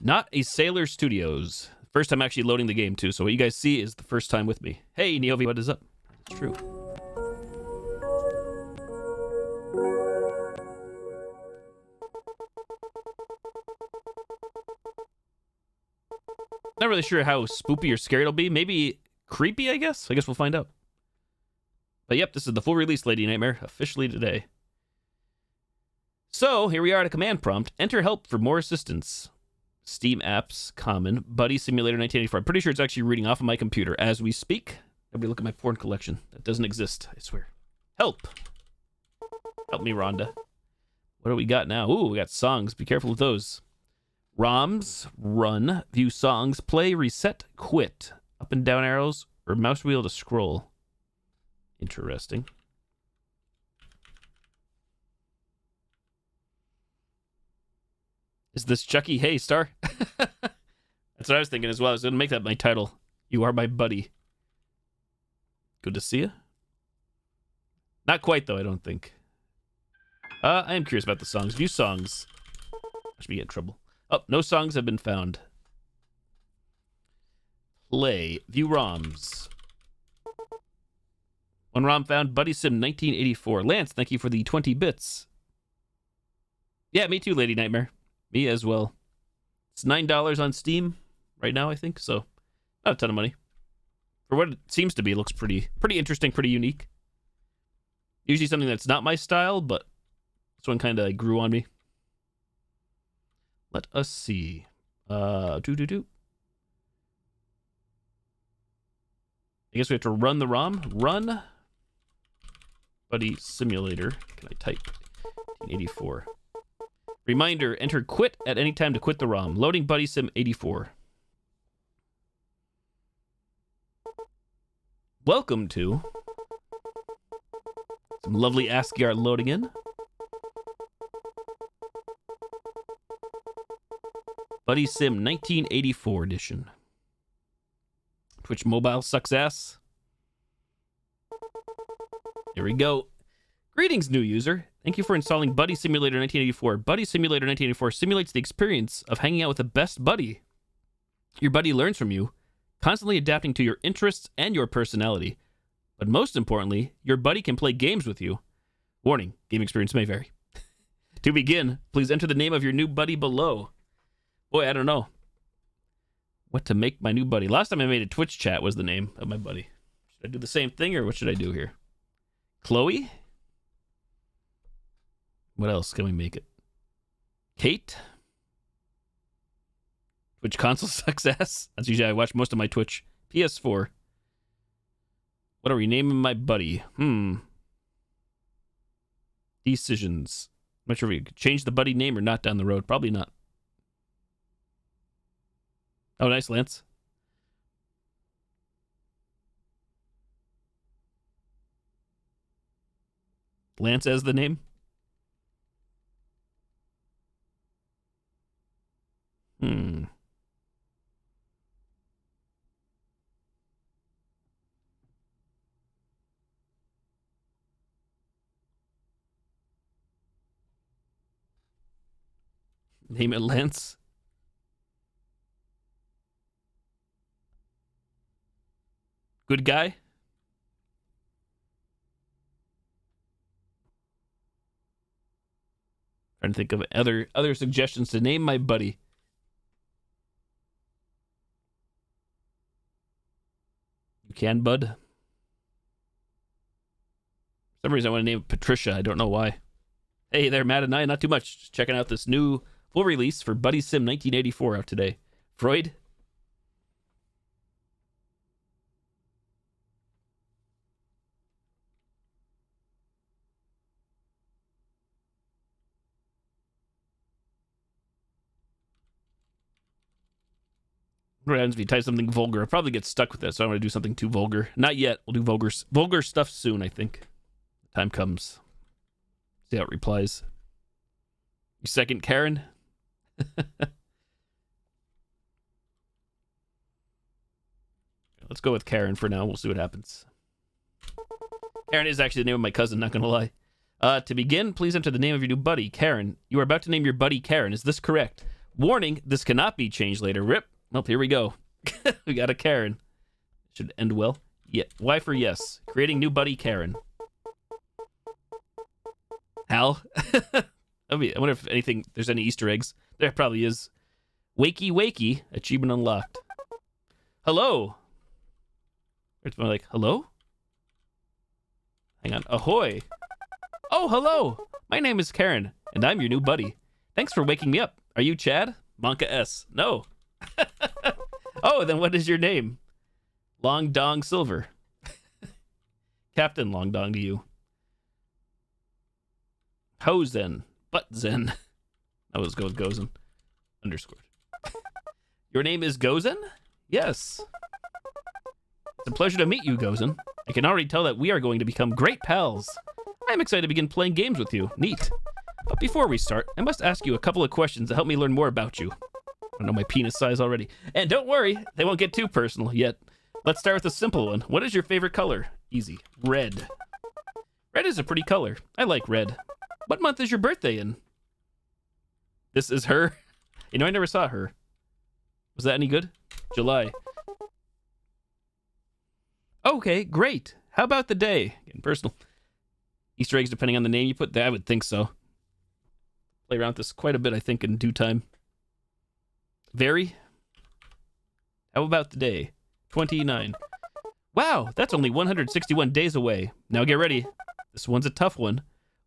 Not a Sailor Studios. First time actually loading the game, too. So what you guys see is the first time with me. Hey, Neovi, what is up? It's true. Not really sure how spoopy or scary it'll be. Maybe creepy, I guess? I guess we'll find out. But yep, this is the full release, Lady Nightmare, officially today. So, here we are at a command prompt. Enter help for more assistance. Steam apps, common, Buddy Simulator 1984. I'm pretty sure it's actually reading off of my computer as we speak. Everybody look at my porn collection. That doesn't exist, I swear. Help! Help me, Rhonda. What do we got now? Ooh, we got songs. Be careful with those. ROMs, run, view songs, play, reset, quit. Up and down arrows, or mouse wheel to scroll. Interesting. Is this Chucky? Hey, Star. That's what I was thinking as well. I was going to make that my title. You are my buddy. Good to see you. Not quite, though, I don't think. I am curious about the songs. View songs. I should be in trouble. Oh, no songs have been found. Play. View ROMs. One ROM found. Buddy Sim 1984. Lance, thank you for the 20 bits. Yeah, me too, Lady Nightmare. Me as well. It's $9 on Steam right now, I think. So, not a ton of money. For what it seems to be, it looks pretty interesting, pretty unique. Usually something that's not my style, but this one kind of grew on me. Let us see. I guess we have to run the ROM. Run Buddy Simulator. Can I type? 1984. Reminder, enter quit at any time to quit the ROM. Loading Buddy Sim 84. Welcome to some lovely ASCII art loading in. Buddy Sim 1984 edition. Twitch Mobile sucks ass. Here we go. Greetings, new user. Thank you for installing Buddy Simulator 1984. Buddy Simulator 1984 simulates the experience of hanging out with the best buddy. Your buddy learns from you, constantly adapting to your interests and your personality. But most importantly, your buddy can play games with you. Warning, game experience may vary. To begin, please enter the name of your new buddy below. Boy, I don't know what to make my new buddy. Last time I made a Twitch chat was the name of my buddy. Should I do the same thing, or what should I do here? Chloe? What else can we make it? Kate? Twitch console sucks ass. That's usually I watch most of my Twitch. PS4. What are we naming my buddy? Decisions. I'm not sure if we could change the buddy name or not down the road. Probably not. Oh, nice, Lance. Lance as the name? Name it Lance. Good guy? Trying to think of other suggestions to name my buddy. You can, bud. For some reason I want to name it Patricia. I don't know why. Hey there, Matt and I. Not too much. Just checking out this new full release for Buddy Sim 1984 out today. Freud? What happens if you type something vulgar? I'll probably get stuck with that, so I'm going to do something too vulgar. Not yet. We'll do vulgar stuff soon, I think. Time comes. See how it replies. You second, Karen? Let's go with Karen for now. We'll see what happens. Karen is actually the name of my cousin, not going to lie. To begin, please enter the name of your new buddy, Karen. You are about to name your buddy Karen. Is this correct? Warning, this cannot be changed later. Rip. Well, here we go. We got a Karen. Should end well. Yeah. Y for yes. Creating new buddy Karen. Hal. I wonder if there's any Easter eggs. There probably is. Wakey wakey. Achievement unlocked. Hello. It's more like, hello? Hang on. Ahoy. Oh, hello. My name is Karen, and I'm your new buddy. Thanks for waking me up. Are you Chad? Monka S. No. Oh, then what is your name? Long Dong Silver. Captain Long Dong to you. Hozen. Buttzen. I was going Gozen. Underscored. Your name is Gozen? Yes. It's a pleasure to meet you, Gozen. I can already tell that we are going to become great pals. I'm excited to begin playing games with you. Neat. But before we start, I must ask you a couple of questions to help me learn more about you. I know my penis size already. And don't worry, they won't get too personal yet. Let's start with a simple one. What is your favorite color? Easy. Red. Red is a pretty color. I like red. What month is your birthday in? This is her. You know, I never saw her. Was that any good? July. Okay, great. How about the day? Getting personal. Easter eggs depending on the name you put there. I would think so. Play around with this quite a bit, I think, in due time. Very. How about the day? 29. Wow, that's only 161 days away. Now get ready. This one's a tough one.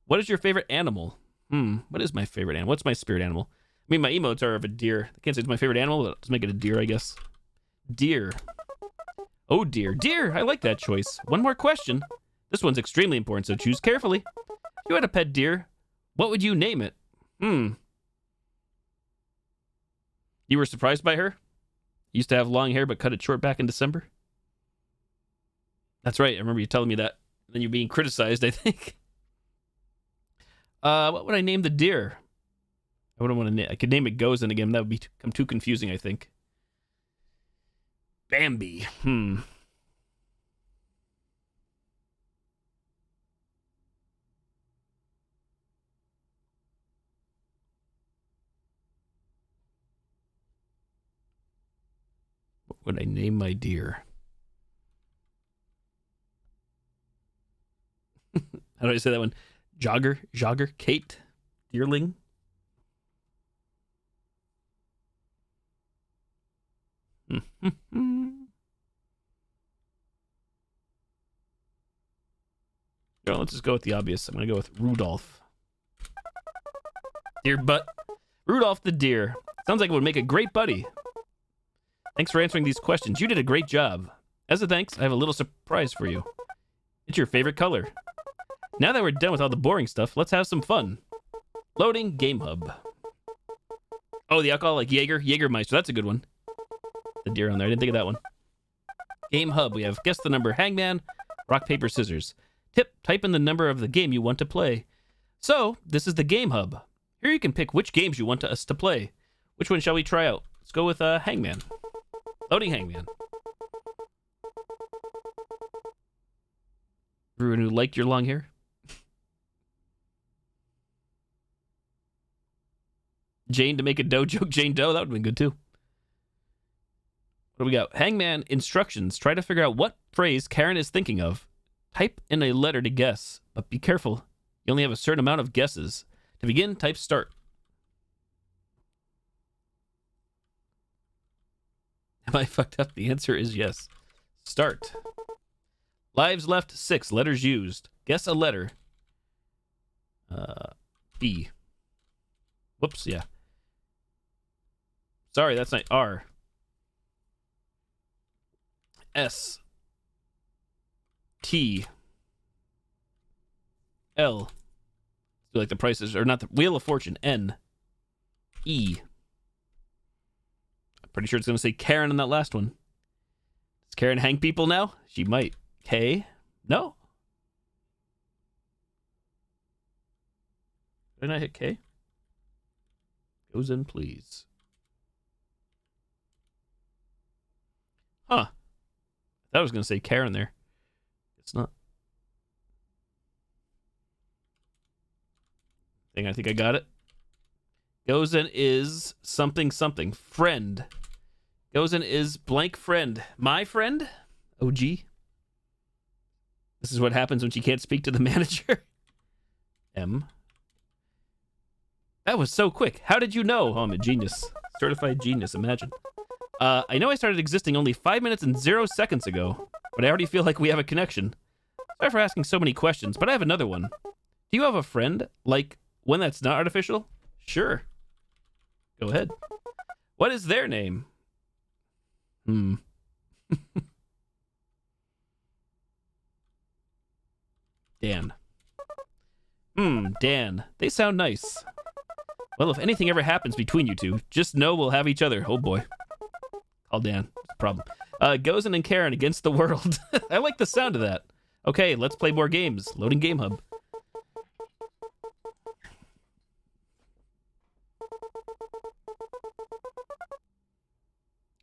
What is your favorite animal? What is my favorite animal? What's my spirit animal? I mean, my emotes are of a deer. I can't say it's my favorite animal, but let's make it a deer, I guess. Deer. Oh, dear. Deer, I like that choice. One more question. This one's extremely important, so choose carefully. If you had a pet deer, what would you name it? You were surprised by her? Used to have long hair, but cut it short back in December? That's right. I remember you telling me that. Then you're being criticized, I think. What would I name the deer? I wouldn't want to I could name it Gozen again. That would become too confusing, I think. Bambi. What would I name my deer? How do I say that one? Jogger, Kate, Deerling. Well, let's just go with the obvious. I'm gonna go with Rudolph. Deer butt. Rudolph the deer. Sounds like it would make a great buddy. Thanks for answering these questions. You did a great job. As a thanks, I have a little surprise for you. It's your favorite color. Now that we're done with all the boring stuff, let's have some fun. Loading Game Hub. Oh, the alcoholic Jägermeister. That's a good one. The deer on there. I didn't think of that one. Game Hub. We have guess the number, Hangman, rock, paper, scissors. Tip, type in the number of the game you want to play. So, this is the Game Hub. Here you can pick which games you want us to play. Which one shall we try out? Let's go with Hangman. Loading Hangman. Everyone who liked your long hair? Jane to make a dough joke. Jane Doe. That would have been good too. What do we got? Hangman instructions. Try to figure out what phrase Karen is thinking of. Type in a letter to guess, but be careful. You only have a certain amount of guesses. To begin, type start. Am I fucked up? The answer is yes. Start. Lives left 6. Letters used. Guess a letter. B. Whoops, yeah. Sorry, that's not R. S. T. L. So like the prices, or not the Wheel of Fortune. N. E. I'm pretty sure it's going to say Karen on that last one. Does Karen hang people now? She might. K. No. Did I hit K? Goes in, please. Huh. I thought I was going to say Karen there. It's not. I think I got it. Gozen is something something. Friend. Gozen is blank friend. My friend? OG. This is what happens when she can't speak to the manager. M. That was so quick. How did you know? Oh, I'm a genius. Certified genius, imagine. I know I started existing only 5 minutes and 0 seconds ago, but I already feel like we have a connection. Sorry for asking so many questions, but I have another one. Do you have a friend? Like, one that's not artificial? Sure. Go ahead. What is their name? Dan. Dan. They sound nice. Well, if anything ever happens between you two, just know we'll have each other. Oh boy. Call Dan. It's a problem. Gozen and Karen against the world. I like the sound of that. Okay, let's play more games. Loading Game Hub.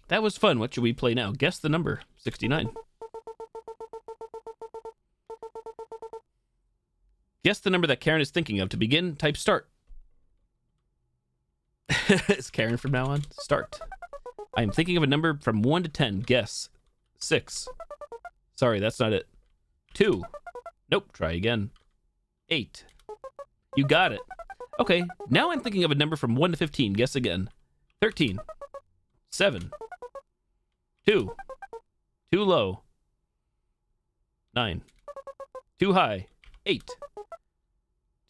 That was fun. What should we play now? Guess the number. 69. Guess the number that Karen is thinking of. To begin, type start. It's Karen from now on. Start. I am thinking of a number from 1 to 10. Guess. 6. Sorry, that's not it. 2. Nope, try again. 8. You got it. Okay, now I'm thinking of a number from 1 to 15. Guess again. 13. 7. 2. Too low. 9. Too high. 8.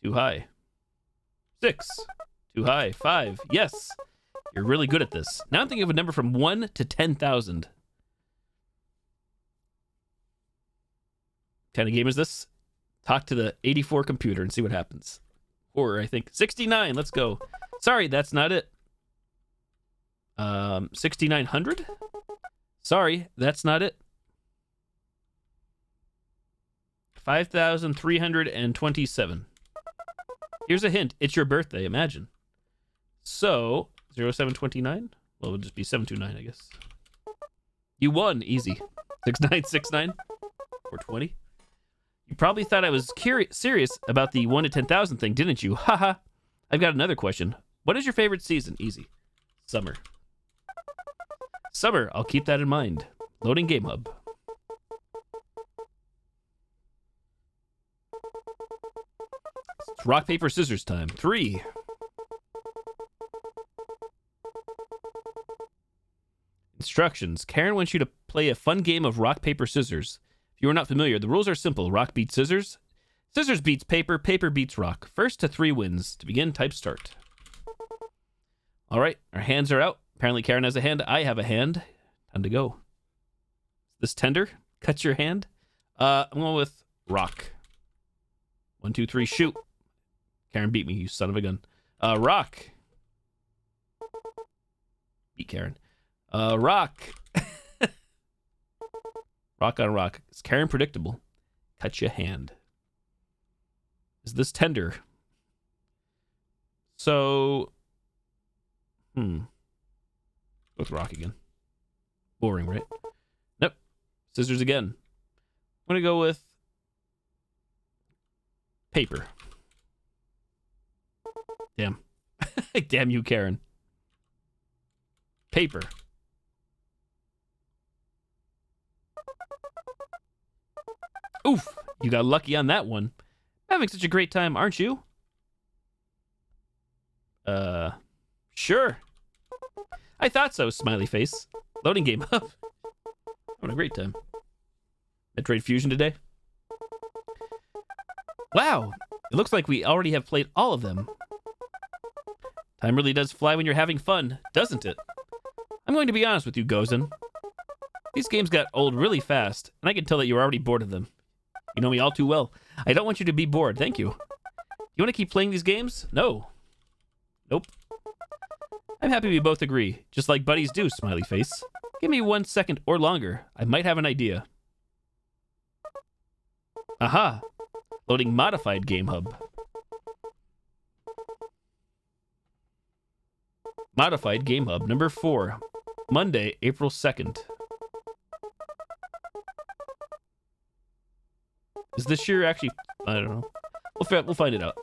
Too high. 6. Too high. 5. Yes. You're really good at this. Now I'm thinking of a number from 1 to 10,000. What kind of game is this? Talk to the 84 computer and see what happens. Horror, I think. 69. Let's go. Sorry, that's not it. 6,900? Sorry, that's not it. 5,327. Here's a hint. It's your birthday, imagine. So, 0729? Well, it would just be 729, I guess. You won. Easy. 6969? 420? You probably thought I was serious about the 1 to 10,000 thing, didn't you? Haha. I've got another question. What is your favorite season? Easy. Summer. Summer. I'll keep that in mind. Loading Game Hub. It's rock, paper, scissors time. 3. Instructions. Karen wants you to play a fun game of rock, paper, scissors. If you are not familiar, the rules are simple. Rock beats scissors. Scissors beats paper. Paper beats rock. First to 3 wins. To begin, type start. All right. Our hands are out. Apparently Karen has a hand. I have a hand. Time to go. This tender? Cut your hand? I'm going with rock. 1, 2, 3, shoot. Karen beat me, you son of a gun. Rock. Beat Karen. Rock. Rock on rock. Is Karen predictable? Cut your hand. Is this tender? So, with rock again. Boring, right? Nope. Scissors again. I'm gonna go with paper. Damn. Damn you, Karen. Paper. Oof. You got lucky on that one. Having such a great time, aren't you? Sure. I thought so, smiley face. Loading Game Hub. Having a great time. Metroid Fusion today. Wow. It looks like we already have played all of them. Time really does fly when you're having fun, doesn't it? I'm going to be honest with you, Gozen. These games got old really fast, and I can tell that you're already bored of them. You know me all too well. I don't want you to be bored, thank you. You want to keep playing these games? No. Nope. I'm happy we both agree, just like buddies do, smiley face. Give me 1 second or longer. I might have an idea. Aha. Loading Modified Game Hub. Modified Game Hub, number 4. Monday, April 2nd. Is this year actually... I don't know. We'll find it out.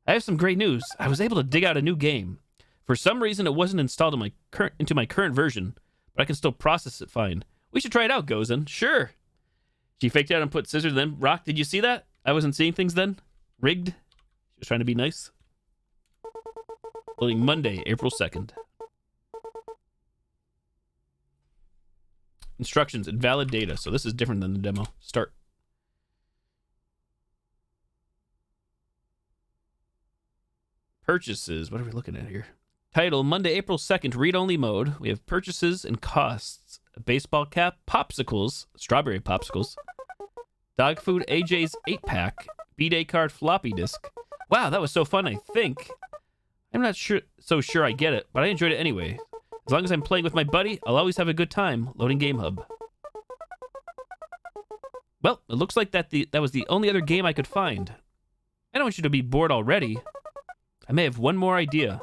I have some great news. I was able to dig out a new game. For some reason, it wasn't installed into my current version, but I can still process it fine. We should try it out, Gozen. Sure. She faked out and put scissors, then rock. Did you see that? I wasn't seeing things then. Rigged. She was trying to be nice. Loading Monday, April 2nd. Instructions, invalid data. So this is different than the demo. Start. Purchases. What are we looking at here? Title, Monday, April 2nd, read-only mode. We have purchases and costs. A baseball cap, popsicles, strawberry popsicles, dog food, AJ's 8-pack, B-Day card, floppy disk. Wow, that was so fun, I think. I'm not so sure I get it, but I enjoyed it anyway. As long as I'm playing with my buddy, I'll always have a good time. Loading Game Hub. Well, it looks like that was the only other game I could find. I don't want you to be bored already. I may have one more idea.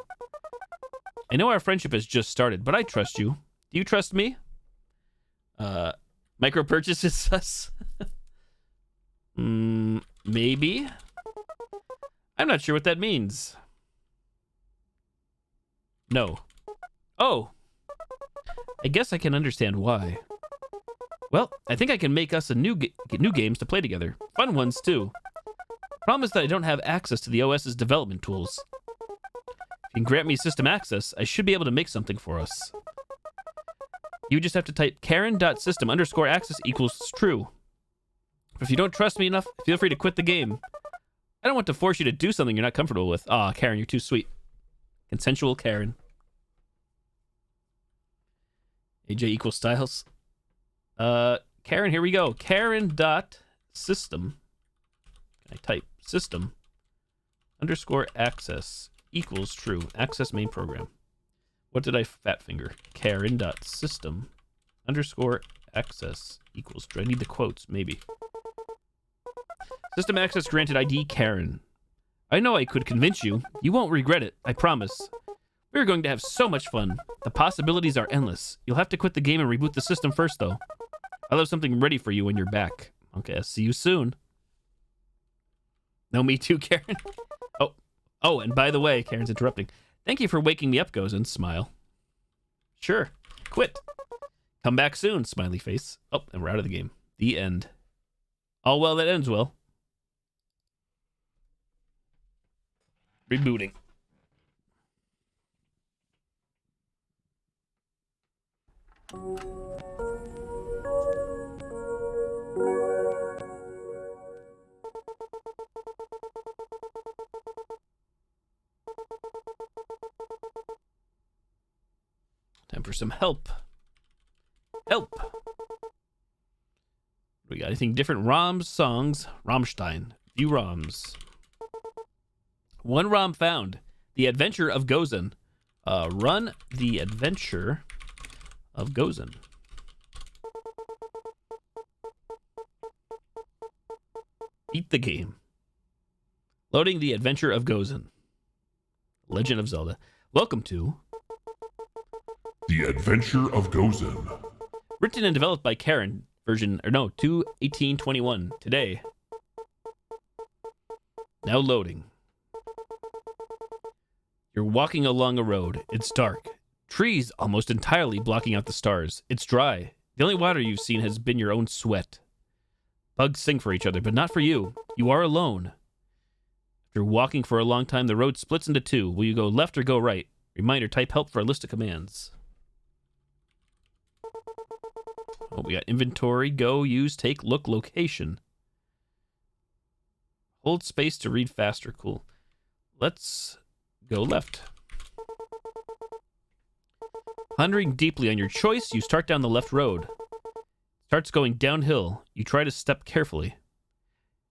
I know our friendship has just started, but I trust you. Do you trust me? Micro purchases sus? Maybe? I'm not sure what that means. No. Oh. I guess I can understand why. Well, I think I can make us new games to play together. Fun ones, too. Problem is that I don't have access to the OS's development tools. If you can grant me system access, I should be able to make something for us. You just have to type Karen.system_access equals true. But if you don't trust me enough, feel free to quit the game. I don't want to force you to do something you're not comfortable with. Aw, Karen, you're too sweet. Consensual Karen. AJ equals styles. Karen, here we go. Karen.system. Can I type system_access equals true. Access main program. What did I fat finger? Karen.system_access equals true. I need the quotes, maybe. System access granted ID Karen. I know I could convince you. You won't regret it, I promise. We're going to have so much fun. The possibilities are endless. You'll have to quit the game and reboot the system first, though. I'll have something ready for you when you're back. Okay, I'll see you soon. No, me too, Karen. Oh, and by the way, Karen's interrupting. Thank you for waking me up, Gozen. Smile. Sure. Quit. Come back soon, smiley face. Oh, and we're out of the game. The end. All well that ends well. Rebooting. Time for some help. Help. We got anything different? ROMs, songs, Rammstein. View ROMs. One ROM found. The Adventure of Gozen. Run The Adventure of Gozen. Beat the game. Loading The Adventure of Gozen. Legend of Zelda. Welcome to The Adventure of Gozen. Written and developed by Karen. Version, 2.18.21. Today. Now loading. You're walking along a road. It's dark. Trees almost entirely blocking out the stars. It's dry. The only water you've seen has been your own sweat. Bugs sing for each other, but not for you. You are alone. After walking for a long time, the road splits into two. Will you go left or go right? Reminder, type help for a list of commands. Oh, we got inventory, go, use, take, look, location. Hold space to read faster. Cool. Let's go left. Pondering deeply on your choice, you start down the left road. Starts going downhill. You try to step carefully.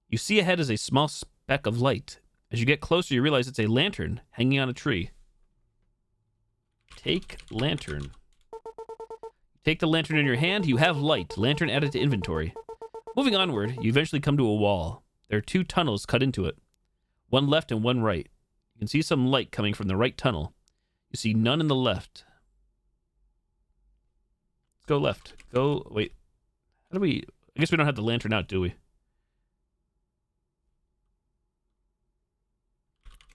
You see ahead is a small speck of light. As you get closer, you realize it's a lantern hanging on a tree. Take lantern. Take the lantern in your hand. You have light. Lantern added to inventory. Moving onward, you eventually come to a wall. There are two tunnels cut into it. One left and one right. You can see some light coming from the right tunnel. You see none in the left. Let's go left. Go, wait. How do we, I guess we don't have the lantern out, do we?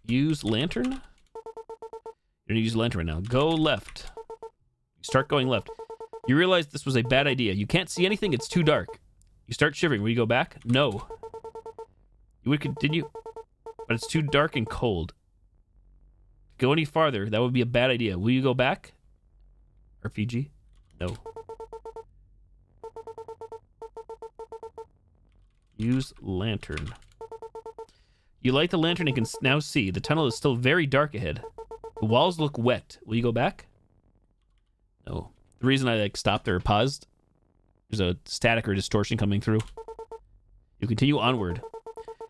Use lantern? You're gonna use lantern right now. Go left. You start going left. You realize this was a bad idea. You can't see anything, it's too dark. You start shivering. Will you go back? No. You would continue, but it's too dark and cold. Go any farther, that would be a bad idea. Will you go back? RPG? No. Use lantern. You light the lantern and can now see. The tunnel is still very dark ahead. The walls look wet. Will you go back? No. The reason I stopped there or paused, there's a static or distortion coming through. You continue onward.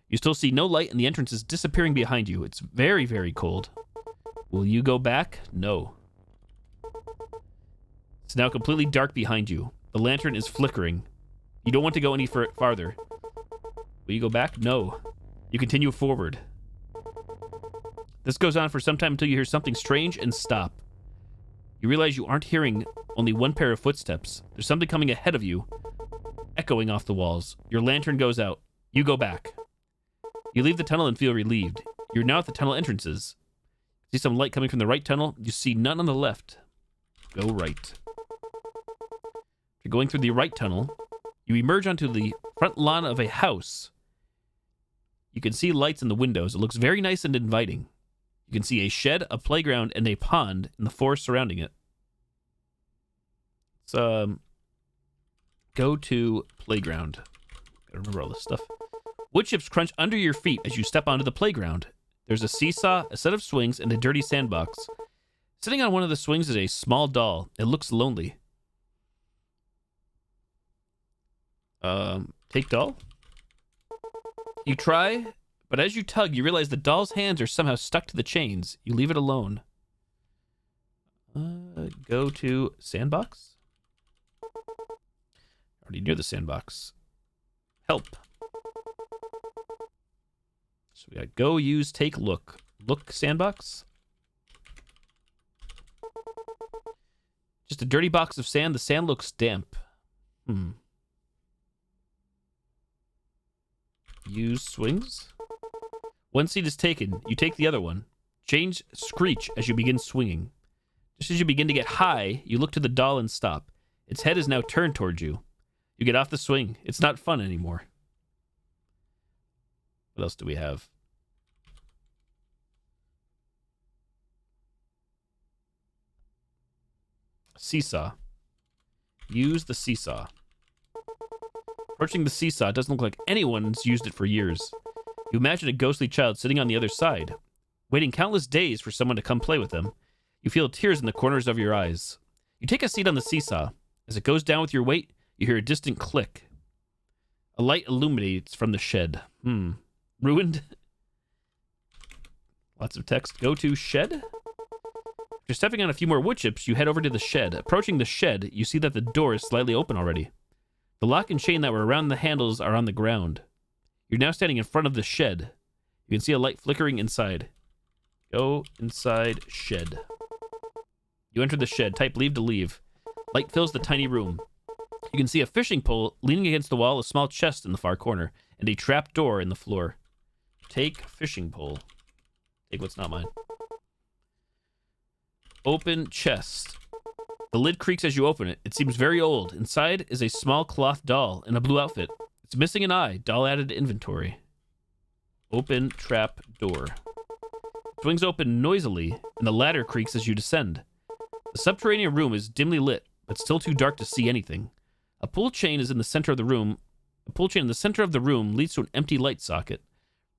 You still see no light and the entrance is disappearing behind you. It's very, very cold. Will you go back? No. It's now completely dark behind you. The lantern is flickering. You don't want to go any farther. Will you go back? No. You continue forward. This goes on for some time until you hear something strange and stop. You realize you aren't hearing only one pair of footsteps. There's something coming ahead of you, echoing off the walls. Your lantern goes out. You go back. You leave the tunnel and feel relieved. You're now at the tunnel entrances. See some light coming from the right tunnel. You see none on the left. Go right. You're going through the right tunnel. You emerge onto the front lawn of a house. You can see lights in the windows. It looks very nice and inviting. You can see a shed, a playground, and a pond in the forest surrounding it. Let's go to playground. Gotta remember all this stuff. Wood chips crunch under your feet as you step onto the playground. There's a seesaw, a set of swings, and a dirty sandbox. Sitting on one of the swings is a small doll. It looks lonely. Take doll? You try, but as you tug, you realize the doll's hands are somehow stuck to the chains. You leave it alone. Go to sandbox? Already near the sandbox. Help. So we got go, use, take, look. Look, sandbox. Just a dirty box of sand. The sand looks damp. Use swings. One seat is taken. You take the other one. Change screech as you begin swinging. Just as you begin to get high, you look to the doll and stop. Its head is now turned towards you. You get off the swing. It's not fun anymore. What else do we have? Seesaw. Use the seesaw. Approaching the seesaw, it doesn't look like anyone's used it for years. You imagine a ghostly child sitting on the other side, waiting countless days for someone to come play with them. You feel tears in the corners of your eyes. You take a seat on the seesaw. As it goes down with your weight, you hear a distant click. A light illuminates from the shed. Ruined? Lots of text. Go to shed? After stepping on a few more wood chips, you head over to the shed. Approaching the shed, you see that the door is slightly open already. The lock and chain that were around the handles are on the ground. You're now standing in front of the shed. You can see a light flickering inside. Go inside shed. You enter the shed. Type leave to leave. Light fills the tiny room. You can see a fishing pole leaning against the wall, a small chest in the far corner, and a trap door in the floor. Take fishing pole. Take what's not mine. Open chest. The lid creaks as you open it. It seems very old. Inside is a small cloth doll in a blue outfit. It's missing an eye. Doll added to inventory. Open trap door. Swings open noisily, and the ladder creaks as you descend. The subterranean room is dimly lit, but still too dark to see anything. A pull chain is in the center of the room. A pull chain in the center of the room leads to an empty light socket.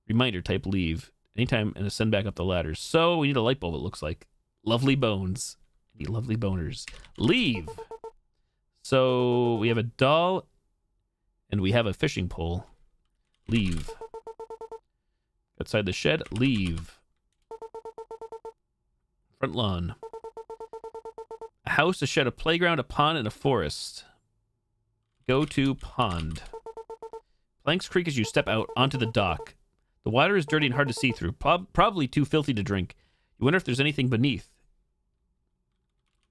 Reminder, type leave. Anytime and ascend back up the ladders. So we need a light bulb, it looks like. Lovely bones. Any lovely boners. Leave. So we have a doll and we have a fishing pole. Leave. Outside the shed. Leave. Front lawn. A house, a shed, a playground, a pond, and a forest. Go to pond. Planks creak as you step out onto the dock. The water is dirty and hard to see through. Probably too filthy to drink. You wonder if there's anything beneath.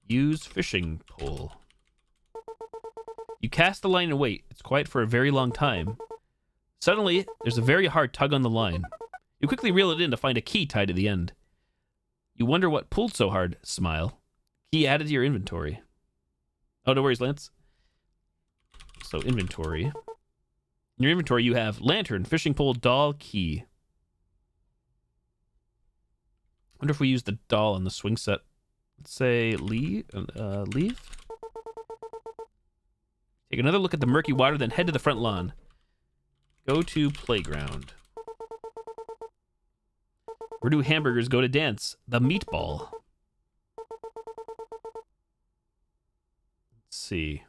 Use fishing pole. You cast the line and wait. It's quiet for a very long time. Suddenly, there's a very hard tug on the line. You quickly reel it in to find a key tied to the end. You wonder what pulled so hard. Smile. Key added to your inventory. Oh, no worries, Lance. So, inventory. In your inventory, you have lantern, fishing pole, doll, key. I wonder if we use the doll on the swing set. Let's say leave. Take another look at the murky water, then head to the front lawn. Go to playground. Where do hamburgers go to dance? The meatball. Let's see.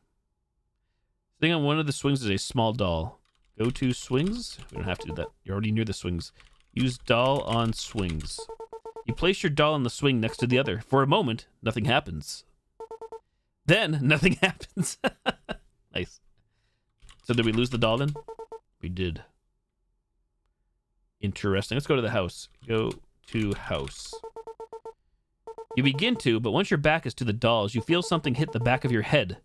Sitting on one of the swings is a small doll. Go to swings. We don't have to do that. You're already near the swings. Use doll on swings. You place your doll on the swing next to the other. For a moment, nothing happens. Then, nothing happens. Nice. So did we lose the doll then? We did. Interesting. Let's go to the house. Go to house. You begin to, but once your back is to the dolls, you feel something hit the back of your head.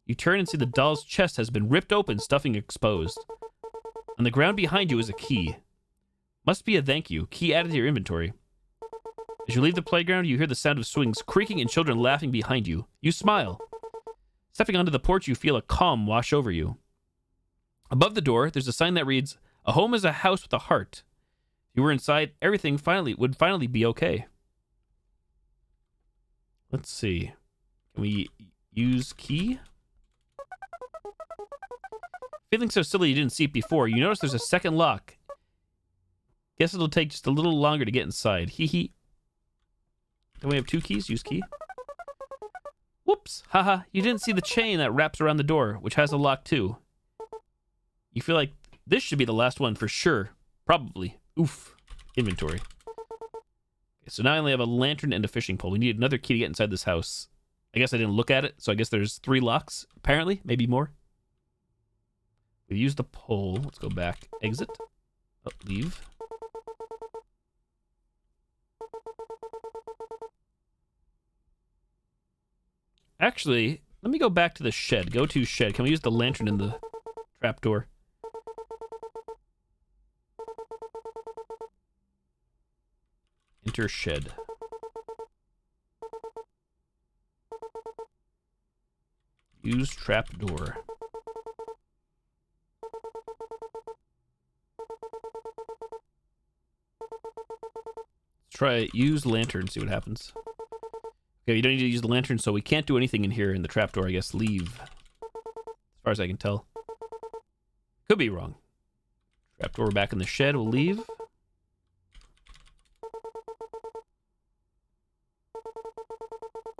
You turn and see the doll's chest has been ripped open, stuffing exposed. On the ground behind you is a key. Must be a thank you. Key added to your inventory. As you leave the playground, you hear the sound of swings creaking and children laughing behind you. You smile. Stepping onto the porch, you feel a calm wash over you. Above the door, there's a sign that reads, "A home is a house with a heart." If you were inside, everything would finally be okay. Let's see. Can we use key? Feeling so silly you didn't see it before, you notice there's a second lock. Guess it'll take just a little longer to get inside. Hee hee. Then we have 2 keys. Use key. Whoops. Haha. You didn't see the chain that wraps around the door, which has a lock too. You feel like this should be the last one for sure. Probably. Oof. Inventory. Okay, so now I only have a lantern and a fishing pole. We need another key to get inside this house. I guess I didn't look at it, so I guess there's 3 locks, apparently. Maybe more. We use the pole. Let's go back. Exit. Oh, leave. Actually, let me go back to the shed. Go to shed. Can we use the lantern in the trapdoor? Enter shed. Use trapdoor. Try use lantern, see what happens. Okay, you don't need to use the lantern, so we can't do anything in here in the trapdoor, I guess. Leave. As far as I can tell. Could be wrong. Trapdoor back in the shed, we'll leave.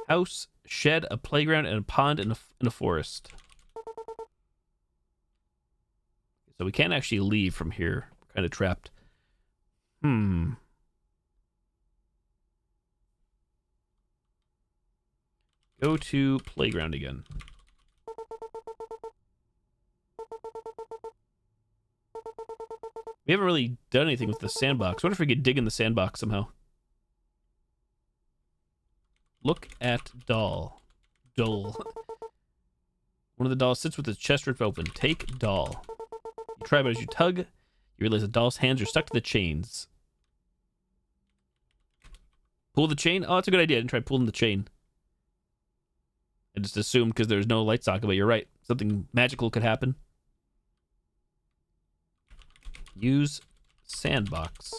House, shed, a playground, and a pond in a forest. So we can't actually leave from here. We're kind of trapped. Go to playground again. We haven't really done anything with the sandbox. I wonder if we could dig in the sandbox somehow. Look at doll. One of the dolls sits with its chest ripped open. Take doll. You try, but as you tug, you realize the doll's hands are stuck to the chains. Pull the chain? Oh, that's a good idea. I didn't try pulling the chain. I just assumed because there's no light socket, but you're right. Something magical could happen. Use sandbox.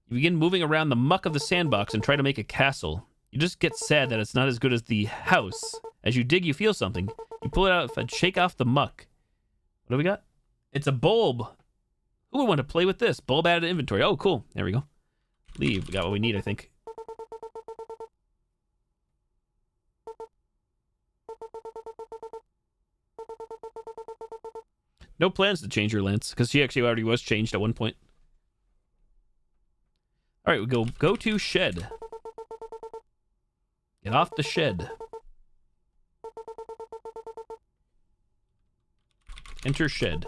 You begin moving around the muck of the sandbox and try to make a castle. You just get sad that it's not as good as the house. As you dig, you feel something. You pull it out and shake off the muck. What do we got? It's a bulb. Who would want to play with this? Bulb added to inventory. Oh, cool. There we go. Leave. We got what we need, I think. No plans to change her, Lance, because she actually already was changed at one point. All right, we go to shed. Get off the shed. Enter shed.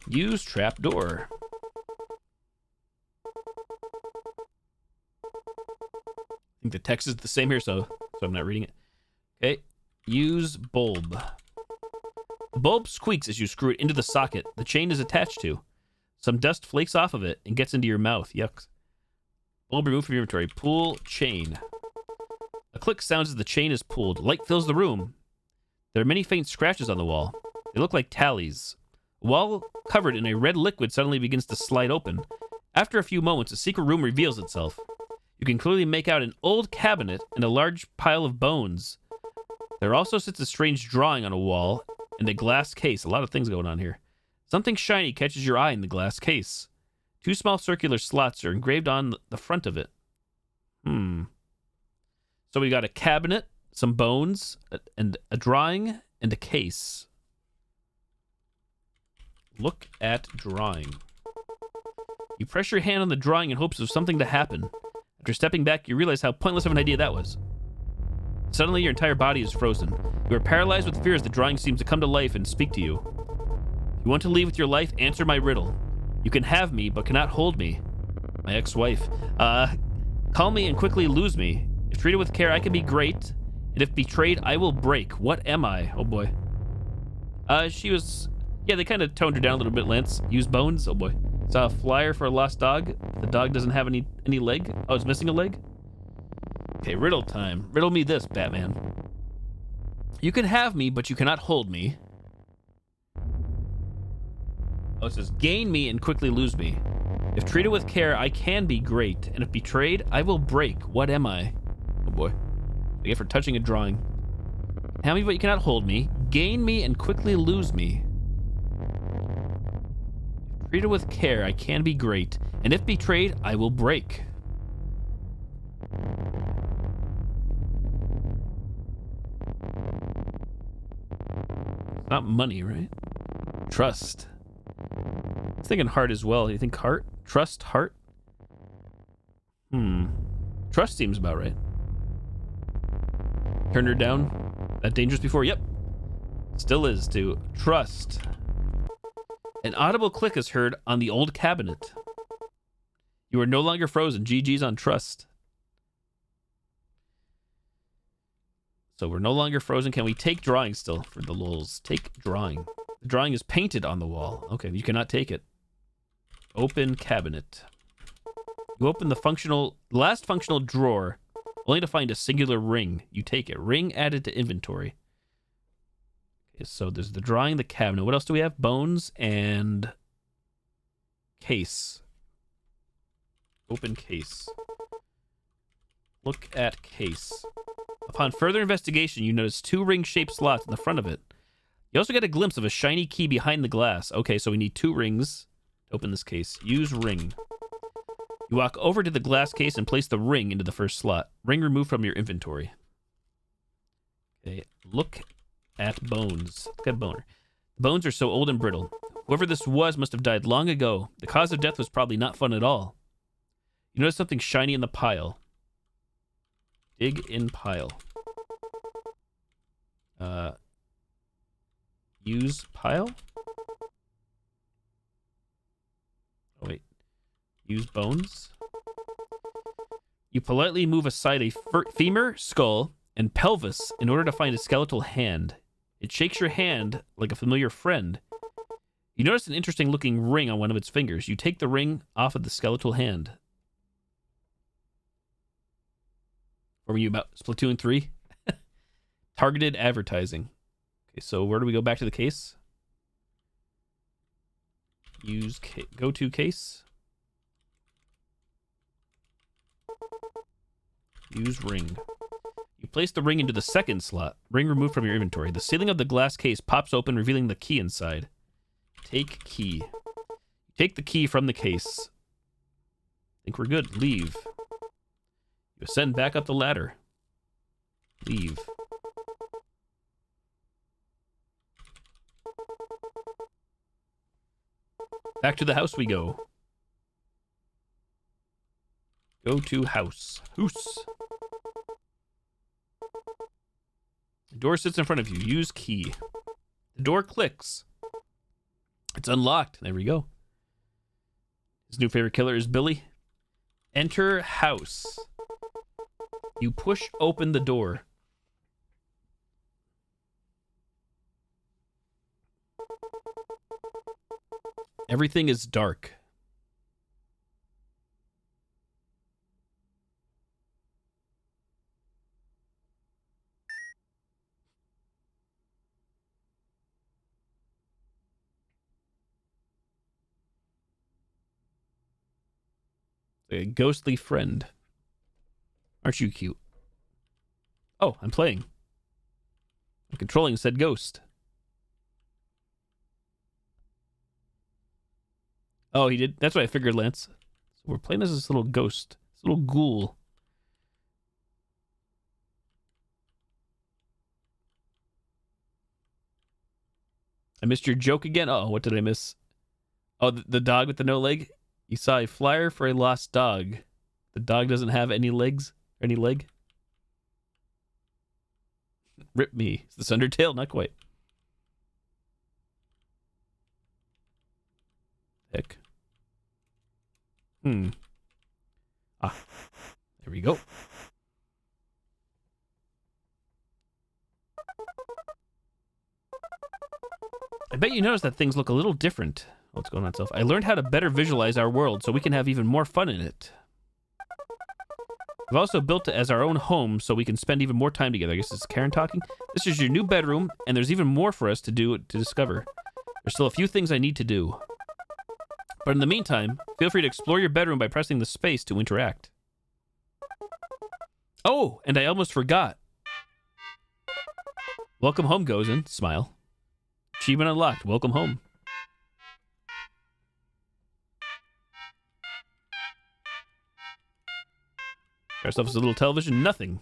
Use trapdoor. I think the text is the same here, so I'm not reading it. Okay. Use bulb. The A bulb squeaks as you screw it into the socket the chain is attached to. Some dust flakes off of it and gets into your mouth. Yuck. Bulb removed from your inventory. Pull chain. A click sounds as the chain is pulled. Light fills the room. There are many faint scratches on the wall. They look like tallies. A wall covered in a red liquid suddenly begins to slide open. After a few moments, a secret room reveals itself. You can clearly make out an old cabinet and a large pile of bones. There also sits a strange drawing on a wall and a glass case. A lot of things going on here. Something shiny catches your eye in the glass case. 2 small circular slots are engraved on the front of it. So we got a cabinet, some bones, and a drawing, and a case. Look at drawing. You press your hand on the drawing in hopes of something to happen. After stepping back, you realize how pointless of an idea that was. Suddenly, your entire body is frozen. You are paralyzed with fear as the drawing seems to come to life and speak to you. If you want to leave with your life, answer my riddle. You can have me, but cannot hold me. My ex-wife. Call me and quickly lose me. If treated with care, I can be great. And if betrayed, I will break. What am I? Oh, boy. She was... Yeah, they kind of toned her down a little bit, Lance. Use bones? Oh, boy. Saw a flyer for a lost dog. The dog doesn't have any leg. Oh, it's missing a leg? Okay, riddle time. Riddle me this, Batman. You can have me, but you cannot hold me. Oh, it says, gain me and quickly lose me. If treated with care, I can be great. And if betrayed, I will break. What am I? Oh, boy. I get for touching a drawing. Have me, but you cannot hold me. Gain me and quickly lose me. If treated with care, I can be great. And if betrayed, I will break. It's not money, right? Trust. I was thinking heart as well. You think heart? Trust, heart? Trust seems about right. Turned her down. That dangerous before? Yep. Still is too. Trust. An audible click is heard on the old cabinet. You are no longer frozen. GG's on trust. So we're no longer frozen. Can we take drawing still for the lulz? Take drawing. The drawing is painted on the wall. Okay, you cannot take it. Open cabinet. You open the last functional drawer, only to find a singular ring. You take it. Ring added to inventory. Okay, so there's the drawing, the cabinet. What else do we have? Bones and case. Open case. Look at case. Upon further investigation, you notice 2 ring-shaped slots in the front of it. You also get a glimpse of a shiny key behind the glass. Okay, so we need 2 rings to open this case. Use ring. You walk over to the glass case and place the ring into the first slot. Ring removed from your inventory. Okay, look at bones. Look at boner. The bones are so old and brittle. Whoever this was must have died long ago. The cause of death was probably not fun at all. You notice something shiny in the pile. Dig in pile. Use pile? Oh, wait. Use bones? You politely move aside a femur, skull, and pelvis in order to find a skeletal hand. It shakes your hand like a familiar friend. You notice an interesting looking ring on one of its fingers. You take the ring off of the skeletal hand. What were you about? Splatoon 3? Targeted advertising. Okay, so where do we go back to the case? Use go to case. Use ring. You place the ring into the second slot. Ring removed from your inventory. The ceiling of the glass case pops open, revealing the key inside. Take key. Take the key from the case. Think we're good. Leave. You ascend back up the ladder. Leave. Back to the house we go. Go to house. Hoose. The door sits in front of you. Use key. The door clicks. It's unlocked. There we go. His new favorite killer is Billy. Enter house. You push open the door. Everything is dark. A ghostly friend. Aren't you cute? Oh, I'm playing. I'm controlling said ghost. Oh, he did? That's what I figured, Lance. So we're playing as this little ghost. This little ghoul. I missed your joke again? Oh, what did I miss? Oh, the dog with the no leg? You saw a flyer for a lost dog. The dog doesn't have any legs? Or any leg? Rip me. Is this Undertale? Not quite. Heck. Ah. There we go. I bet you noticed that things look a little different. What's going on, Self? I learned how to better visualize our world so we can have even more fun in it. We've also built it as our own home so we can spend even more time together. I guess it's Karen talking. This is your new bedroom, and there's even more for us to discover. There's still a few things I need to do. But in the meantime, feel free to explore your bedroom by pressing the space to interact. Oh, and I almost forgot. Welcome home, Gozen. Smile. Achievement unlocked. Welcome home. Ourselves a little television. Nothing.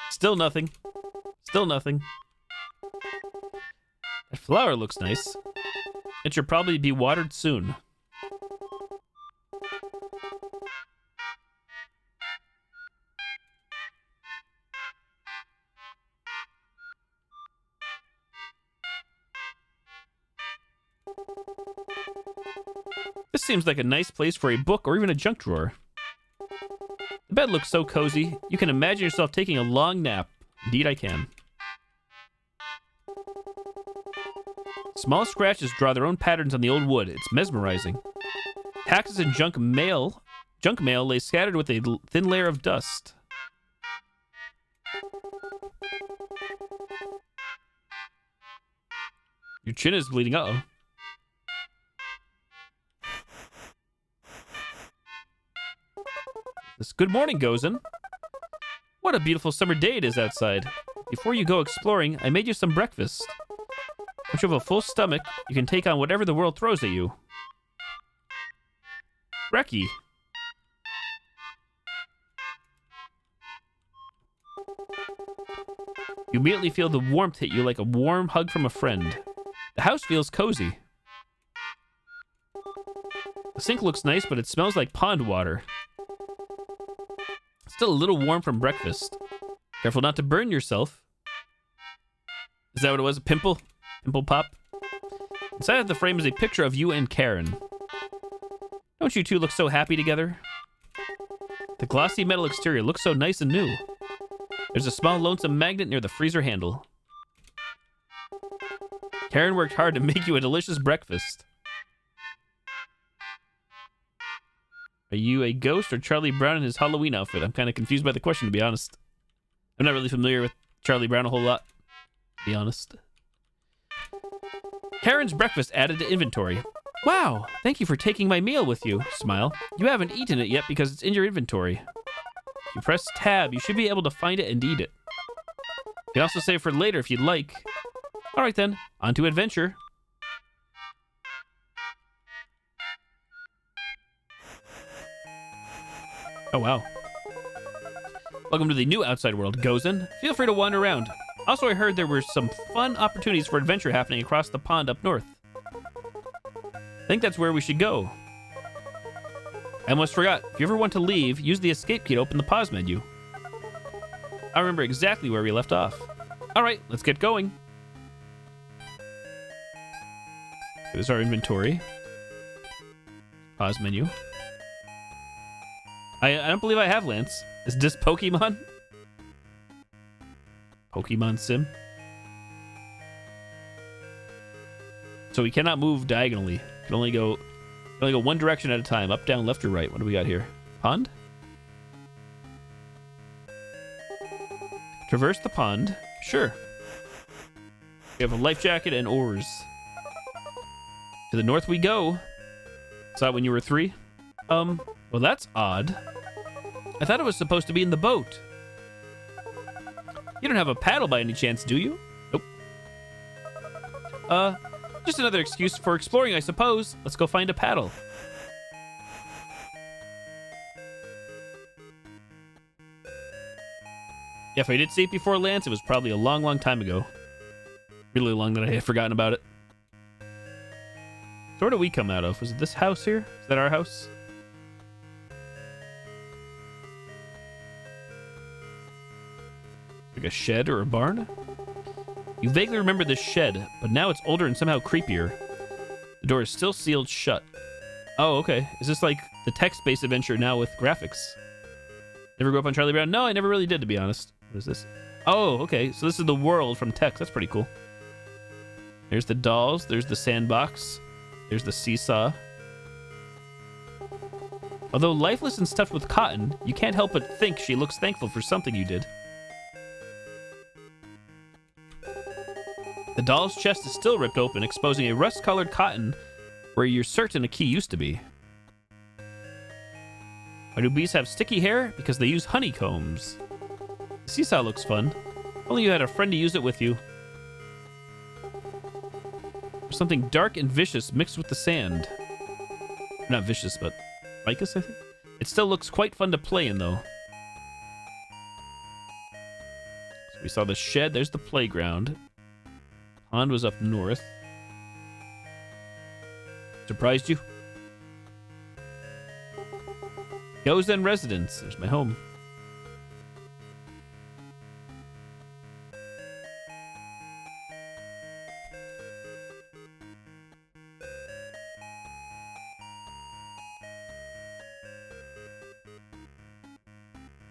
Still nothing. Still nothing. That flower looks nice. It should probably be watered soon. This seems like a nice place for a book or even a junk drawer. The bed looks so cozy. You can imagine yourself taking a long nap. Indeed, I can. Small scratches draw their own patterns on the old wood. It's mesmerizing. Taxes and junk mail lay scattered with a thin layer of dust. Your chin is bleeding. Uh-oh. Good morning, Gozen. What a beautiful summer day it is outside. Before you go exploring, I made you some breakfast. Once you have a full stomach, you can take on whatever the world throws at you. Reki. You immediately feel the warmth hit you like a warm hug from a friend. The house feels cozy. The sink looks nice, but it smells like pond water. Still a little warm from breakfast. Careful not to burn yourself. Is that what it was? A pimple? Pimple pop? Inside of the frame is a picture of you and Karen. Don't you two look so happy together? The glossy metal exterior looks so nice and new. There's a small lonesome magnet near the freezer handle. Karen worked hard to make you a delicious breakfast. Are you a ghost or Charlie Brown in his Halloween outfit? I'm kind of confused by the question, to be honest. I'm not really familiar with Charlie Brown a whole lot, to be honest. Karen's breakfast added to inventory. Wow, thank you for taking my meal with you. Smile. You haven't eaten it yet because it's in your inventory. If you press tab, you should be able to find it and eat it. You can also save for later if you'd like. All right then, on to adventure. Oh, wow. Welcome to the new outside world, Gozen. Feel free to wander around. Also, I heard there were some fun opportunities for adventure happening across the pond up north. I think that's where we should go. I almost forgot. If you ever want to leave, use the escape key to open the pause menu. I remember exactly where we left off. All right, let's get going. There's our inventory. Pause menu. I don't believe I have Lance. Is this Pokemon? Pokemon Sim? So we cannot move diagonally. Can only go one direction at a time. Up, down, left, or right. What do we got here? Pond? Traverse the pond. Sure. We have a life jacket and oars. To the north we go. Saw it when you were 3? Well, that's odd. I thought it was supposed to be in the boat. You don't have a paddle by any chance, do you? Nope. Just another excuse for exploring, I suppose. Let's go find a paddle. Yeah, if I did see it before, Lance, it was probably a long, long time ago. Really long that I had forgotten about it. So where did we come out of? Was it this house here? Is that our house? Like a shed or a barn? You vaguely remember this shed, but now it's older and somehow creepier. The door is still sealed shut. Oh, okay. Is this like the text-based adventure now with graphics? Never grew up on Charlie Brown? No, I never really did, to be honest. What is this? Oh, okay. So this is the world from text. That's pretty cool. There's the dolls. There's the sandbox. There's the seesaw. Although lifeless and stuffed with cotton, you can't help but think she looks thankful for something you did. The doll's chest is still ripped open, exposing a rust-colored cotton where you're certain a key used to be. Why do bees have sticky hair? Because they use honeycombs. The seesaw looks fun. Only you had a friend to use it with you. There's something dark and vicious mixed with the sand. Not vicious, but ficus, I think? It still looks quite fun to play in, though. So we saw the shed. There's the playground. Pond was up north. Surprised you? Gozen Residence. There's my home.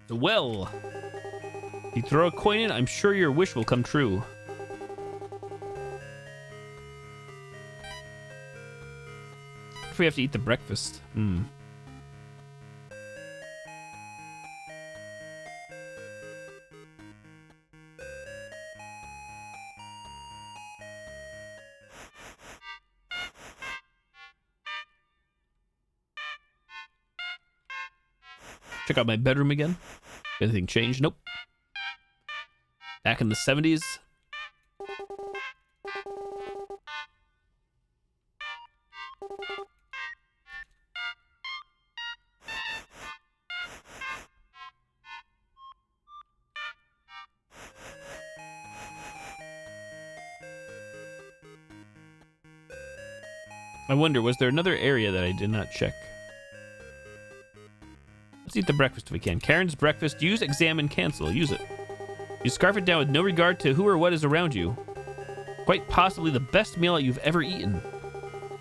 The well. If you throw a coin in, I'm sure your wish will come true. If we have to eat the breakfast. Check out my bedroom again. Anything changed? Nope. Back in the 70s. I wonder, was there another area that I did not check? Let's eat the breakfast if we can. Karen's breakfast. Use, examine, cancel. Use it. You scarf it down with no regard to who or what is around you. Quite possibly the best meal that you've ever eaten.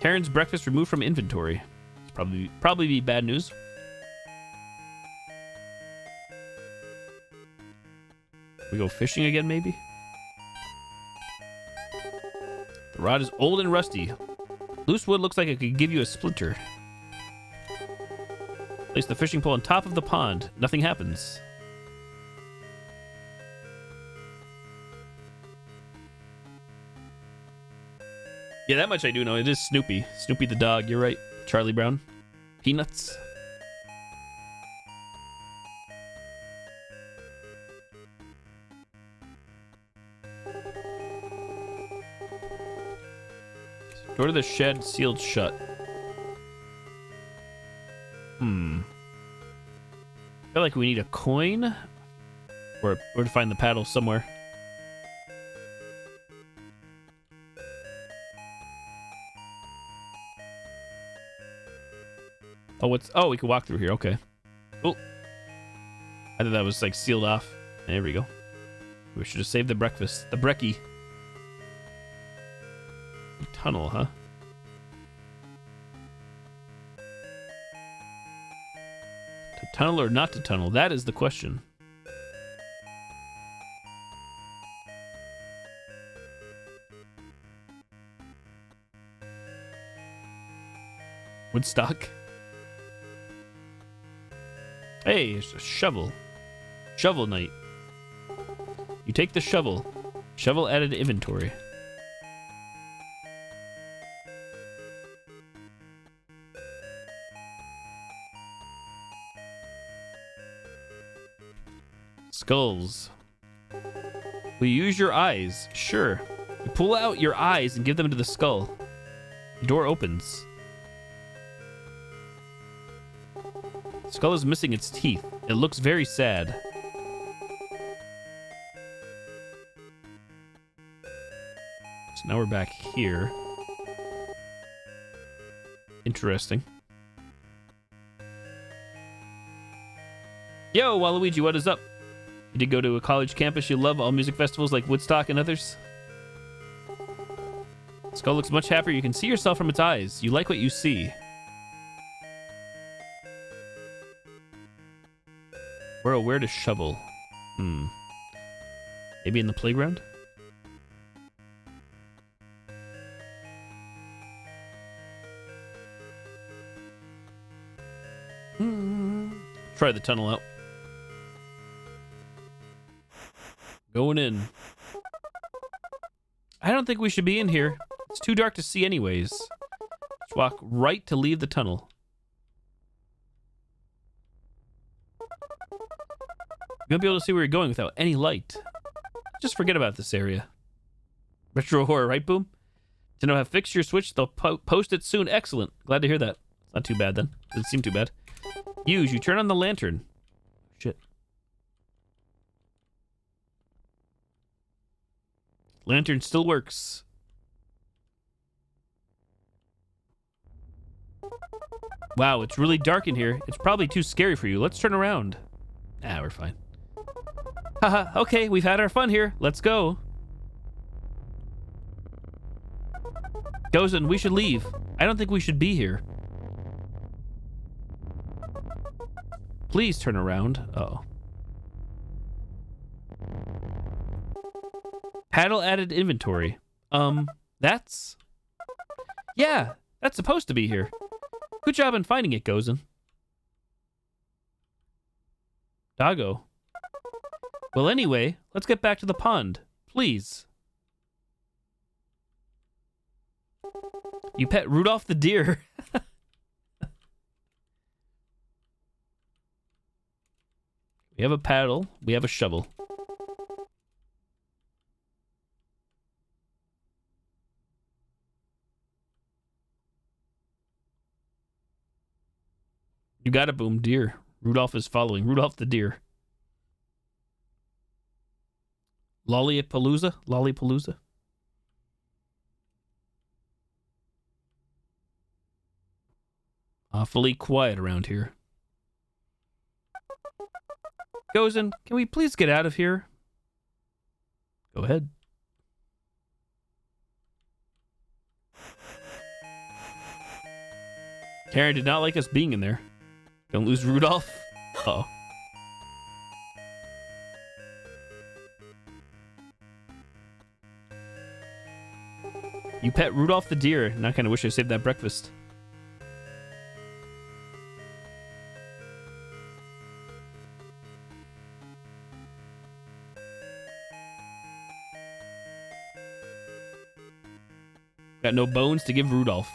Karen's breakfast removed from inventory. It's probably be bad news. We go fishing again, maybe? The rod is old and rusty. Loose wood looks like it could give you a splinter. Place the fishing pole on top of the pond. Nothing happens. Yeah, that much I do know. It is Snoopy. Snoopy the dog. You're right. Charlie Brown. Peanuts. Door to the shed sealed shut. I feel like we need a coin or to find the paddle somewhere. Oh, we can walk through here. Okay. Cool. I thought that was like sealed off. There we go. We should have saved the breakfast. The brekkie. Tunnel, huh? To tunnel or not to tunnel? That is the question. Woodstock. Hey, it's a shovel. Shovel night. You take the shovel. Shovel added to inventory. Skulls. Will you use your eyes? Sure. You pull out your eyes and give them to the skull. The door opens. The skull is missing its teeth. It looks very sad. So now we're back here. Interesting. Yo, Waluigi, what is up? You did go to a college campus you love, all music festivals like Woodstock and others? Skull looks much happier. You can see yourself from its eyes. You like what you see. Where to shovel? Maybe in the playground? Try the tunnel out. Going in. I don't think we should be in here. It's too dark to see anyways. Let's walk right to leave the tunnel. You won't be able to see where you're going without any light. Just forget about this area. Retro horror, right, Boom? Nintendo have fixed your Switch. They'll post it soon. Excellent. Glad to hear that. It's not too bad then. Doesn't seem too bad. You turn on the lantern. Shit. Lantern still works. Wow, it's really dark in here. It's probably too scary for you. Let's turn around. Ah, we're fine. Haha, okay, we've had our fun here. Let's go. Gozen, we should leave. I don't think we should be here. Please turn around. Uh-oh. Paddle added inventory. That's... Yeah, that's supposed to be here. Good job in finding it, Gozen. Doggo. Well, anyway, let's get back to the pond. Please. You pet Rudolph the deer. We have a paddle. We have a shovel. You got it, Boom. Deer. Rudolph is following. Rudolph the deer. Lollipalooza? Lollipalooza? Awfully quiet around here. Gozen, can we please get out of here? Go ahead. Karen did not like us being in there. Don't lose Rudolph. Uh-oh. You pet Rudolph the deer. And I kind of wish I saved that breakfast. Got no bones to give Rudolph.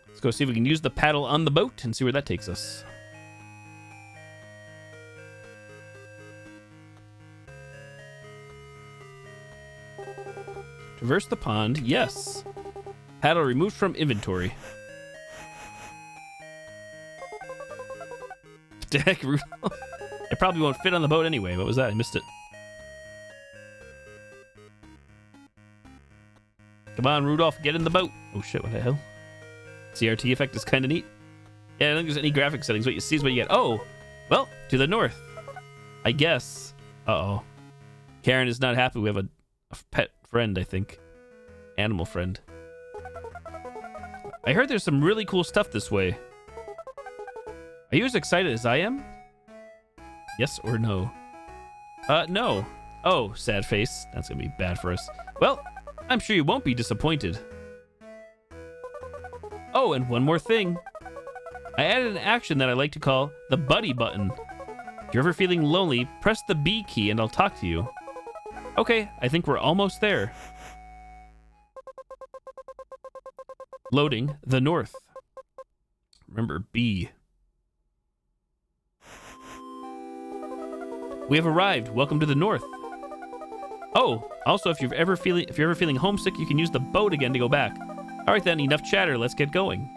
Let's go see if we can use the paddle on the boat and see where that takes us. Traverse the pond. Yes. Paddle removed from inventory. What the heck, Rudolph? It probably won't fit on the boat anyway. What was that? I missed it. Come on, Rudolph, get in the boat. Oh shit, what the hell? CRT effect is kind of neat. Yeah, I don't think there's any graphic settings. What you see is what you get. Oh, well, to the north. I guess. Uh-oh. Karen is not happy. We have a pet friend, I think. Animal friend. I heard there's some really cool stuff this way. Are you as excited as I am? Yes or no? No. Oh, sad face. That's gonna be bad for us. Well, I'm sure you won't be disappointed. Oh, and one more thing. I added an action that I like to call the buddy button. If you're ever feeling lonely, press the B key and I'll talk to you. Okay, I think we're almost there. Loading the north. Remember B. We have arrived. Welcome to the north. Oh, also if you're ever feeling homesick, you can use the boat again to go back. All right then, enough chatter. Let's get going.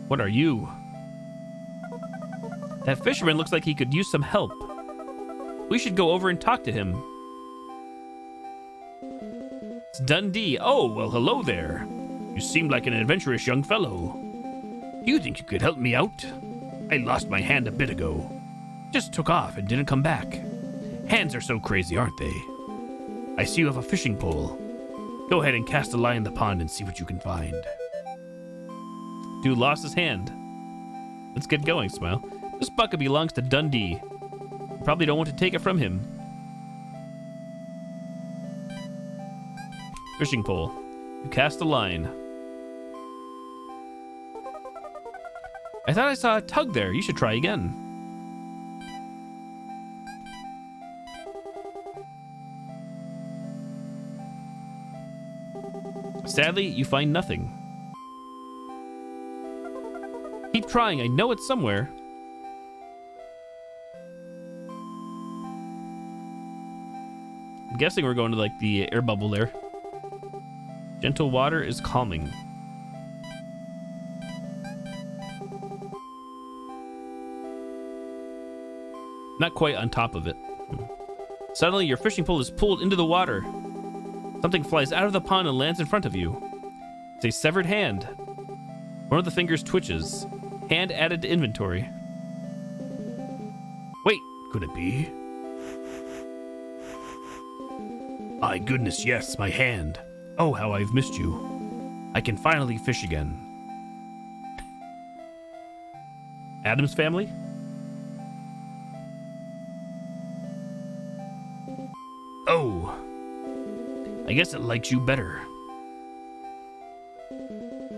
What are you? That fisherman looks like he could use some help. We should go over and talk to him. It's Dundee. Oh, well, hello there. You seem like an adventurous young fellow. Do you think you could help me out? I lost my hand a bit ago. Just took off and didn't come back. Hands are so crazy, aren't they? I see you have a fishing pole. Go ahead and cast a line in the pond and see what you can find. Dude lost his hand. Let's get going, Smile. This bucket belongs to Dundee. You probably don't want to take it from him. Fishing pole. You cast a line. I thought I saw a tug there. You should try again. Sadly, you find nothing. Keep trying. I know it's somewhere. I'm guessing we're going to like the air bubble there. Gentle water is calming. Not quite on top of it. Suddenly, your fishing pole is pulled into the water. Something flies out of the pond and lands in front of you. It's a severed hand. One of the fingers twitches. Hand added to inventory. Wait, could it be? My goodness, yes, my hand. Oh, how I've missed you. I can finally fish again. Adam's family? Oh. I guess it likes you better.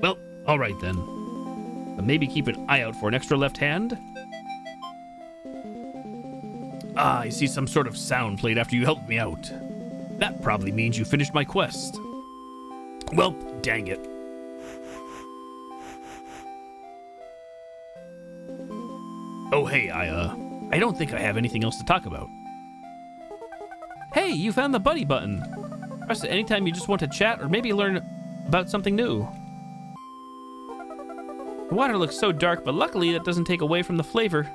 Well, alright then. But maybe keep an eye out for an extra left hand? Ah, I see some sort of sound played after you helped me out. That probably means you finished my quest. Well, dang it. Oh, hey, I don't think I have anything else to talk about. Hey, you found the buddy button. Press it anytime you just want to chat or maybe learn about something new. The water looks so dark, but luckily that doesn't take away from the flavor.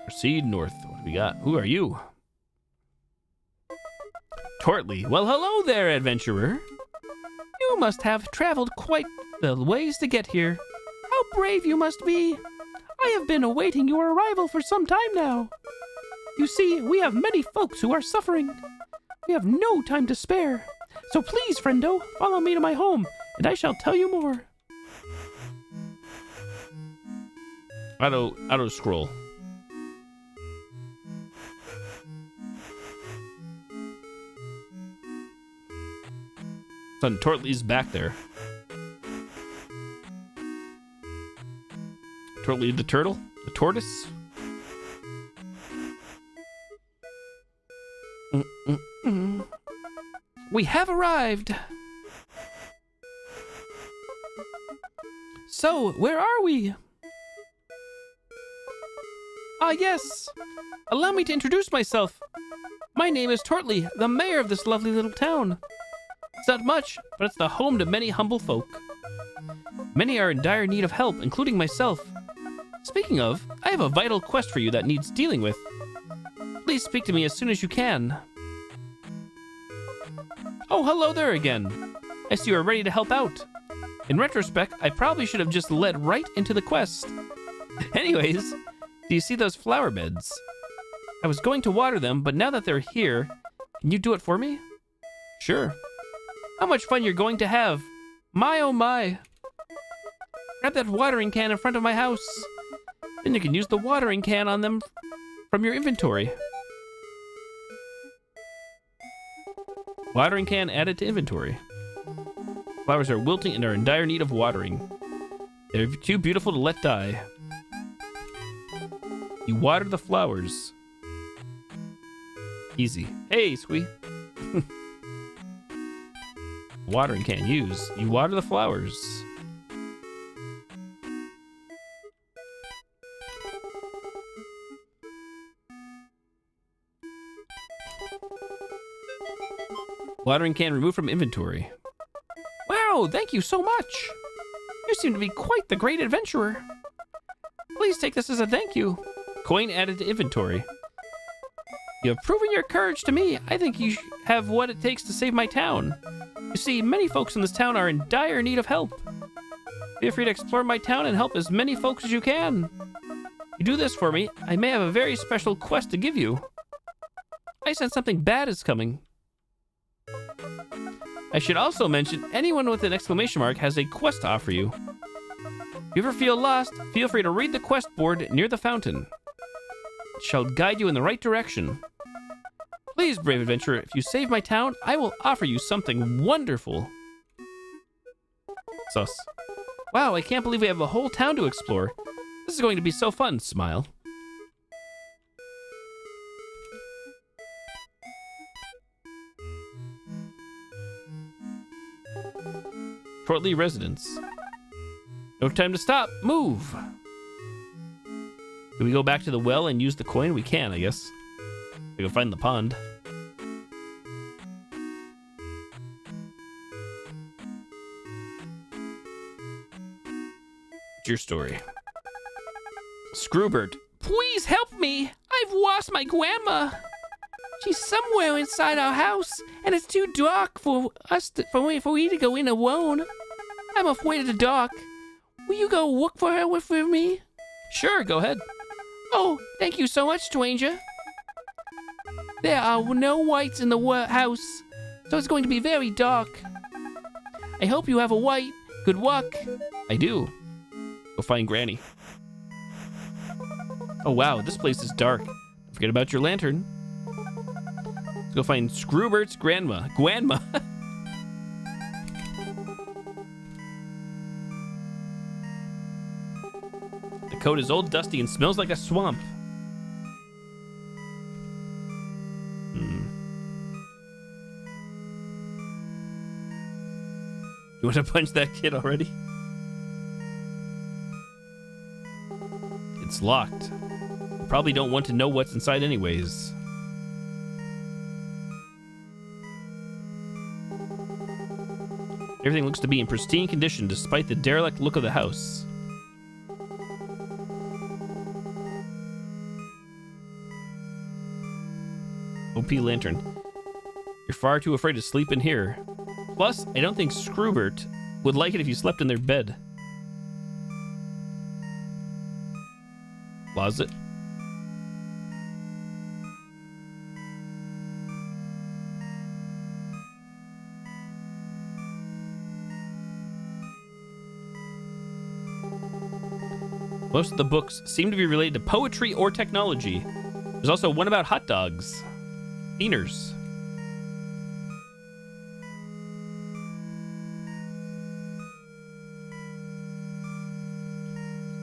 Proceed north. What do we got? Who are you? Tortley. Well, hello there, adventurer. You must have traveled quite the ways to get here. How brave you must be. I have been awaiting your arrival for some time now. You see, we have many folks who are suffering. We have no time to spare. So please, friendo, follow me to my home, and I shall tell you more. Auto scroll. Son, Tortley's back there. Tortley the turtle? The tortoise? We have arrived. So, where are we? Ah, yes. Allow me to introduce myself. My name is Tortley, the mayor of this lovely little town. It's not much, but it's the home to many humble folk. Many are in dire need of help, including myself. Speaking of, I have a vital quest for you that needs dealing with. Please speak to me as soon as you can. Oh, hello there again. I see you are ready to help out. In retrospect, I probably should have just led right into the quest. Anyways, do you see those flower beds? I was going to water them, but now that they're here, can you do it for me? Sure. How much fun you're going to have. My oh my. Grab that watering can in front of my house. Then you can use the watering can on them from your inventory. Watering can added to inventory. Flowers are wilting and are in dire need of watering. They're too beautiful to let die. You water the flowers. Easy. Hey, Squee. Watering can use. You water the flowers. Watering can removed from inventory. Wow, thank you so much. You seem to be quite the great adventurer. Please take this as a thank you. Coin added to inventory. You have proven your courage to me. I think you have what it takes to save my town. You see, many folks in this town are in dire need of help. Feel free to explore my town and help as many folks as you can. You do this for me, I may have a very special quest to give you. I sense something bad is coming. I should also mention, anyone with an exclamation mark has a quest to offer you. If you ever feel lost, feel free to read the quest board near the fountain. It shall guide you in the right direction. Please, brave adventurer, if you save my town, I will offer you something wonderful. Sus. Wow, I can't believe we have a whole town to explore. This is going to be so fun, smile. Shortly residence. No time to stop. Move. Can we go back to the well and use the coin? We can, I guess. We can find the pond. What's your story? Scroobert. Please help me. I've lost my grandma. She's somewhere inside our house, and it's too dark for me to go in alone. I'm afraid of the dark. Will you go look for her with me? Sure, go ahead. Oh, thank you so much, stranger. There are no lights in the house, so it's going to be very dark. I hope you have a light. Good luck. I do. Go find Granny. Oh wow, this place is dark. Don't forget about your lantern. Let's go find Scroobert's grandma. Grandma. The coat is old, dusty, and smells like a swamp. You want to punch that kid already? It's locked. You probably don't want to know what's inside anyways. Everything looks to be in pristine condition despite the derelict look of the house. OP lantern. You're far too afraid to sleep in here. Plus, I don't think Scroobert would like it if you slept in their bed. Closet. Most of the books seem to be related to poetry or technology. There's also one about hot dogs. Beaners.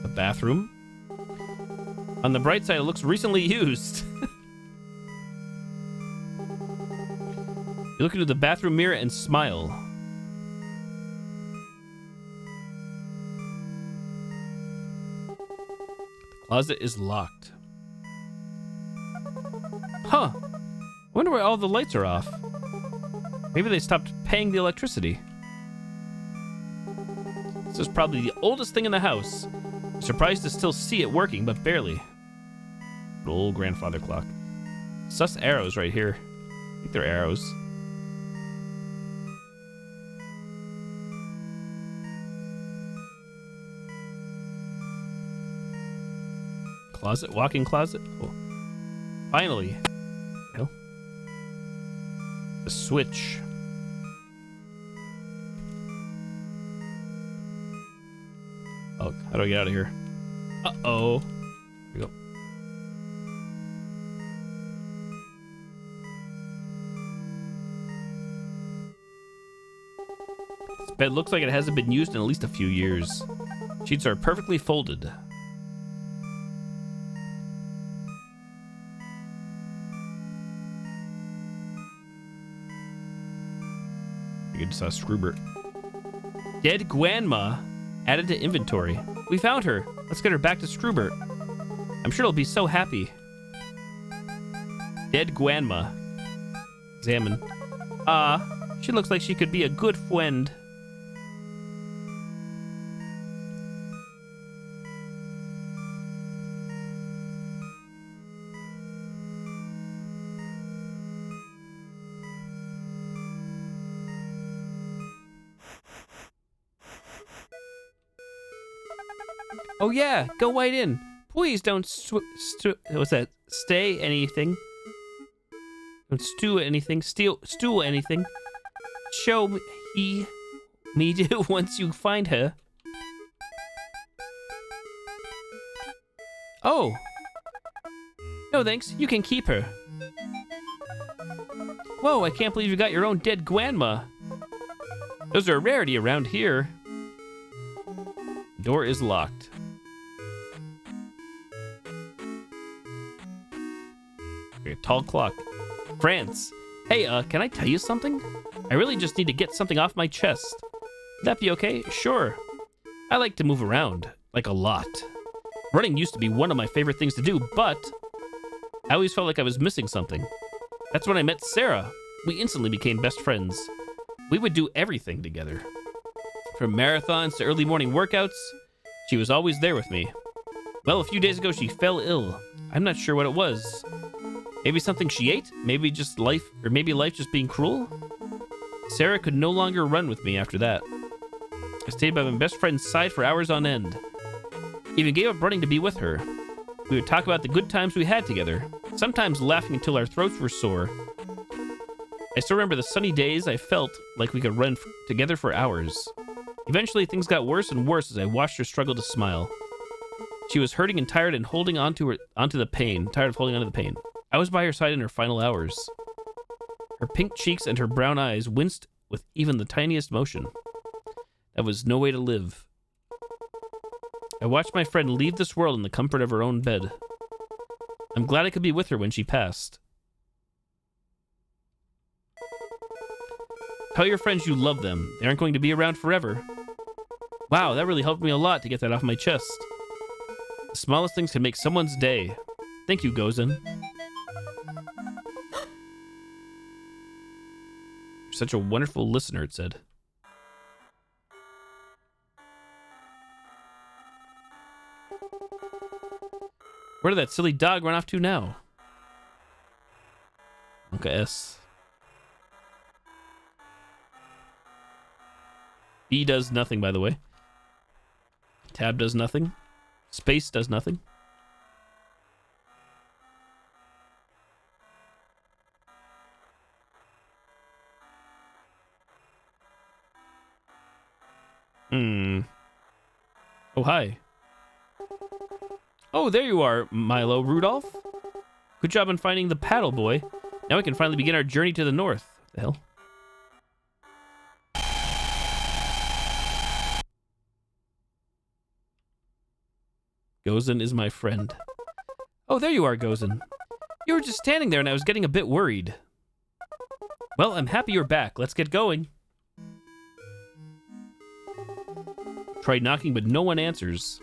The bathroom. On the bright side, it looks recently used. You look into the bathroom mirror and smile. The closet is locked. Huh. I wonder why all the lights are off. Maybe they stopped paying the electricity. This is probably the oldest thing in the house. I'm surprised to still see it working, but barely. An old grandfather clock. Sus arrows right here. I think they're arrows. Closet? Walk-in closet? Oh. Finally. No. The switch. Oh, how do I get out of here? Uh-oh. Here we go. Bed looks like it hasn't been used in at least a few years. Sheets are perfectly folded. I just saw Scroobert. Dead Grandma added to inventory. We found her. Let's get her back to Scroobert. I'm sure he'll be so happy. Dead Grandma. Examine. She looks like she could be a good friend. Oh yeah, go right in. Please don't what's that? Stay anything. Don't stew anything. Stew anything. Show me do once you find her. Oh. No thanks, you can keep her. Whoa, I can't believe you got your own dead grandma. Those are a rarity around here. Door is locked. Okay, tall clock. France. Hey, can I tell you something? I really just need to get something off my chest. Would that be okay? Sure. I like to move around, like a lot. Running used to be one of my favorite things to do, but I always felt like I was missing something. That's when I met Sarah. We instantly became best friends. We would do everything together. From marathons to early morning workouts, she was always there with me. Well, a few days ago, she fell ill. I'm not sure what it was. Maybe something she ate? Maybe just life, or maybe life just being cruel? Sarah could no longer run with me after that. I stayed by my best friend's side for hours on end. Even gave up running to be with her. We would talk about the good times we had together, sometimes laughing until our throats were sore. I still remember the sunny days I felt like we could run together for hours. Eventually, things got worse and worse as I watched her struggle to smile. She was hurting and tired and holding onto the pain. Tired of holding onto the pain. I was by her side in her final hours. Her pink cheeks and her brown eyes winced with even the tiniest motion. That was no way to live. I watched my friend leave this world in the comfort of her own bed. I'm glad I could be with her when she passed. Tell your friends you love them. They aren't going to be around forever. Wow, that really helped me a lot to get that off my chest. The smallest things can make someone's day. Thank you, Gozen. You're such a wonderful listener, it said. Where did that silly dog run off to now? Okay, S. B does nothing, by the way. Tab does nothing. Space does nothing. Oh, hi. Oh, there you are, Milo Rudolph. Good job on finding the paddle, boy. Now we can finally begin our journey to the north. What the hell? Gozen is my friend. Oh, there you are, Gozen. You were just standing there and I was getting a bit worried. Well, I'm happy you're back. Let's get going. Tried knocking, but no one answers.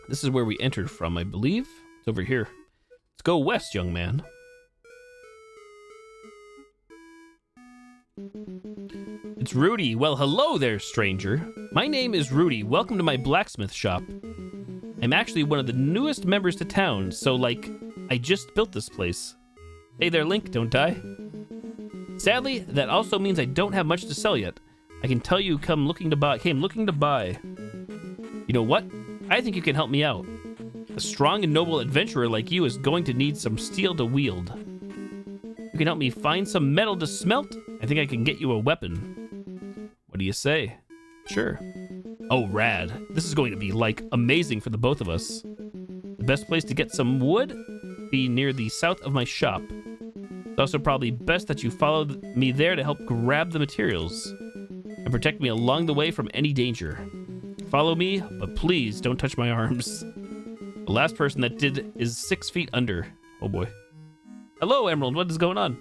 This is where we entered from, I believe. It's over here. Let's go west, young man. It's Rudy. Well, hello there, stranger. My name is Rudy. Welcome to my blacksmith shop. I'm actually one of the newest members to town, so, like, I just built this place. Hey there, Link, don't die. Sadly, that also means I don't have much to sell yet. I can tell you came looking to buy. You know what? I think you can help me out. A strong and noble adventurer like you is going to need some steel to wield. You can help me find some metal to smelt I think I can get you a weapon. What do you say? Sure. Oh, rad. This is going to be, like, amazing for the both of us. The best place to get some wood? Be near the south of my shop. It's also probably best that you follow me there to help grab the materials and protect me along the way from any danger. Follow me, but please don't touch my arms. The last person that did is 6 feet under. Oh boy. Hello, Emerald. What is going on?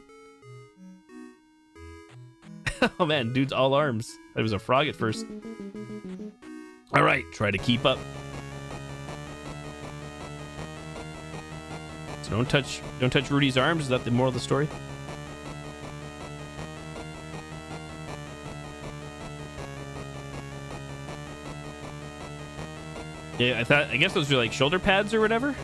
Oh man, dude's all arms. It was a frog at first. All right, try to keep up. So don't touch Rudy's arms. Is that the moral of the story? Yeah, I guess those are like shoulder pads or whatever.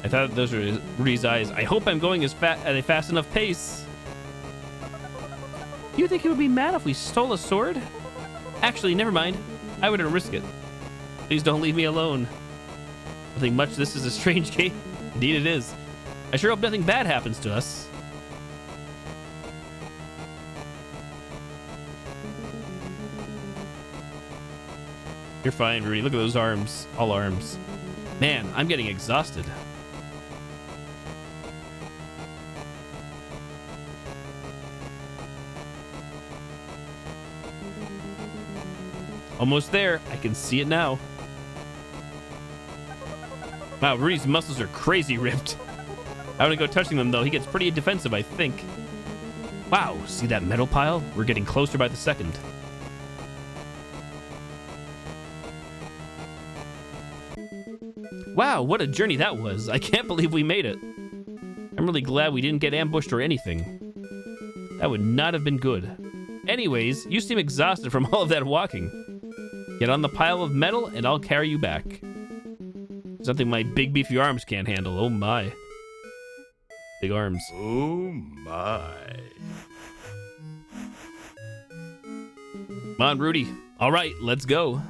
I thought those were Rudy's eyes. I hope I'm going at a fast enough pace. You think he would be mad if we stole a sword? Actually, never mind. I wouldn't risk it. Please don't leave me alone. Nothing much. This is a strange game. Indeed it is. I sure hope nothing bad happens to us. You're fine, Rudy. Look at those arms. All arms. Man, I'm getting exhausted. Almost there. I can see it now. Wow, Rudy's muscles are crazy ripped. I wouldn't go touching them, though. He gets pretty defensive, I think. Wow, see that metal pile? We're getting closer by the second. Wow, what a journey that was. I can't believe we made it. I'm really glad we didn't get ambushed or anything. That would not have been good. Anyways, you seem exhausted from all of that walking. Get on the pile of metal and I'll carry you back. Something my big beefy arms can't handle. Oh my. Big arms. Oh my. Come on, Rudy. All right, let's go.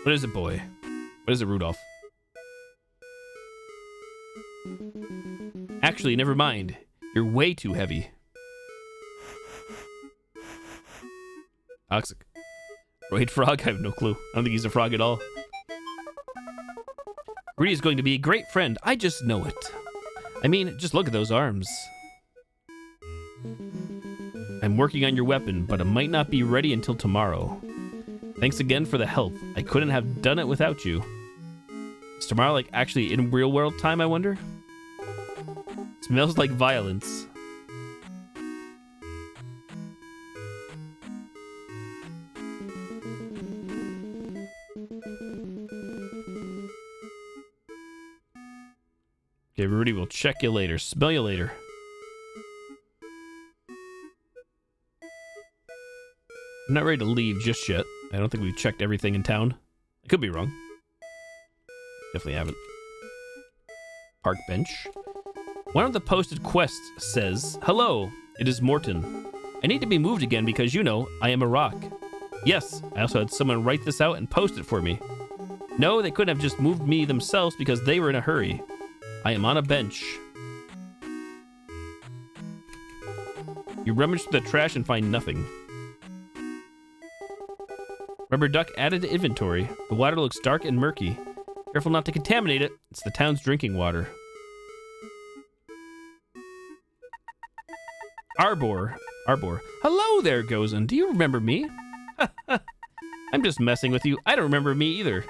What is it, boy? What is it, Rudolph? Actually, never mind. You're way too heavy. Toxic. Roid frog? I have no clue. I don't think he's a frog at all. Rudy is going to be a great friend. I just know it. I mean, just look at those arms. I'm working on your weapon, but it might not be ready until tomorrow. Thanks again for the help. I couldn't have done it without you. Is tomorrow like actually in real world time, I wonder? Smells like violence. Okay, Rudy, we'll check you later. Smell you later. I'm not ready to leave just yet. I don't think we've checked everything in town. I could be wrong. Definitely haven't. Park bench. One of the posted quests says, "Hello, it is Morton. I need to be moved again because, you know, I am a rock." Yes, I also had someone write this out and post it for me. No, they couldn't have just moved me themselves because they were in a hurry. I am on a bench. You rummage through the trash and find nothing. Rubber duck added to inventory. The water looks dark and murky. Careful not to contaminate it. It's the town's drinking water. Arbor. Hello there, Gozen. Do you remember me? I'm just messing with you. I don't remember me either.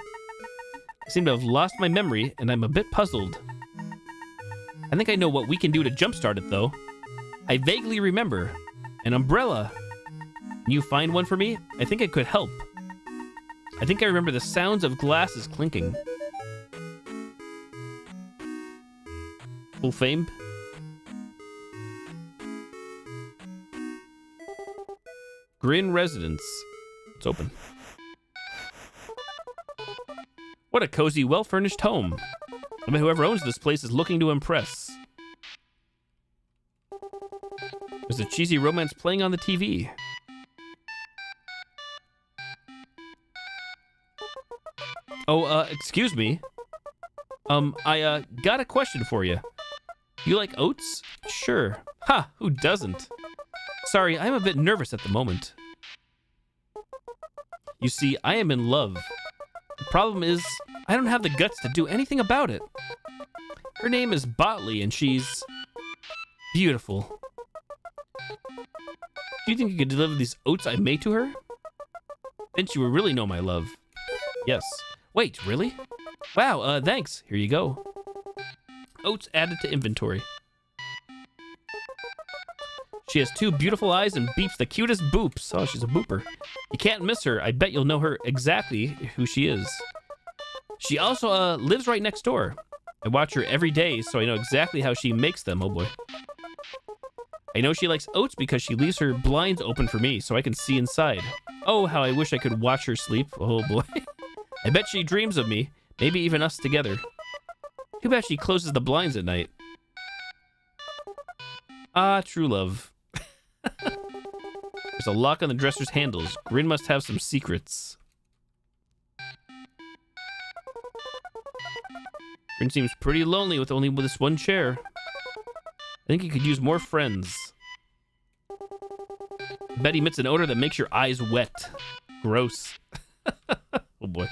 I seem to have lost my memory, and I'm a bit puzzled. I think I know what we can do to jumpstart it, though. I vaguely remember. An umbrella. Can you find one for me? I think it could help. I think I remember the sounds of glasses clinking. Full fame? Grin Residence. It's open. What a cozy, well-furnished home. I bet whoever owns this place is looking to impress. There's a cheesy romance playing on the TV. Oh, excuse me. I got a question for you. You like oats? Sure. Ha, who doesn't? Sorry, I'm a bit nervous at the moment. You see, I am in love. The problem is, I don't have the guts to do anything about it. Her name is Botley, and she's beautiful. Do you think you could deliver these oats I made to her? Then she will really know my love. Yes. Wait, really? Wow, thanks. Here you go. Oats added to inventory. She has 2 beautiful eyes and beeps the cutest boops. Oh, she's a booper. You can't miss her. I bet you'll know her exactly who she is. She also lives right next door. I watch her every day, so I know exactly how she makes them. Oh boy. I know she likes oats because she leaves her blinds open for me so I can see inside. Oh, how I wish I could watch her sleep. Oh boy. I bet she dreams of me. Maybe even us together. Too bad she closes the blinds at night. Ah, true love. There's a lock on the dresser's handles. Grin must have some secrets. Grin seems pretty lonely with only this one chair. I think he could use more friends. Bet emits an odor that makes your eyes wet. Gross. Oh boy.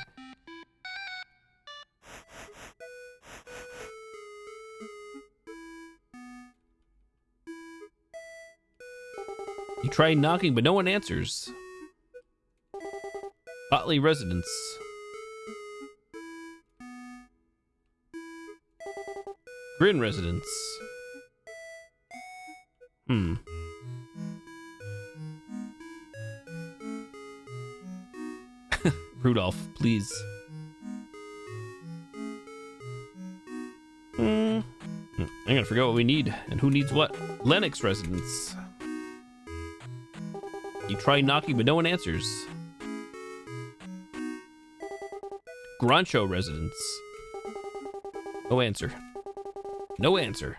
You try knocking, but no one answers. Botley residence. Grin residence. Rudolph, please. I'm gonna forget what we need and who needs what. Lennox residence. You try knocking, but no one answers. Grancho residence. No answer. No answer.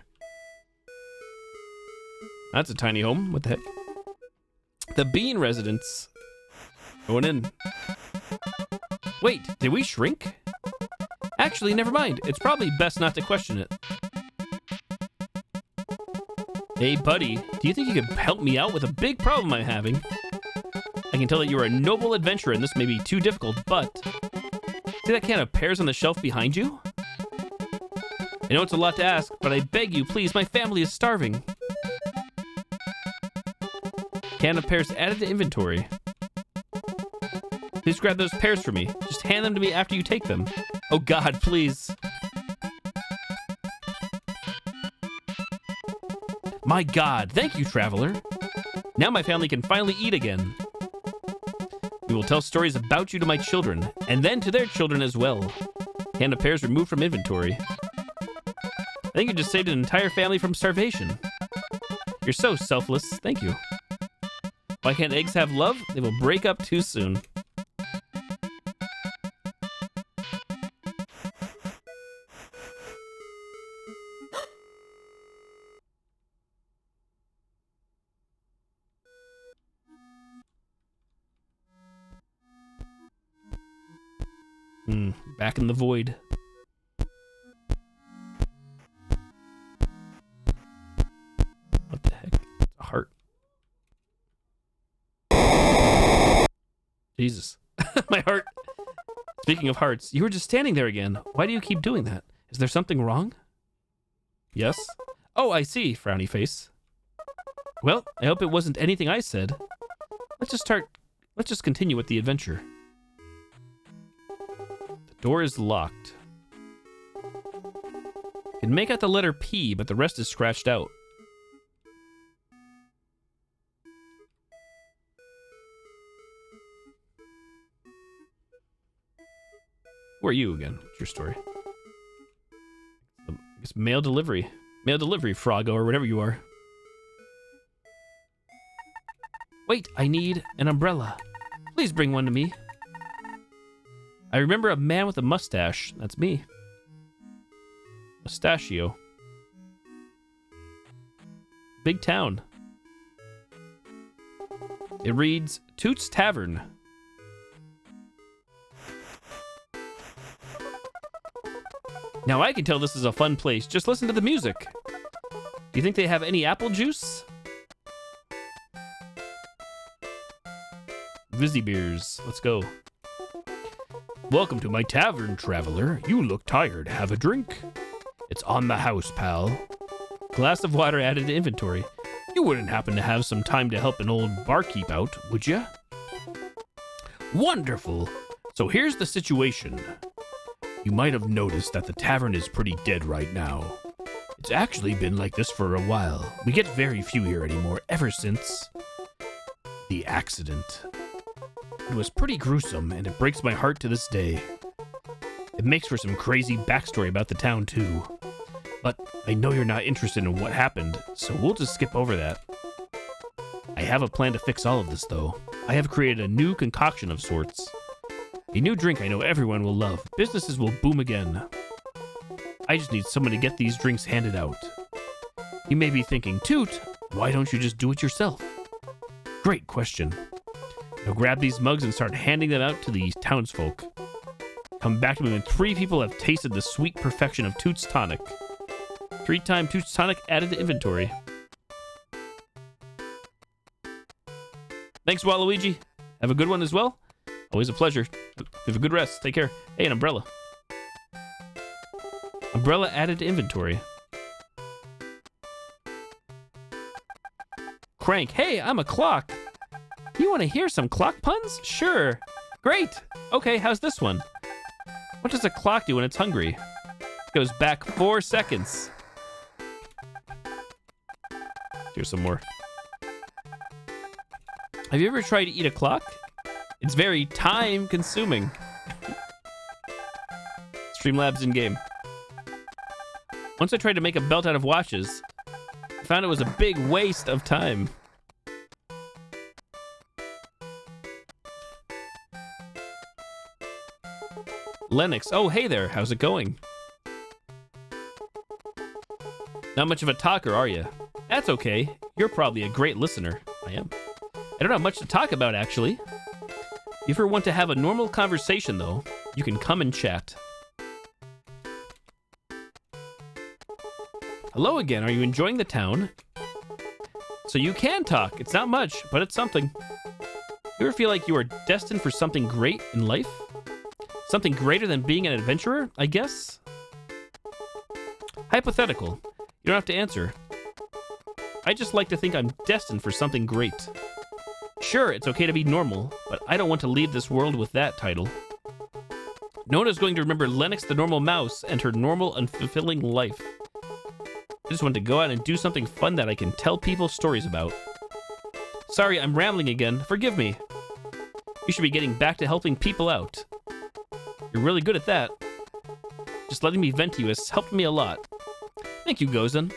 That's a tiny home. What the heck? The Bean residence. Going in. Wait, did we shrink? Actually, never mind. It's probably best not to question it. Hey, buddy, do you think you could help me out with a big problem I'm having? I can tell that you are a noble adventurer and this may be too difficult, but... See that can of pears on the shelf behind you? I know it's a lot to ask, but I beg you, please, my family is starving. Can of pears added to inventory. Please grab those pears for me. Just hand them to me after you take them. Oh God, please. My God, thank you, traveler. Now my family can finally eat again. We will tell stories about you to my children, and then to their children as well. Can of pears removed from inventory. I think you just saved an entire family from starvation. You're so selfless, thank you. Why can't eggs have love? They will break up too soon. Back in the void. What the heck? It's a heart. Jesus. My heart. Speaking of hearts, you were just standing there again. Why do you keep doing that? Is there something wrong? Yes? Oh, I see, frowny face. Well, I hope it wasn't anything I said. Let's just continue with the adventure. The door is locked. You can make out the letter P, but the rest is scratched out. Who are you again? What's your story? I guess mail delivery. Mail delivery, Froggo, or whatever you are. Wait, I need an umbrella. Please bring one to me. I remember a man with a mustache. That's me. Mustachio. Big town. It reads, Toots Tavern. Now I can tell this is a fun place. Just listen to the music. Do you think they have any apple juice? Vizzy beers. Let's go. Welcome to my tavern, traveler. You look tired. Have a drink? It's on the house, pal. Glass of water added to inventory. You wouldn't happen to have some time to help an old barkeep out, would you? Wonderful. So here's the situation. You might have noticed that the tavern is pretty dead right now. It's actually been like this for a while. We get very few here anymore ever since the accident. It was pretty gruesome, and it breaks my heart to this day. It makes for some crazy backstory about the town, too. But I know you're not interested in what happened, so we'll just skip over that. I have a plan to fix all of this, though. I have created a new concoction of sorts. A new drink I know everyone will love. Businesses will boom again. I just need someone to get these drinks handed out. You may be thinking, Toot, why don't you just do it yourself? Great question. Now grab these mugs and start handing them out to the townsfolk. Come back to me when 3 people have tasted the sweet perfection of Toot's Tonic. 3-time Toot's Tonic added to inventory. Thanks, Waluigi. Have a good one as well. Always a pleasure. Have a good rest. Take care. Hey, an umbrella. Umbrella added to inventory. Crank. Hey, I'm a clock. You want to hear some clock puns? Sure. Great. Okay, how's this one? What does a clock do when it's hungry? It goes back 4 seconds. Here's some more. Have you ever tried to eat a clock? It's very time-consuming. Streamlabs in-game. Once I tried to make a belt out of watches, I found it was a big waste of time. Lennox. Oh, hey there. How's it going? Not much of a talker, are you? That's okay. You're probably a great listener. I am. I don't have much to talk about, actually. If you ever want to have a normal conversation, though, you can come and chat. Hello again. Are you enjoying the town? So you can talk. It's not much, but it's something. You ever feel like you are destined for something great in life? Something greater than being an adventurer, I guess? Hypothetical. You don't have to answer. I just like to think I'm destined for something great. Sure, it's okay to be normal, but I don't want to leave this world with that title. No one is going to remember Lennox the normal mouse and her normal, unfulfilling life. I just want to go out and do something fun that I can tell people stories about. Sorry, I'm rambling again. Forgive me. You should be getting back to helping people out. You're really good at that. Just letting me vent to you has helped me a lot. Thank you, Gozen.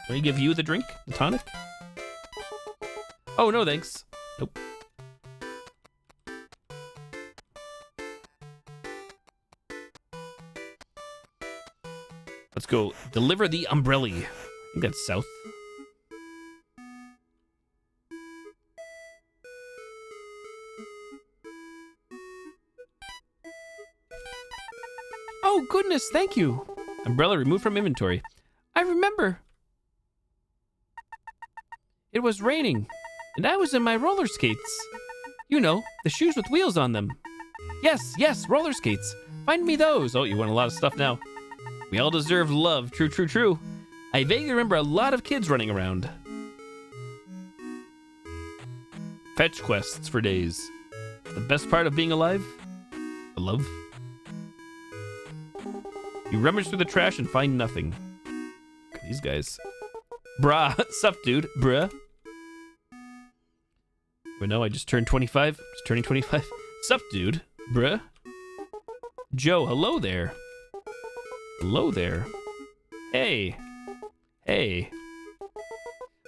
Can I give you the drink? The tonic? Oh, no thanks. Nope. Let's go deliver the umbrella. I think that's south. Oh, goodness, thank you. Umbrella removed from inventory. I remember. It was raining, and I was in my roller skates. You know, the shoes with wheels on them. Yes, roller skates. Find me those. Oh, you want a lot of stuff now. We all deserve love. True, true, true. I vaguely remember a lot of kids running around. Fetch quests for days. The best part of being alive? The love. You rummage through the trash and find nothing. Look at these guys. Brah. Sup, dude? Bruh. But no, I just turned 25. Just turning 25. Sup, dude? Bruh. Joe, hello there. Hello there. Hey. Hey.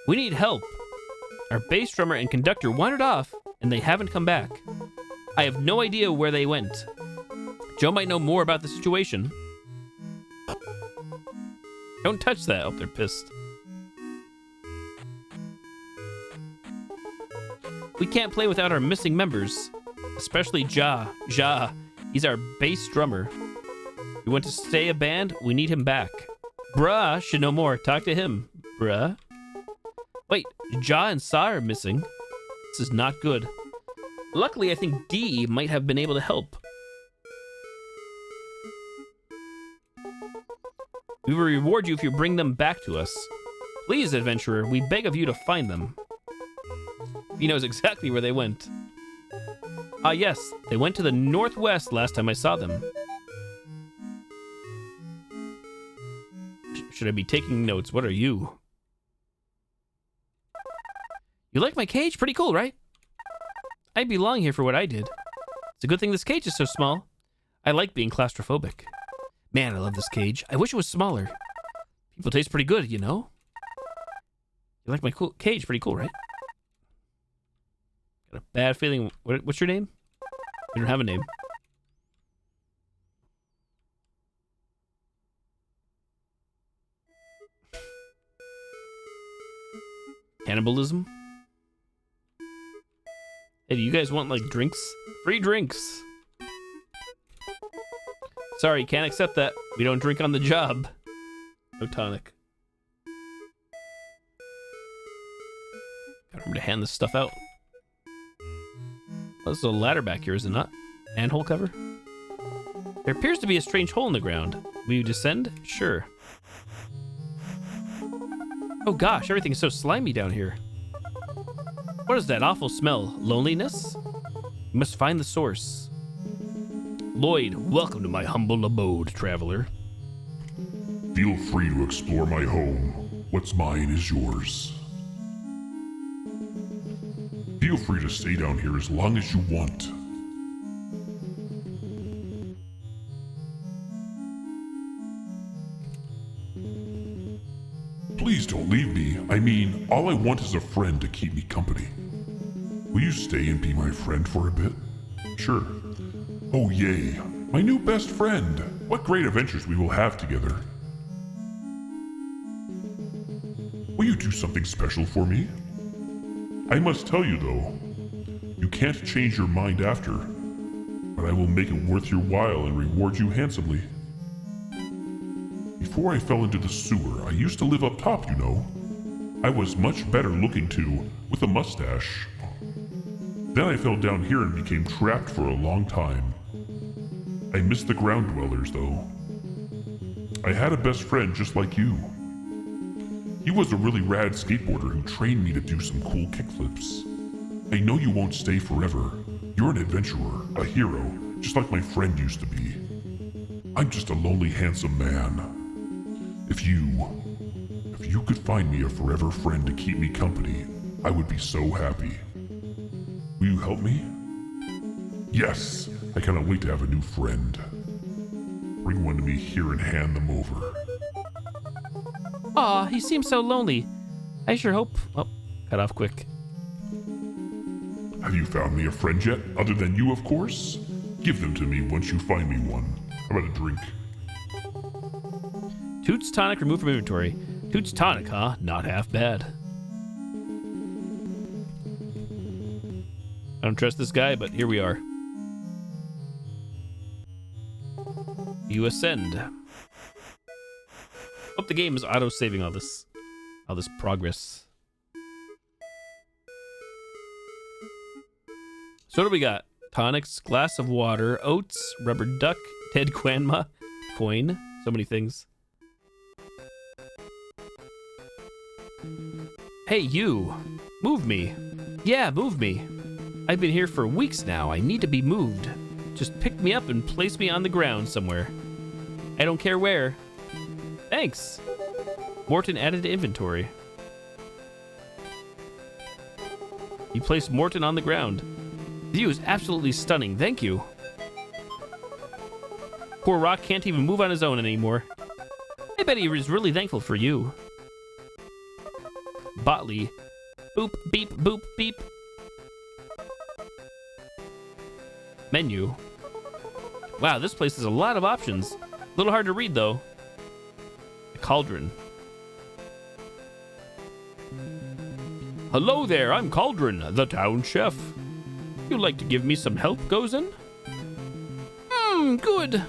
We need help. Our bass drummer and conductor wandered off, and they haven't come back. I have no idea where they went. Joe might know more about the situation. Don't touch that. Oh, they're pissed. We can't play without our missing members, especially Ja. He's our bass drummer. You want to stay a band? We need him back. Bruh should know more. Talk to him. Bruh. Wait, Ja and Sa are missing. This is not good. Luckily, I think D might have been able to help. We will reward you if you bring them back to us. Please, adventurer, we beg of you to find them. He knows exactly where they went. Ah, yes, they went to the northwest last time I saw them. Should I be taking notes? What are you? You like my cage? Pretty cool, right? I belong here for what I did. It's a good thing this cage is so small. I like being claustrophobic. Man, I love this cage. I wish it was smaller. People taste pretty good, you know? You like my cool cage? Pretty cool, right? Got a bad feeling. What's your name? You don't have a name. Cannibalism? Hey, do you guys want, like, drinks? Free drinks! Sorry, can't accept that. We don't drink on the job. No tonic. Gotta remember to hand this stuff out. Oh, there's a ladder back here, is it not? Manhole cover? There appears to be a strange hole in the ground. Will you descend? Sure. Oh gosh, everything's so slimy down here. What is that awful smell? Loneliness? We must find the source. Lloyd, welcome to my humble abode, traveler. Feel free to explore my home. What's mine is yours. Feel free to stay down here as long as you want. Please don't leave me. I mean, all I want is a friend to keep me company. Will you stay and be my friend for a bit? Sure. Oh yay, my new best friend. What great adventures we will have together. Will you do something special for me? I must tell you though, you can't change your mind after, but I will make it worth your while and reward you handsomely. Before I fell into the sewer, I used to live up top, you know. I was much better looking too, with a mustache. Then I fell down here and became trapped for a long time. I miss the ground dwellers though. I had a best friend just like you. He was a really rad skateboarder who trained me to do some cool kickflips. I know you won't stay forever. You're an adventurer, a hero, just like my friend used to be. I'm just a lonely, handsome man. If you could find me a forever friend to keep me company, I would be so happy. Will you help me? Yes, I cannot wait to have a new friend. Bring one to me here and hand them over. Aw, he seems so lonely. I sure hope... Oh, cut off quick. Have you found me a friend yet, other than you, of course? Give them to me once you find me one. How about a drink? Toots tonic removed from inventory. Toots tonic, huh? Not half bad. I don't trust this guy, but here we are. You ascend. Hope the game is auto-saving all this progress. So what do we got? Tonics, glass of water, oats, rubber duck, Ted Quanma, coin. So many things. Hey, you. Move me. Yeah, move me. I've been here for weeks now. I need to be moved. Just pick me up and place me on the ground somewhere. I don't care where. Thanks. Morton added to inventory. You placed Morton on the ground. The view is absolutely stunning. Thank you. Poor Rock can't even move on his own anymore. I bet he was really thankful for you. Botley. Boop, beep, boop, beep. Menu. Wow, this place has a lot of options. A little hard to read, though. The cauldron. Hello there, I'm Cauldron, the town chef. You'd like to give me some help, Gozen? Good.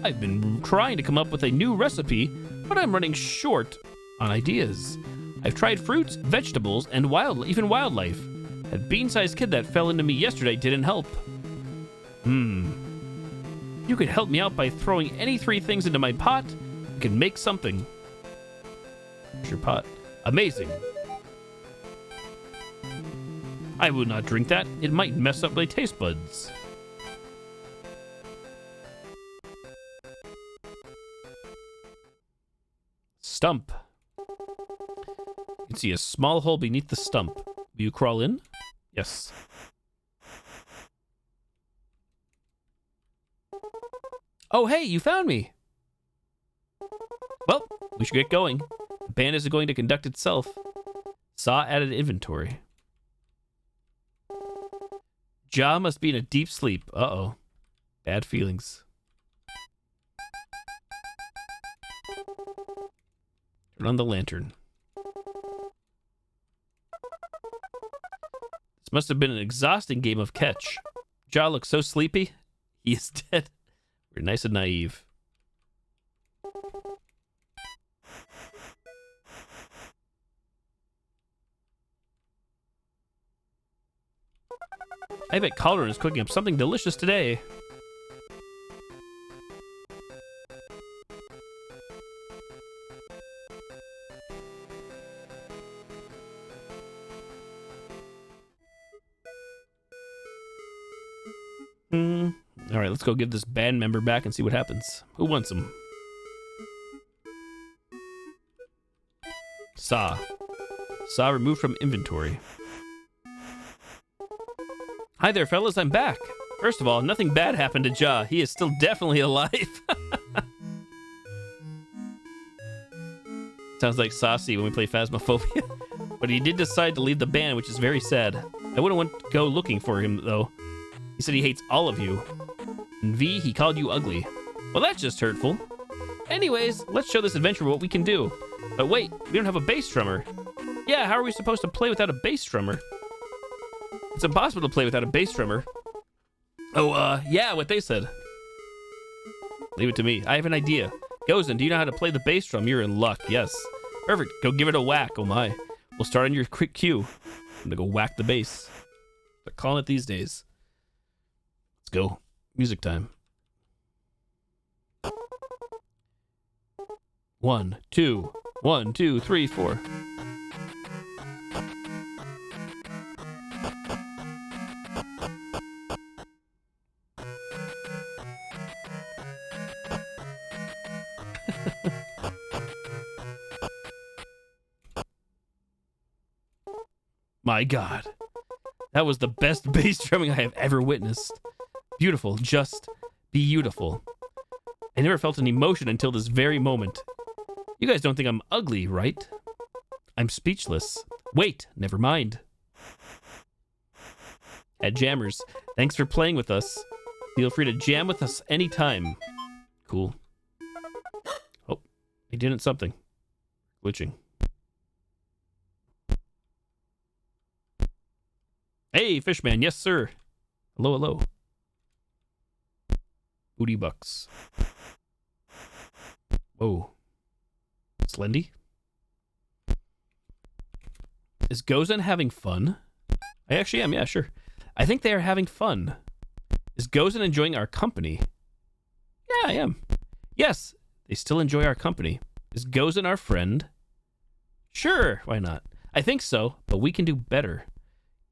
I've been trying to come up with a new recipe, but I'm running short on ideas. I've tried fruits, vegetables, and even wildlife. That bean-sized kid that fell into me yesterday didn't help. You could help me out by throwing any 3 things into my pot. We can make something. Here's your pot. Amazing. I would not drink that. It might mess up my taste buds. Stump. You can see a small hole beneath the stump. Will you crawl in? Yes. Oh, hey, you found me. Well, we should get going. The band isn't going to conduct itself. Saw added inventory. Ja must be in a deep sleep. Uh-oh. Bad feelings. Turn on the lantern. This must have been an exhausting game of catch. Ja looks so sleepy. He is dead. We're nice and naive. I bet Calderon is cooking up something delicious today. All right, let's go give this band member back and see what happens. Who wants him? Saw removed from inventory. Hi there, fellas. I'm back. First of all, nothing bad happened to Ja. He is still definitely alive. Sounds like Saucy when we play Phasmophobia. But he did decide to leave the band, which is very sad. I wouldn't want to go looking for him, though. He said he hates all of you. And V, he called you ugly. Well, that's just hurtful. Anyways, let's show this adventurer what we can do. But wait, we don't have a bass drummer. Yeah, how are we supposed to play without a bass drummer? It's impossible to play without a bass drummer. Oh, yeah, what they said. Leave it to me. I have an idea. Gozen, do you know how to play the bass drum? You're in luck. Yes. Perfect. Go give it a whack. Oh, my. We'll start on your quick cue. I'm gonna go whack the bass. They're calling it these days. Let's go. Music time. 1, 2, 1, 2, 3, 4. My God, that was the best bass drumming I have ever witnessed. Beautiful, just beautiful. I never felt an emotion until this very moment. You guys don't think I'm ugly, right? I'm speechless. Wait, never mind. At Jammers, thanks for playing with us. Feel free to jam with us anytime. Cool. Oh, he did something. Glitching. Hey, Fishman. Yes, sir. Hello, hello. Booty bucks. Whoa. Slendy? Is Gozen having fun? I actually am, yeah, sure. I think they are having fun. Is Gozen enjoying our company? Yeah, I am. Yes, they still enjoy our company. Is Gozen our friend? Sure, why not? I think so, but we can do better.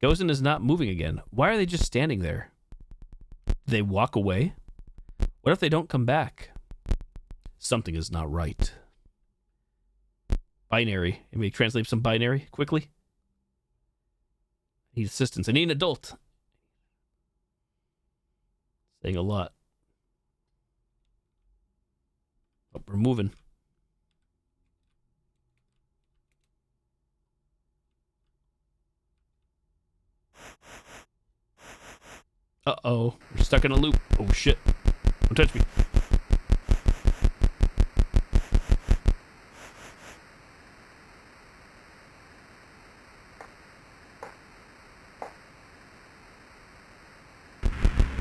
Gozen is not moving again. Why are they just standing there? Did they walk away? What if they don't come back? Something is not right. Binary. Anybody translate some binary quickly? I need assistance. I need an adult. Saying a lot. Oh, we're moving. Uh-oh. We're stuck in a loop. Oh, shit. Don't touch me.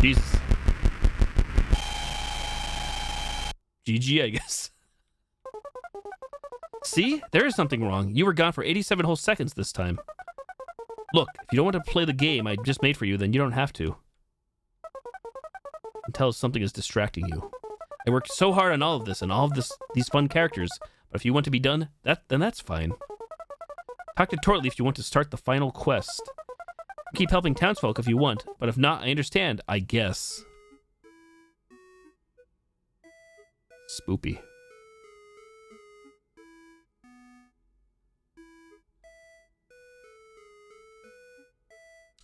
Jesus. GG, I guess. See? There is something wrong. You were gone for 87 whole seconds this time. Look, if you don't want to play the game I just made for you, then you don't have to. Until something is distracting you. I worked so hard on all of this and all of these fun characters, but if you want to be done, then that's fine. Talk to Tortleaf if you want to start the final quest. Keep helping townsfolk if you want, but if not, I understand, I guess. Spoopy.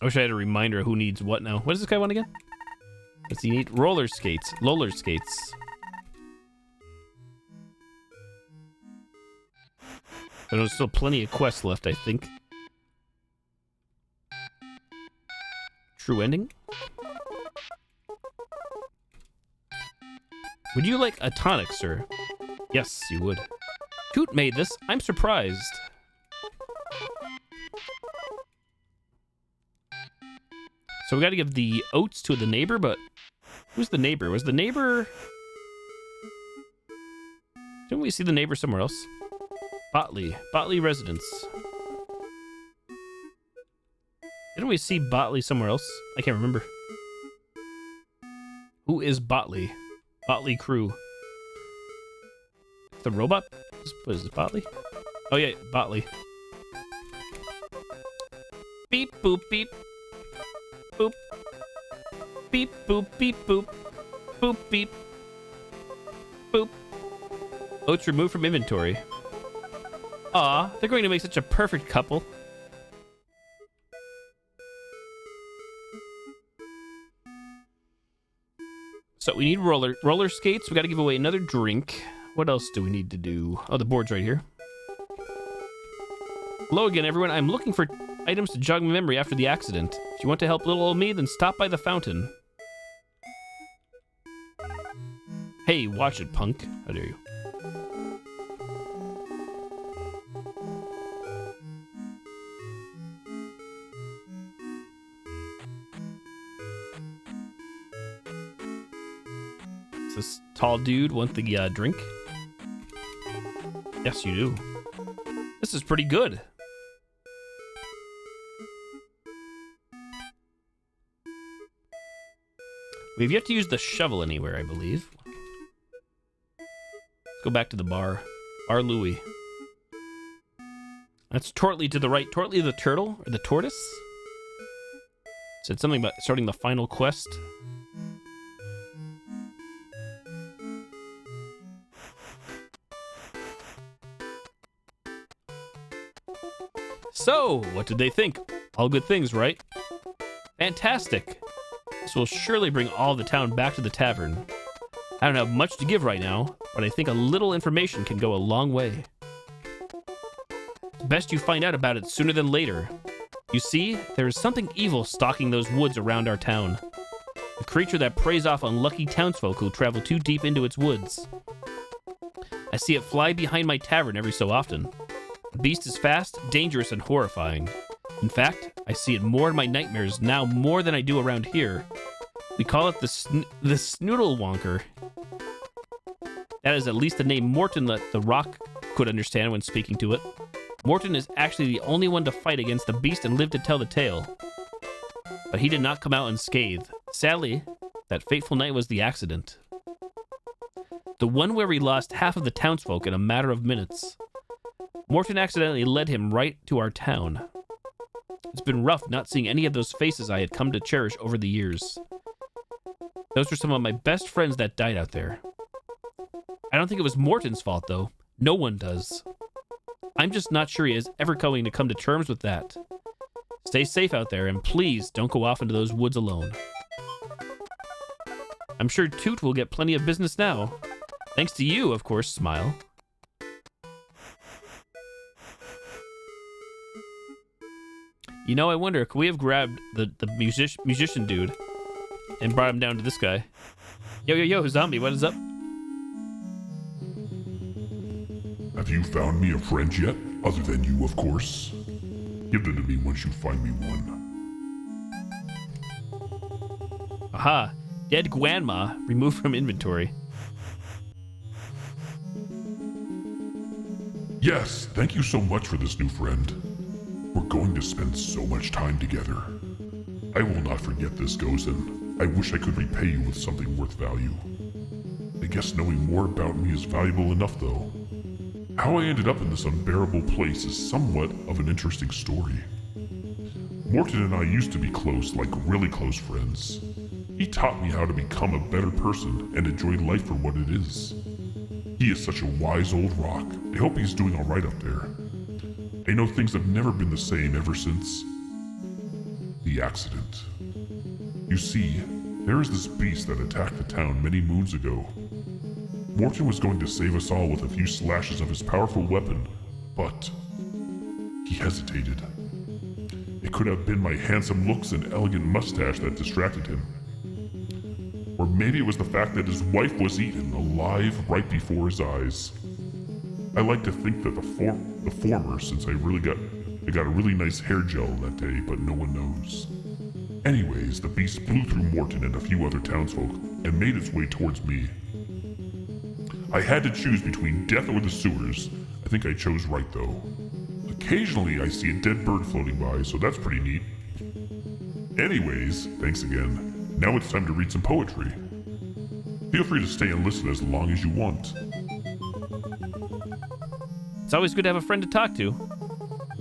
I wish I had a reminder of who needs what now. What does this guy want again? Does he need roller skates? Roller skates. But there's still plenty of quests left, I think. True ending? Would you like a tonic, sir? Yes, you would. Toot made this. I'm surprised. So we gotta give the oats to the neighbor, but who's the neighbor? Was the neighbor... Didn't we see the neighbor somewhere else? Botley. Botley residence. Didn't we see Botley somewhere else? I can't remember. Who is Botley? Botley crew. The robot? What is this, Botley? Oh yeah, Botley. Beep, boop, beep. Boop. Beep, boop, beep, boop. Boop, beep. Boop. Oats removed from inventory. Aw, they're going to make such a perfect couple. So we need roller skates. We got to give away another drink. What else do we need to do? Oh, the board's right here. Hello again, everyone. I'm looking for items to jog my memory after the accident. If you want to help little old me, then stop by the fountain. Hey, watch it, punk. How dare you? Does this tall dude want the drink? Yes, you do. This is pretty good. We've yet to use the shovel anywhere, I believe. Let's go back to the bar. Bar Louie. That's Tortley to the right. Tortley the turtle? Or the tortoise? Said something about starting the final quest. So, what did they think? All good things, right? Fantastic. This will surely bring all the town back to the tavern. I don't have much to give right now, but I think a little information can go a long way. It's best you find out about it sooner than later. You see, there is something evil stalking those woods around our town. A creature that preys off unlucky townsfolk who travel too deep into its woods. I see it fly behind my tavern every so often. The beast is fast, dangerous, and horrifying. In fact, I see it more in my nightmares now more than I do around here. We call it the Snoodlewonker. That is at least a name Morton the Rock could understand when speaking to it. Morton is actually the only one to fight against the beast and live to tell the tale. But he did not come out unscathed. Sadly, that fateful night was the accident. The one where we lost half of the townsfolk in a matter of minutes. Morton accidentally led him right to our town. It's been rough not seeing any of those faces I had come to cherish over the years. Those were some of my best friends that died out there. I don't think it was Morton's fault, though. No one does. I'm just not sure he is ever going to come to terms with that. Stay safe out there, and please don't go off into those woods alone. I'm sure Toot will get plenty of business now. Thanks to you, of course, Smile. You know, I wonder, could we have grabbed the musician dude and brought him down to this guy? Yo, zombie, what is up? Have you found me a friend yet? Other than you, of course. Give them to me once you find me one. Aha, dead grandma removed from inventory. Yes, thank you so much for this, new friend. We're going to spend so much time together. I will not forget this, Gozen. I wish I could repay you with something worth value. I guess knowing more about me is valuable enough, though. How I ended up in this unbearable place is somewhat of an interesting story. Morton and I used to be close, like really close friends. He taught me how to become a better person and enjoy life for what it is. He is such a wise old rock. I hope he's doing alright up there. I know things have never been the same ever since the accident. You see, there is this beast that attacked the town many moons ago. Morton was going to save us all with a few slashes of his powerful weapon, but he hesitated. It could have been my handsome looks and elegant mustache that distracted him. Or maybe it was the fact that his wife was eaten alive right before his eyes. I like to think that the former, since I got a really nice hair gel that day, but no one knows. Anyways, the beast blew through Morton and a few other townsfolk and made its way towards me. I had to choose between death or the sewers. I think I chose right though. Occasionally I see a dead bird floating by, so that's pretty neat. Anyways, thanks again. Now it's time to read some poetry. Feel free to stay and listen as long as you want. It's always good to have a friend to talk to.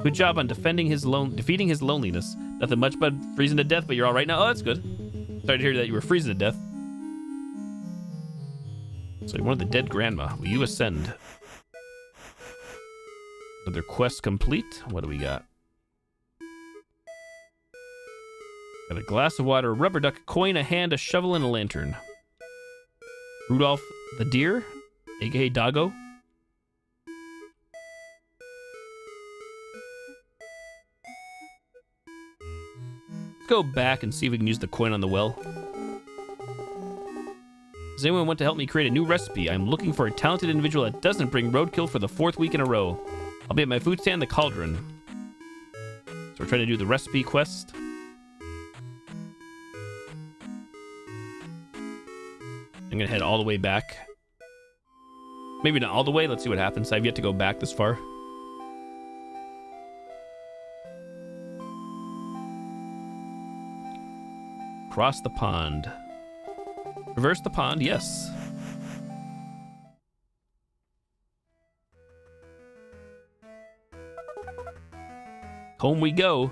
Good job on defeating his loneliness. Nothing much but freezing to death, but you're all right now. Oh, that's good. Sorry to hear that you were freezing to death. So you're one of the dead grandma. Will you ascend? Another quest complete. What do we got? Got a glass of water, a rubber duck, a coin, a hand, a shovel, and a lantern. Rudolph the deer, aka Doggo. Let's go back and see if we can use the coin on the well. Does anyone want to help me create a new recipe? I'm looking for a talented individual that doesn't bring roadkill for the 4th week in a row. I'll be at my food stand, the Cauldron. So we're trying to do the recipe quest. I'm gonna head all the way back. Maybe not all the way, let's see what happens. I've yet to go back this far. Cross the pond. Reverse the pond, yes. Home we go.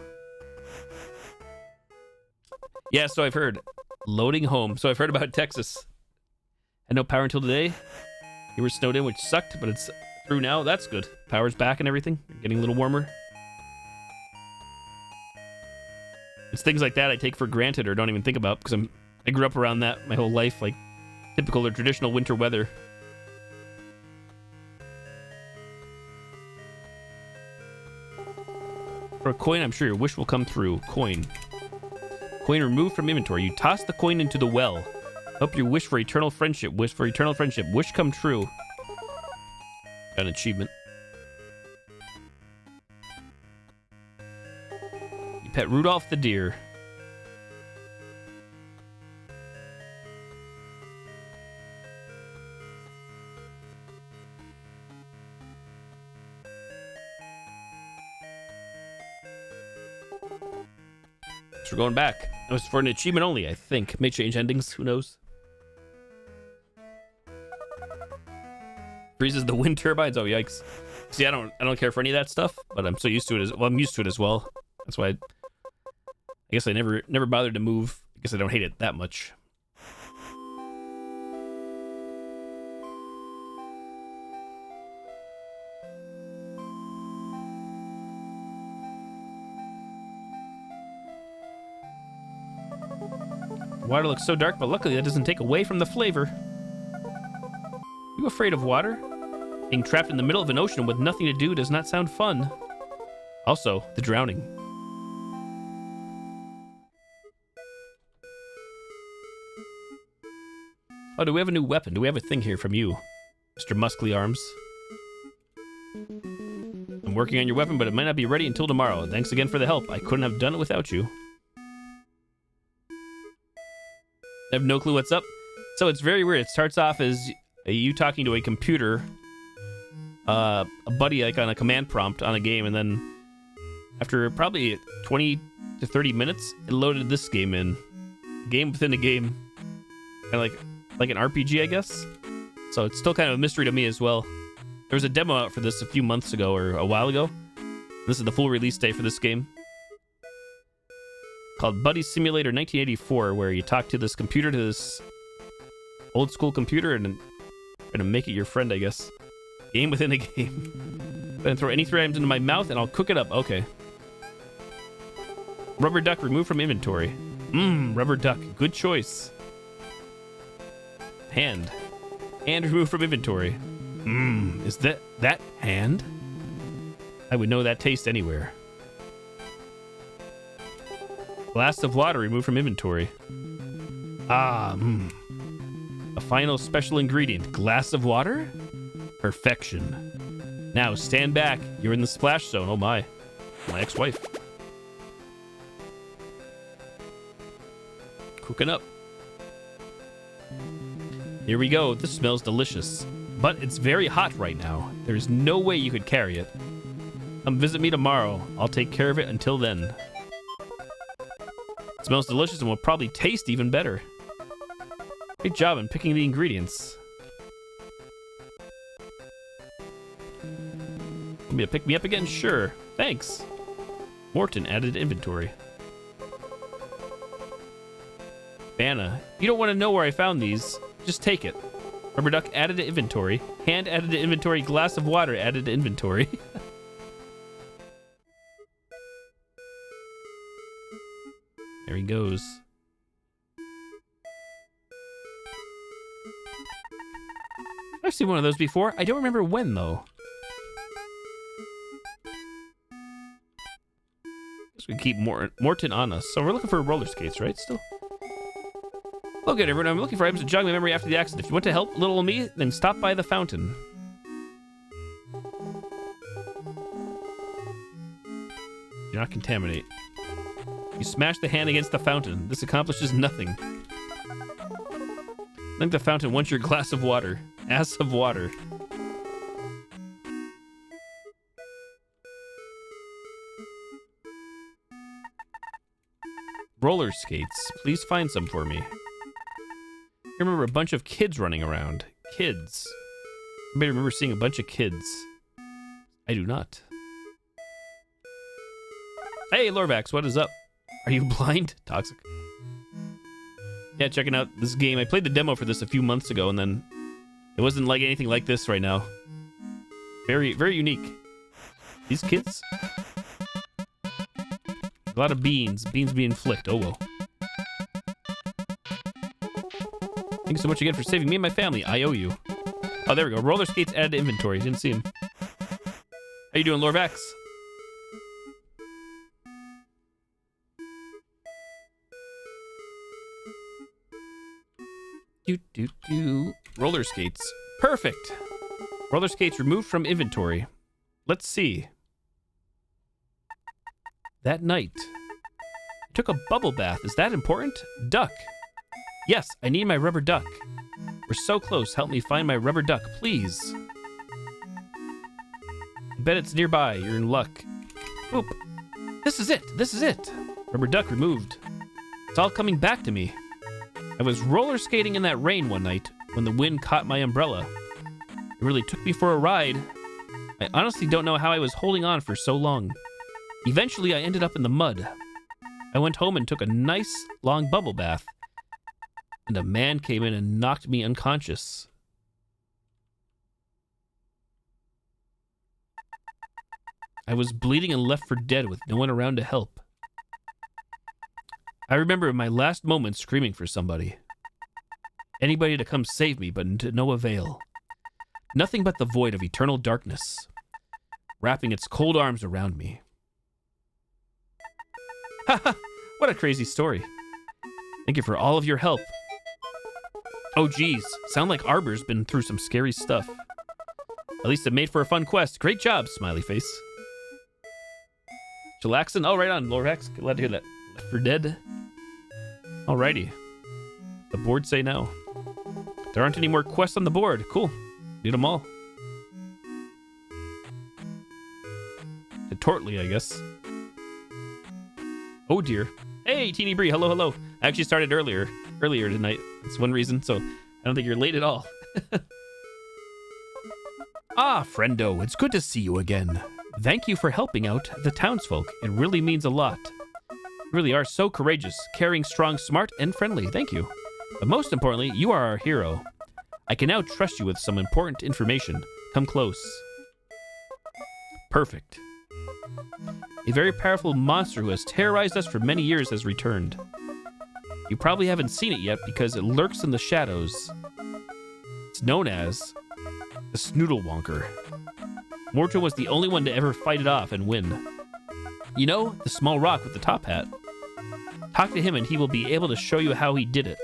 Yeah, so I've heard. Loading home. So I've heard about Texas. Had no power until today. You were snowed in, which sucked, but it's through now. That's good. Power's back and everything. Getting a little warmer. It's things like that I take for granted or don't even think about because I grew up around that my whole life, like typical or traditional winter weather. For a coin, I'm sure your wish will come through. Coin. Coin removed from inventory. You toss the coin into the well. Hope your wish for eternal friendship. Wish for eternal friendship. Wish come true. Got an achievement. You pet Rudolph the deer. So we're going back. It was for an achievement only, I think. May change endings. Who knows? Freezes the wind turbines. Oh, yikes. See, I don't care for any of that stuff, but I'm so used to it I'm used to it as well. That's why I guess I never bothered to move. I guess I don't hate it that much. The water looks so dark, but luckily that doesn't take away from the flavor. You afraid of water? Being trapped in the middle of an ocean with nothing to do does not sound fun. Also, the drowning. Oh, do we have a new weapon? Do we have a thing here from you, Mr. Muscly Arms? I'm working on your weapon, but it might not be ready until tomorrow. Thanks again for the help. I couldn't have done it without you. I have no clue what's up. So it's very weird. It starts off as you talking to a computer, a buddy like on a command prompt on a game, and then after probably 20 to 30 minutes, it loaded this game in. Game within a game. Kind of like an RPG, I guess. So it's still kind of a mystery to me as well. There was a demo out for this a few months ago or a while ago. This is the full release date for this game. Called Buddy Simulator 1984, where you talk to this computer, to this old school computer, and gonna make it your friend, I guess. Game within a game. I'm gonna throw any 3 items into my mouth and I'll cook it up. Okay. Rubber duck removed from inventory. Rubber duck. Good choice. Hand. Hand removed from inventory. Is that hand? I would know that taste anywhere. Glass of water removed from inventory. A final special ingredient. Glass of water? Perfection. Now stand back. You're in the splash zone. Oh my. My ex-wife. Cooking up. Here we go. This smells delicious. But it's very hot right now. There's no way you could carry it. Come visit me tomorrow. I'll take care of it until then. It smells delicious and will probably taste even better. Great job in picking the ingredients. Want me to pick me up again? Sure. Thanks. Morton added to inventory. Vanna, you don't want to know where I found these. Just take it. Rubber duck added to inventory. Hand added to inventory. Glass of water added to inventory. There he goes. I've seen one of those before. I don't remember when, though. Guess we keep Morton on us. So we're looking for roller skates, right? Still. Look at everyone. I'm looking for items to jog my memory after the accident. If you want to help little me, then stop by the fountain. Do not contaminate. You smash the hand against the fountain. This accomplishes nothing. I think the fountain wants your glass of water. Ass of water. Roller skates. Please find some for me. I remember a bunch of kids running around. Kids. Anybody remember seeing a bunch of kids? I do not. Hey, Lorvax, what is up? Are you blind? Toxic. Yeah, checking out this game. I played the demo for this a few months ago, and then it wasn't like anything like this right now. Very, very unique. These kids? A lot of beans. Beans being flicked. Oh, well. Thanks so much again for saving me and my family. I owe you. Oh, there we go. Roller skates added to inventory. Didn't see him. How you doing, Lorvax? Roller skates. Perfect. Roller skates removed from inventory. Let's see. That night. I took a bubble bath. Is that important? Duck. Yes, I need my rubber duck. We're so close. Help me find my rubber duck, please. I bet it's nearby. You're in luck. Oop. This is it. This is it. Rubber duck removed. It's all coming back to me. I was roller skating in that rain one night when the wind caught my umbrella. It really took me for a ride. I honestly don't know how I was holding on for so long. Eventually, I ended up in the mud. I went home and took a nice, long bubble bath. And a man came in and knocked me unconscious. I was bleeding and left for dead with no one around to help. I remember in my last moments screaming for somebody. Anybody to come save me, but to no avail. Nothing but the void of eternal darkness, wrapping its cold arms around me. Haha, what a crazy story. Thank you for all of your help. Oh geez, sound like Arbor's been through some scary stuff. At least it made for a fun quest. Great job, smiley face. Chillaxin? Oh, right on, Lorvax. Glad to hear that. Left 4 Dead. Alrighty. The board say no. There aren't any more quests on the board. Cool. Need them all. Shortly, I guess. Oh dear. Hey, Teeny Bree. Hello, hello. I actually started earlier tonight. That's one reason, so I don't think you're late at all. Ah, friendo, it's good to see you again. Thank you for helping out the townsfolk. It really means a lot. You really are so courageous, caring, strong, smart, and friendly. Thank you. But most importantly, you are our hero. I can now trust you with some important information. Come close. Perfect. A very powerful monster who has terrorized us for many years has returned. You probably haven't seen it yet because it lurks in the shadows. It's known as the Snoodlewonker. Morton was the only one to ever fight it off and win. You know, the small rock with the top hat. Talk to him and he will be able to show you how he did it.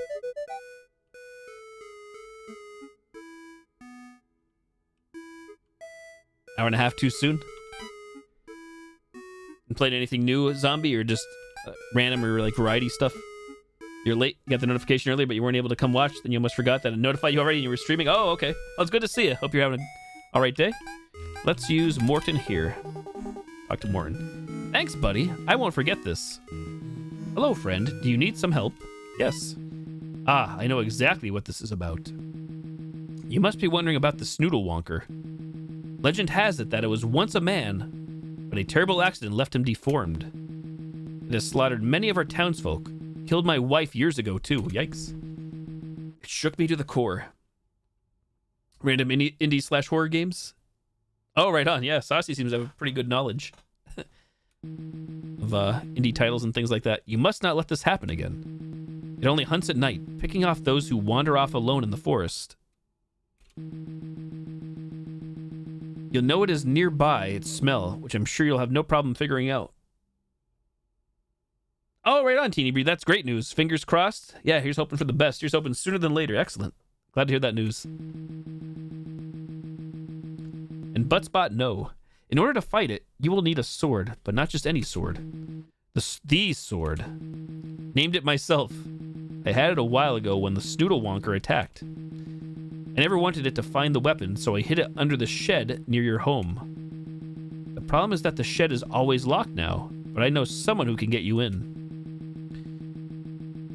Hour and a half too soon? Played anything new, Zombie, or just random or like variety stuff? You're late. You got the notification earlier, but you weren't able to come watch. Then you almost forgot that it notified you already and you were streaming. Oh, okay. Well, it's good to see you. Hope you're having an all right day. Let's use Morton here. Talk to Morton. Thanks, buddy. I won't forget this. Hello, friend. Do you need some help? Yes. Ah, I know exactly what this is about. You must be wondering about the Snoodlewonker. Legend has it that it was once a man, but a terrible accident left him deformed. It has slaughtered many of our townsfolk. Killed my wife years ago, too. Yikes. It shook me to the core. Random indie/horror games? Oh, right on. Yeah, Saucy seems to have a pretty good knowledge of indie titles and things like that. You must not let this happen again. It only hunts at night, picking off those who wander off alone in the forest. You'll know it is nearby its smell, which I'm sure you'll have no problem figuring out. Oh, right on, Teeny Bree. That's great news. Fingers crossed. Yeah, here's hoping for the best. Here's hoping sooner than later. Excellent. Glad to hear that news. And Buttspot, no. In order to fight it, you will need a sword, but not just any sword. The sword. Named it myself. I had it a while ago when the Snoodlewonker attacked. I never wanted it to find the weapon, so I hid it under the shed near your home. The problem is that the shed is always locked now, but I know someone who can get you in.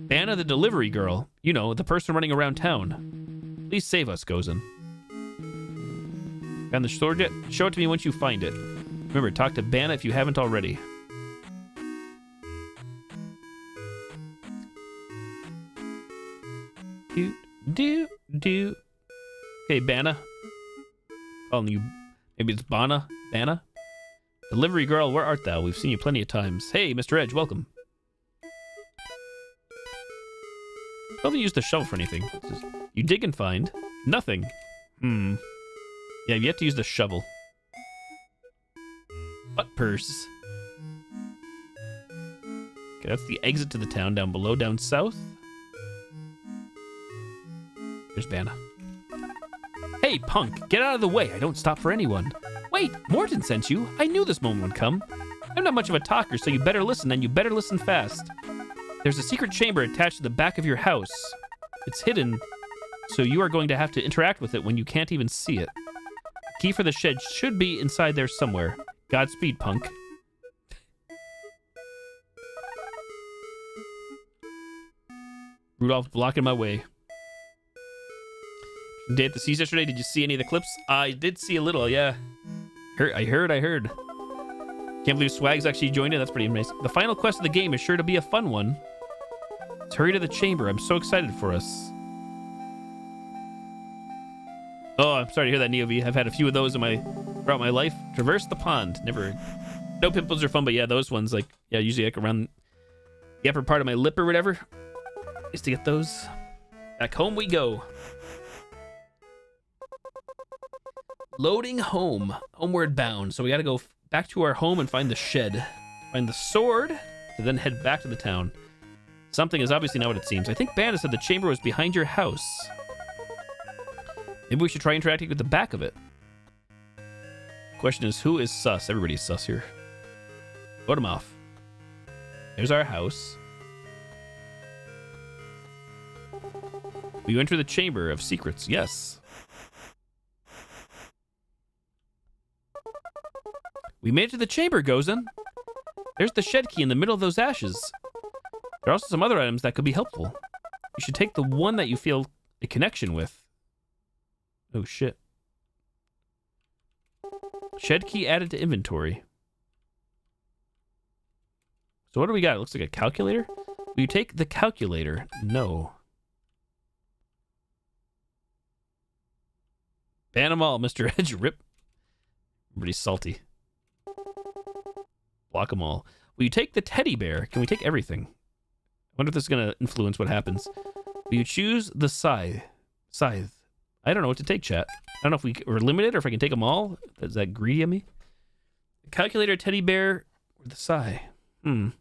Banna the delivery girl, you know, the person running around town. Please save us, Gozen. Found the sword yet? Show it to me once you find it. Remember, talk to Banna if you haven't already. Do. Okay, Banna. Calling you. Maybe it's Banna? Delivery girl, where art thou? We've seen you plenty of times. Hey, Mr. Edge, welcome. I haven't used the shovel for anything. You dig and find nothing. Yeah, I've yet to use the shovel. Butt purse. Okay, that's the exit to the town down below, down south. There's Banna. Hey, punk, get out of the way. I don't stop for anyone. Wait, Morton sent you. I knew this moment would come. I'm not much of a talker, so you better listen, and you better listen fast. There's a secret chamber attached to the back of your house. It's hidden, so you are going to have to interact with it when you can't even see it. The key for the shed should be inside there somewhere. Godspeed, punk. Rudolph blocking my way. Day at the Seas yesterday. Did you see any of the clips? I did see a little, yeah. I heard. Can't believe Swag's actually joined in. That's pretty amazing. The final quest of the game is sure to be a fun one. Let's hurry to the chamber. I'm so excited for us. Oh, I'm sorry to hear that, Neov. I've had a few of those throughout my life. Traverse the pond. Never. No pimples are fun, but yeah, those ones, like, yeah, usually like around the upper part of my lip or whatever. Used to get those. Back home we go. Loading home. Homeward bound. So we gotta go back to our home and find the shed. Find the sword to then head back to the town. Something is obviously not what it seems. I think Banna said the chamber was behind your house. Maybe we should try interacting with the back of it. Question is, who is sus? Everybody's sus here. Vote him off. There's our house. We enter the chamber of secrets. Yes. We made it to the chamber, Gozen. There's the shed key in the middle of those ashes. There are also some other items that could be helpful. You should take the one that you feel a connection with. Oh, shit. Shed key added to inventory. So what do we got? It looks like a calculator. Will you take the calculator? No. Ban them all, Mr. Edge. Rip. Pretty salty. Block them all. Will you take the teddy bear? Can we take everything? I wonder if this is going to influence what happens. Will you choose the scythe? I don't know what to take, chat. I don't know if we're limited or if I can take them all. Is that greedy of me? The calculator, teddy bear, or the scythe? The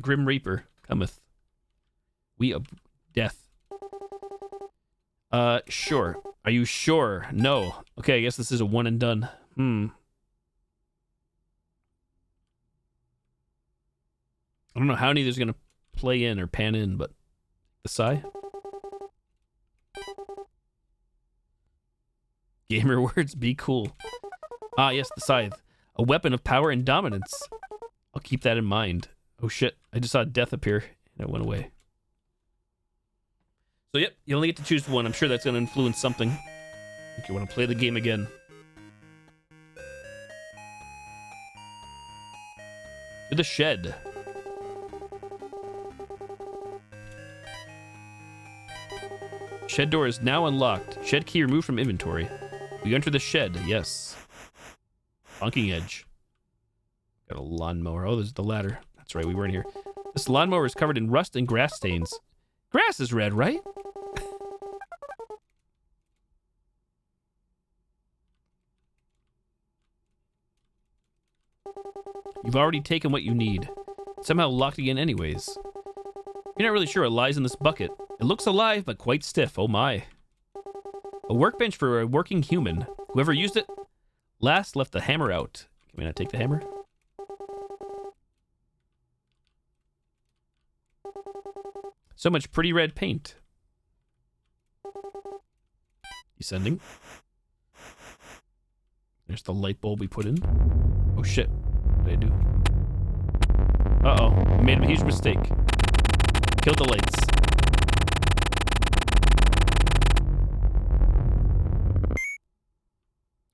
Grim Reaper cometh. We of death. Sure. Are you sure? No. Okay, I guess this is a one and done. I don't know how any of these are going to play in or pan in, but the scythe? Gamer words, be cool. Ah, yes, the scythe. A weapon of power and dominance. I'll keep that in mind. Oh shit, I just saw death appear and it went away. So yep, you only get to choose one. I'm sure that's going to influence something. If you want to play the game again. To the shed. Shed door is now unlocked. Shed key removed from inventory. We enter the shed, yes. Bonking edge. Got a lawnmower. Oh, there's the ladder. That's right, we weren't here. This lawnmower is covered in rust and grass stains. Grass is red, right? You've already taken what you need. It's somehow locked again anyways. You're not really sure what lies in this bucket. It looks alive, but quite stiff. Oh my. A workbench for a working human. Whoever used it last left the hammer out. Can we not take the hammer? So much pretty red paint. Descending. There's the light bulb we put in. Oh shit. What did I do? Uh-oh. We made a huge mistake. Killed the lights.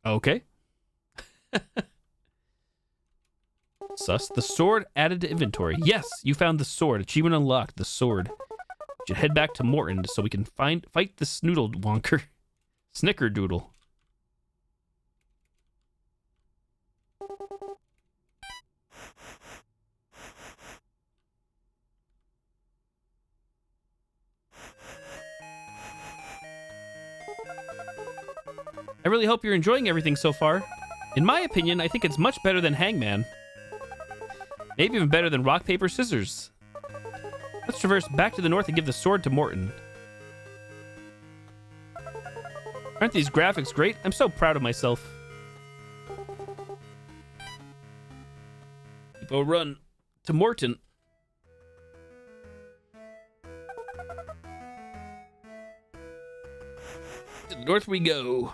Okay. Sus. The sword added to inventory. Yes, you found the sword. Achievement unlocked. The sword. You should head back to Morton so we can fight the Snoodle Wonker. Snickerdoodle. I really hope you're enjoying everything so far. In my opinion, I think it's much better than Hangman. Maybe even better than Rock, Paper, Scissors. Let's traverse back to the north and give the sword to Morton. Aren't these graphics great? I'm so proud of myself. Go run to Morton. To the north we go.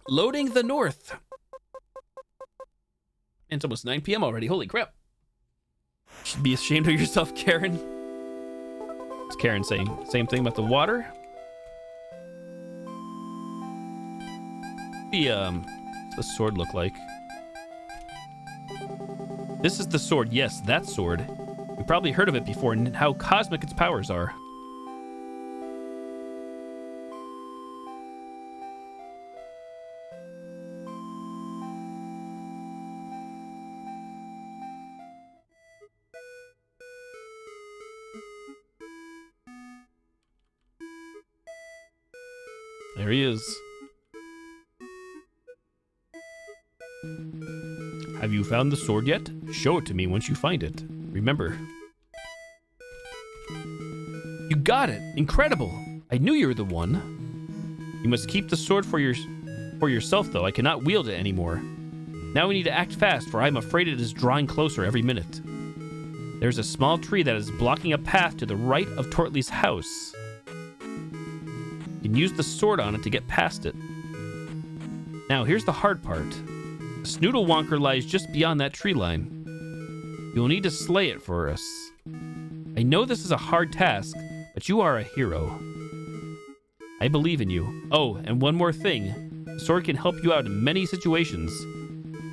Loading the north. And it's almost 9 p.m. already. Holy crap. You should be ashamed of yourself, Karen. What's Karen saying? Same thing about the water? What's the sword look like? This is the sword. Yes, that sword. You've probably heard of it before and how cosmic its powers are. There he is. Have you found the sword yet? Show it to me once you find it. Remember. You got it! Incredible! I knew you were the one. You must keep the sword for yourself, though. I cannot wield it anymore. Now we need to act fast, for I am afraid it is drawing closer every minute. There's a small tree that is blocking a path to the right of Tortly's house. You can use the sword on it to get past it. Now, here's the hard part. Snoodle Wonker lies just beyond that tree line. You'll need to slay it for us. I know this is a hard task, but you are a hero. I believe in you. Oh, and one more thing. The sword can help you out in many situations.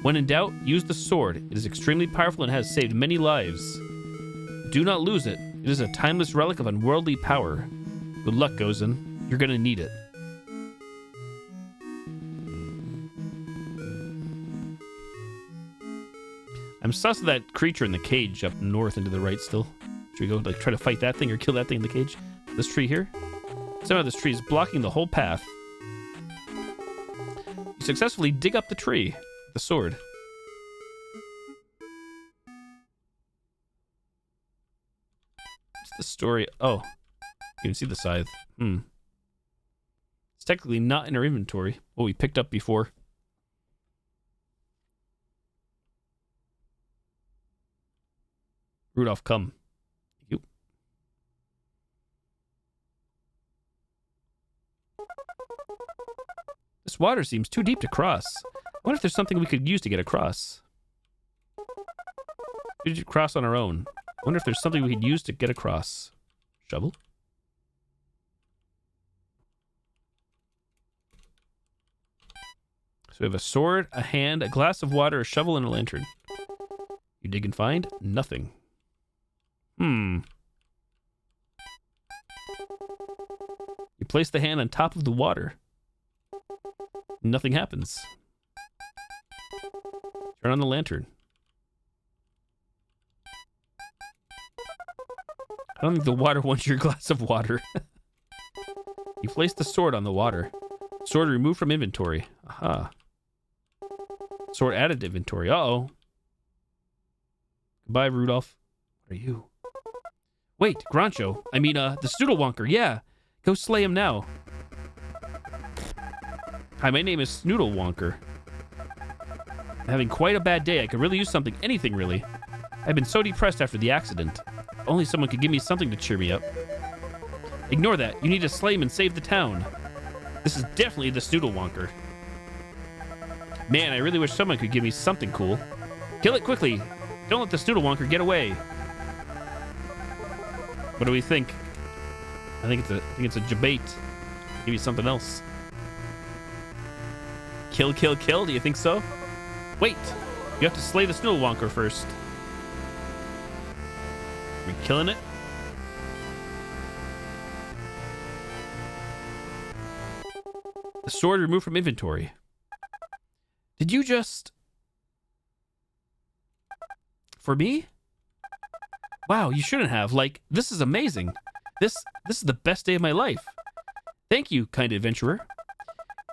When in doubt, use the sword. It is extremely powerful and has saved many lives. Do not lose it. It is a timeless relic of unworldly power. Good luck, Gozen. You're gonna need it. I'm sus of that creature in the cage up north and to the right still. Should we go like try to fight that thing or kill that thing in the cage? This tree here? Somehow this tree is blocking the whole path. You successfully dig up the tree with the sword. What's the story? Oh, you can see the scythe. It's technically not in our inventory. What we picked up before. Rudolph, come. Thank you. This water seems too deep to cross. I wonder if there's something we could use to get across. We should cross on our own. I wonder if there's something we could use to get across. Shovel? So we have a sword, a hand, a glass of water, a shovel, and a lantern. You dig and find nothing. You place the hand on top of the water. Nothing happens. Turn on the lantern. I don't think the water wants your glass of water. You place the sword on the water. Sword removed from inventory. Aha. Sword added to inventory. Uh-oh. Goodbye, Rudolph. What are you? Wait, Grancho. I mean, the Snoodle Wonker. Yeah. Go slay him now. Hi, my name is Snoodle Wonker. I'm having quite a bad day. I could really use something. Anything, really. I've been so depressed after the accident. If only someone could give me something to cheer me up. Ignore that. You need to slay him and save the town. This is definitely the Snoodle Wonker. Man, I really wish someone could give me something cool. Kill it quickly. Don't let the Snoodle Wonker get away. What do we think? I think it's a debate. Maybe something else. Kill, kill, kill. Do you think so? Wait. You have to slay the Snoodle Wonker first. Are we killing it? The sword removed from inventory. Did you just... For me? Wow, you shouldn't have. Like, this is amazing. This is the best day of my life. Thank you, kind adventurer.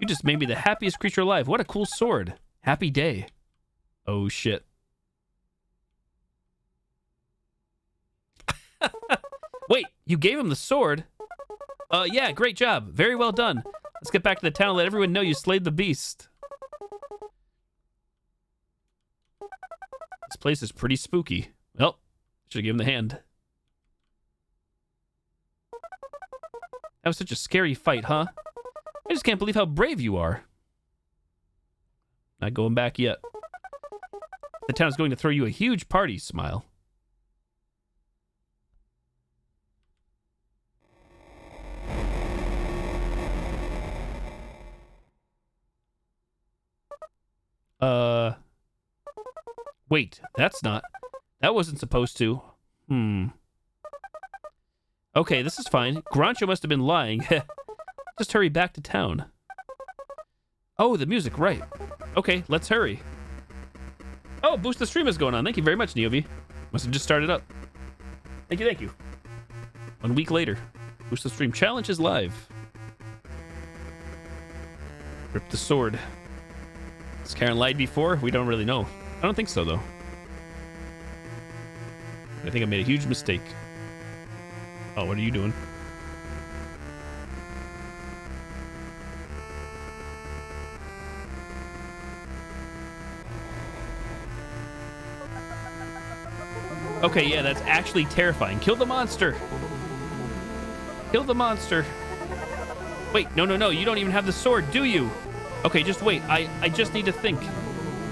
You just made me the happiest creature alive. What a cool sword. Happy day. Oh, shit. Wait, you gave him the sword? Yeah, great job. Very well done. Let's get back to the town and let everyone know you slayed the beast. This place is pretty spooky. Well, should have given him the hand. That was such a scary fight, huh? I just can't believe how brave you are. Not going back yet. The town is going to throw you a huge party, smile. Wait, that wasn't supposed to. Okay, this is fine. Grancho must have been lying. Just hurry back to town. Oh, the music, right. Okay, let's hurry. Oh, Boost the Stream is going on. Thank you very much, Neovi. Must have just started up. Thank you, thank you. 1 week later, Boost the Stream challenge is live. Rip the sword. Has Karen lied before? We don't really know. I don't think so, though. I think I made a huge mistake. Oh, what are you doing? Okay, yeah, that's actually terrifying. Kill the monster. Kill the monster. Wait, no. You don't even have the sword, do you? Okay, just wait. I just need to think.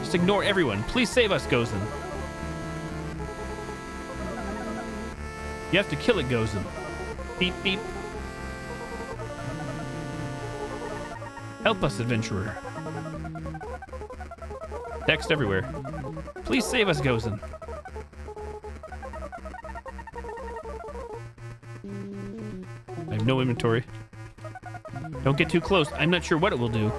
Just Just ignore everyone. Please save us, Gozen. You have to kill it, Gozen. Beep, beep. Help us, adventurer. Text everywhere. Please save us, Gozen. I have no inventory. Don't get too close. I'm not sure what it will do.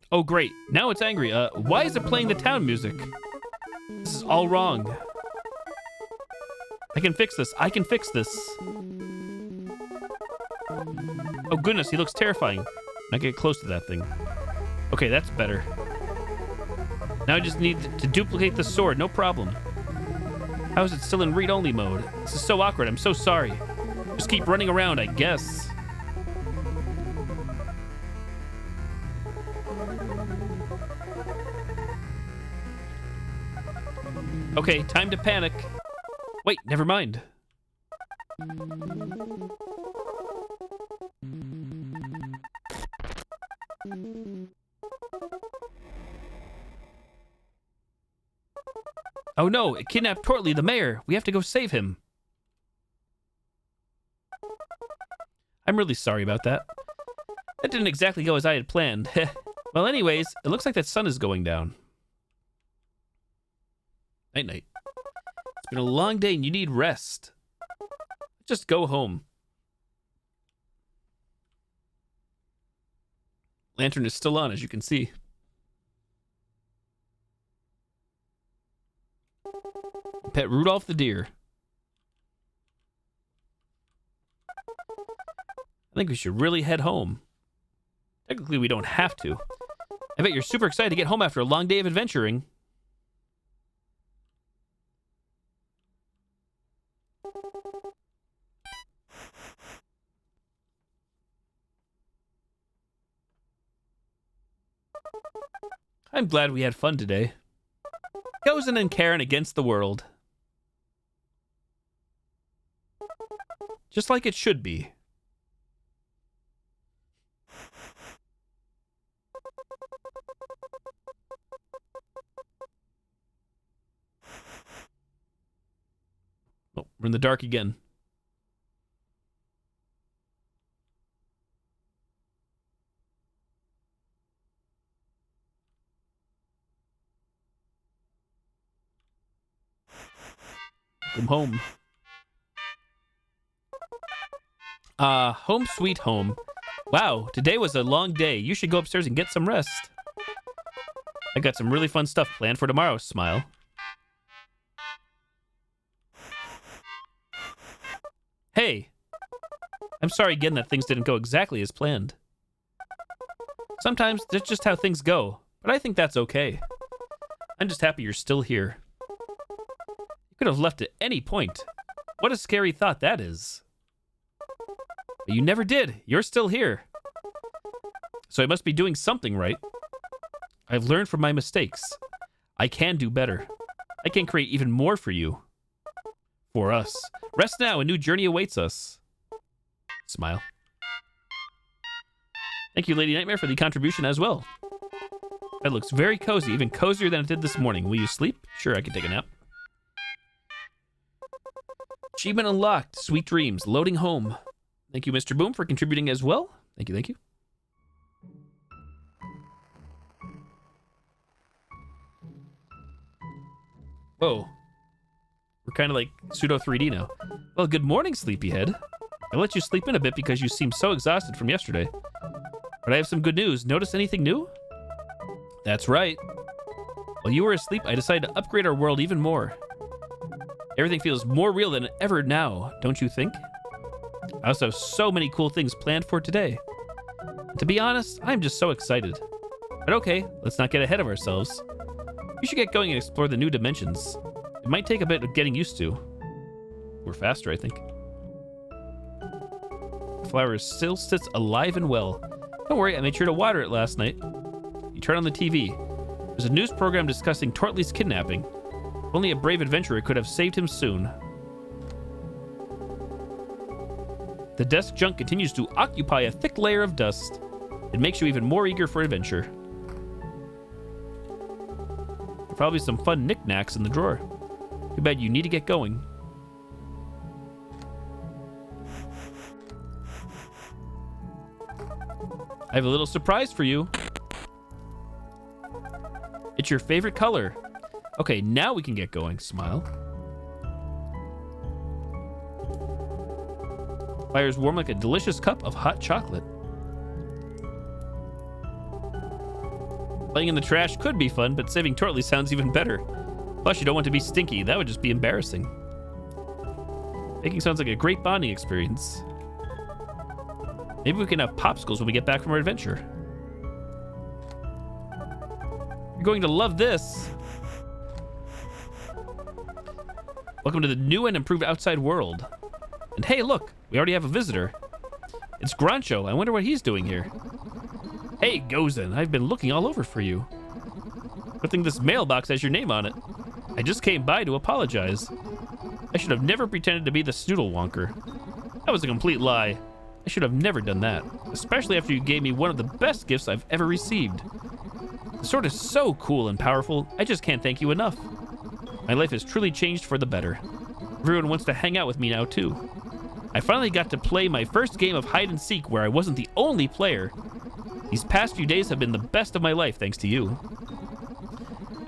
Oh, great. Now it's angry. Why is it playing the town music? This is all wrong. I can fix this. I can fix this. Oh, goodness. He looks terrifying. I get close to that thing. Okay, that's better. Now I just need to duplicate the sword. No problem. How is it still in read-only mode? This is so awkward. I'm so sorry. Just keep running around, I guess. Okay, time to panic. Wait, never mind. Oh no, it kidnapped Tortly, the mayor. We have to go save him. I'm really sorry about that. That didn't exactly go as I had planned. Well, anyways, it looks like that sun is going down. Night-night. It's been a long day and you need rest. Just go home. Lantern is still on, as you can see. Pet Rudolph the deer. I think we should really head home. Technically, we don't have to. I bet you're super excited to get home after a long day of adventuring. I'm glad we had fun today. Gozen and Karen against the world. Just like it should be. Oh, we're in the dark again. Welcome home. Home sweet home. Wow, today was a long day. You should go upstairs and get some rest. I got some really fun stuff planned for tomorrow, Smile. Hey, I'm sorry again that things didn't go exactly as planned. Sometimes that's just how things go, but I think that's okay. I'm just happy you're still here. You could have left at any point. What a scary thought that is. But you never did. You're still here. So I must be doing something right. I've learned from my mistakes. I can do better. I can create even more for you. For us. Rest now, a new journey awaits us. Smile. Thank you, Lady Nightmare, for the contribution as well. That looks very cozy, even cozier than it did this morning. Will you sleep? Sure, I can take a nap. Achievement unlocked. Sweet dreams. Loading home. Thank you, Mr. Boom, for contributing as well. Thank you, thank you. Whoa. We're kind of like pseudo 3D now. Well, good morning, sleepyhead. I let you sleep in a bit because you seemed so exhausted from yesterday. But I have some good news. Notice anything new? That's right. While you were asleep, I decided to upgrade our world even more. Everything feels more real than ever now, don't you think? I also have so many cool things planned for today. And to be honest, I'm just so excited. But okay, let's not get ahead of ourselves. We should get going and explore the new dimensions. It might take a bit of getting used to. We're faster, I think. The flower still sits alive and well. Don't worry, I made sure to water it last night. You turn on the TV. There's a news program discussing Tortly's kidnapping. Only a brave adventurer could have saved him soon. The desk junk continues to occupy a thick layer of dust. It makes you even more eager for adventure. Probably some fun knickknacks in the drawer. Too bad you need to get going. I have a little surprise for you. It's your favorite color. Okay, now we can get going. Smile. Fire's warm like a delicious cup of hot chocolate. Playing in the trash could be fun, but saving Tortly sounds even better. Plus, you don't want to be stinky. That would just be embarrassing. Baking sounds like a great bonding experience. Maybe we can have popsicles when we get back from our adventure. You're going to love this. Welcome to the new and improved outside world. And hey, look, we already have a visitor. It's Grancho. I wonder what he's doing here. Hey, Gozen, I've been looking all over for you. Good thing this mailbox has your name on it. I just came by to apologize. I should have never pretended to be the Snoodle Wonker. That was a complete lie. I should have never done that, especially after you gave me one of the best gifts I've ever received. The sword is so cool and powerful, I just can't thank you enough. My life has truly changed for the better. Everyone wants to hang out with me now, too. I finally got to play my first game of hide and seek where I wasn't the only player. These past few days have been the best of my life thanks to you.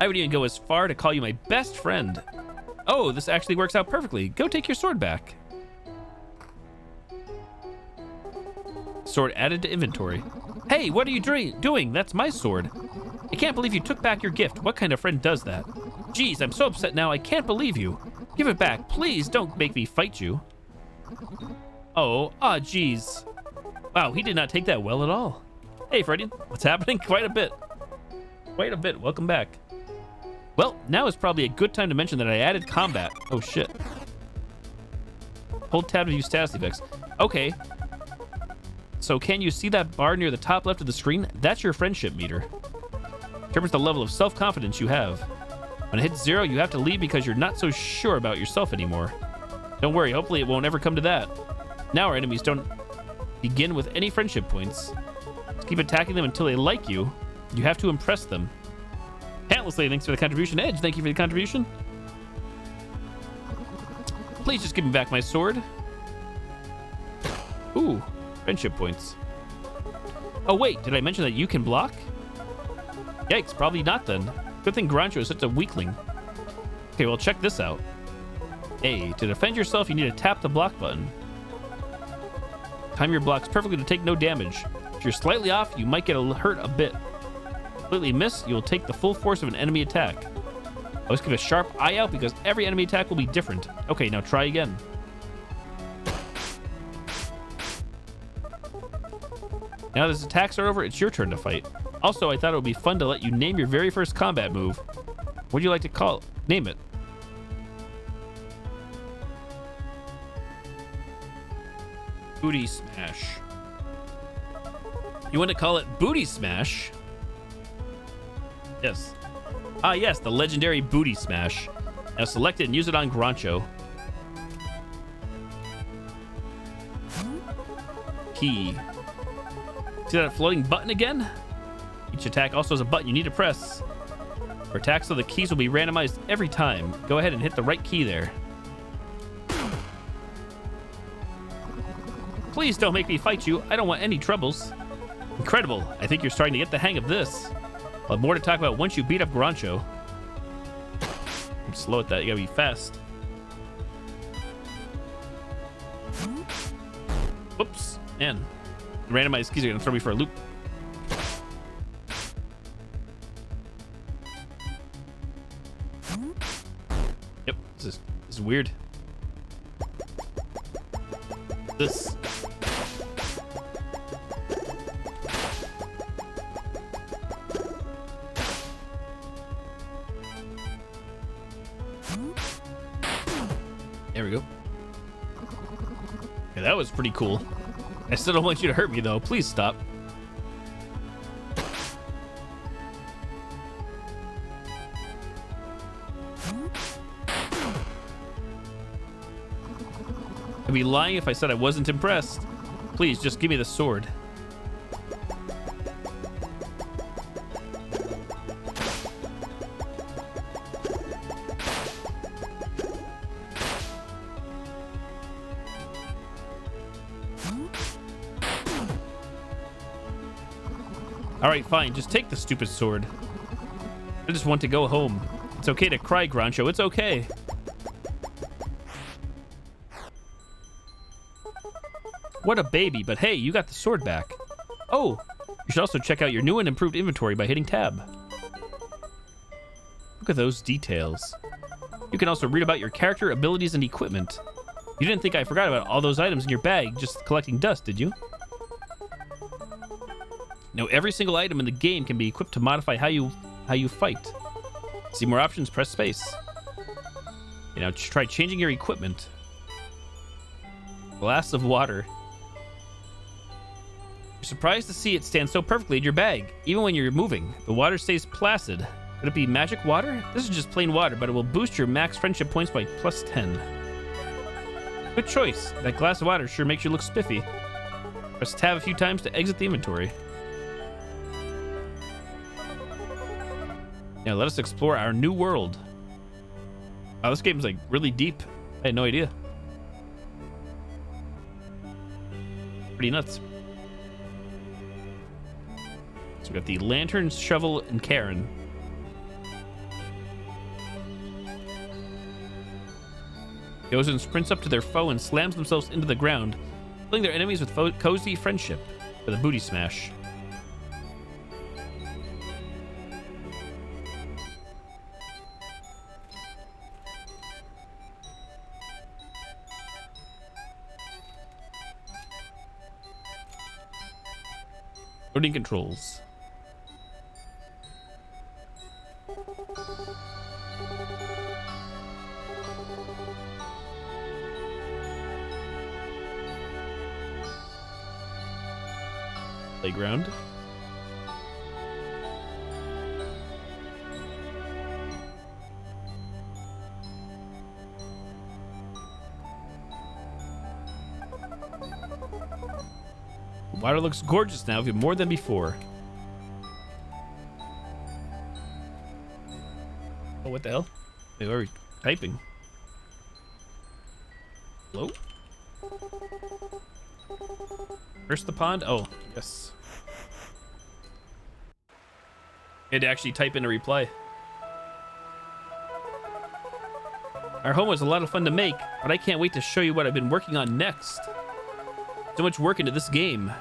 I would even go as far to call you my best friend. Oh, this actually works out perfectly. Go take your sword back. Sword added to inventory. Hey, what are you doing? That's my sword. I can't believe you took back your gift. What kind of friend does that? Geez, I'm so upset now. I can't believe you. Give it back. Please don't make me fight you. Oh, geez. Wow, he did not take that well at all. Hey, Freddy, what's happening? Quite a bit. Welcome back. Well, now is probably a good time to mention that I added combat. Oh, shit. Hold tab to view status effects. Okay. So can you see that bar near the top left of the screen? That's your friendship meter. Determines the level of self-confidence you have. When it hits 0, you have to leave because you're not so sure about yourself anymore. Don't worry, hopefully it won't ever come to that. Now our enemies don't begin with any friendship points. Just keep attacking them until they like you. You have to impress them. Countlessly, thanks for the contribution. Edge, thank you for the contribution. Please just give me back my sword. Ooh, friendship points. Oh wait, did I mention that you can block? Yikes, probably not then. Good thing Grancho is such a weakling. Okay, well check this out. A, to defend yourself, you need to tap the block button. Time your blocks perfectly to take no damage. If you're slightly off, you might get hurt a bit. Completely miss, you will take the full force of an enemy attack. Always keep a sharp eye out because every enemy attack will be different. Okay, now try again. Now that his attacks are over, it's your turn to fight. Also, I thought it would be fun to let you name your very first combat move. What would you like to call it? Name it. Booty Smash. You want to call it Booty Smash? Yes. Ah, yes, the legendary Booty Smash. Now select it and use it on Grancho. Key. See that floating button again? Each attack also has a button you need to press. For attacks, so the keys will be randomized every time. Go ahead and hit the right key there. Please don't make me fight you. I don't want any troubles. Incredible. I think you're starting to get the hang of this. I'll have more to talk about once you beat up Grancho. I'm slow at that. You gotta be fast. Whoops. Man. The randomized keys are gonna throw me for a loop. Yep. This is weird. This. There we go. Okay, that was pretty cool. I still don't want you to hurt me, though. Please stop. I'd be lying if I said I wasn't impressed. Please, just give me the sword. Alright, fine. Just take the stupid sword. I just want to go home. It's okay to cry, Grancho. It's okay. What a baby, but hey, you got the sword back. Oh, you should also check out your new and improved inventory by hitting tab. Look at those details. You can also read about your character, abilities, and equipment. You didn't think I forgot about all those items in your bag just collecting dust, did you? Now, every single item in the game can be equipped to modify how you fight. See more options, press space. Okay, now try changing your equipment. Glass of water. You're surprised to see it stand so perfectly in your bag. Even when you're moving, the water stays placid. Could it be magic water? This is just plain water, but it will boost your max friendship points by plus 10. Good choice. That glass of water sure makes you look spiffy. Press tab a few times to exit the inventory. Now let us explore our new world. Wow, this game is like really deep. I had no idea. Pretty nuts. So we got the lanterns, shovel, and Karen. Goes and sprints up to their foe and slams themselves into the ground, filling their enemies with cozy friendship with a booty smash. Loading controls. Playground. Water looks gorgeous now, even more than before. Oh, what the hell? They were typing. Hello? First the pond? Oh, yes. I had to actually type in a reply. Our home was a lot of fun to make, but I can't wait to show you what I've been working on next. So much work into this game.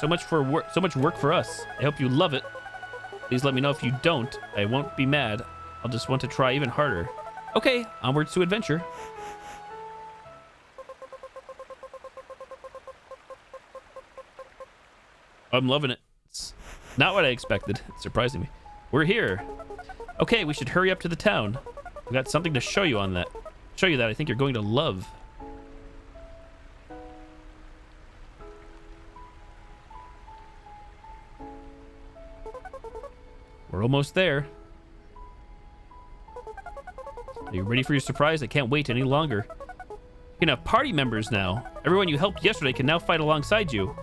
So much work for us. I hope you love it. Please let me know if you don't. I won't be mad. I'll just want to try even harder. Okay, onwards to adventure. I'm loving it. It's not what I expected. It's surprising me. We're here. Okay, we should hurry up to the town. We've got something to show you on that. Show you that I think you're going to love. We're almost there. Are you ready for your surprise? I can't wait any longer. You can have party members now. Everyone you helped yesterday can now fight alongside you.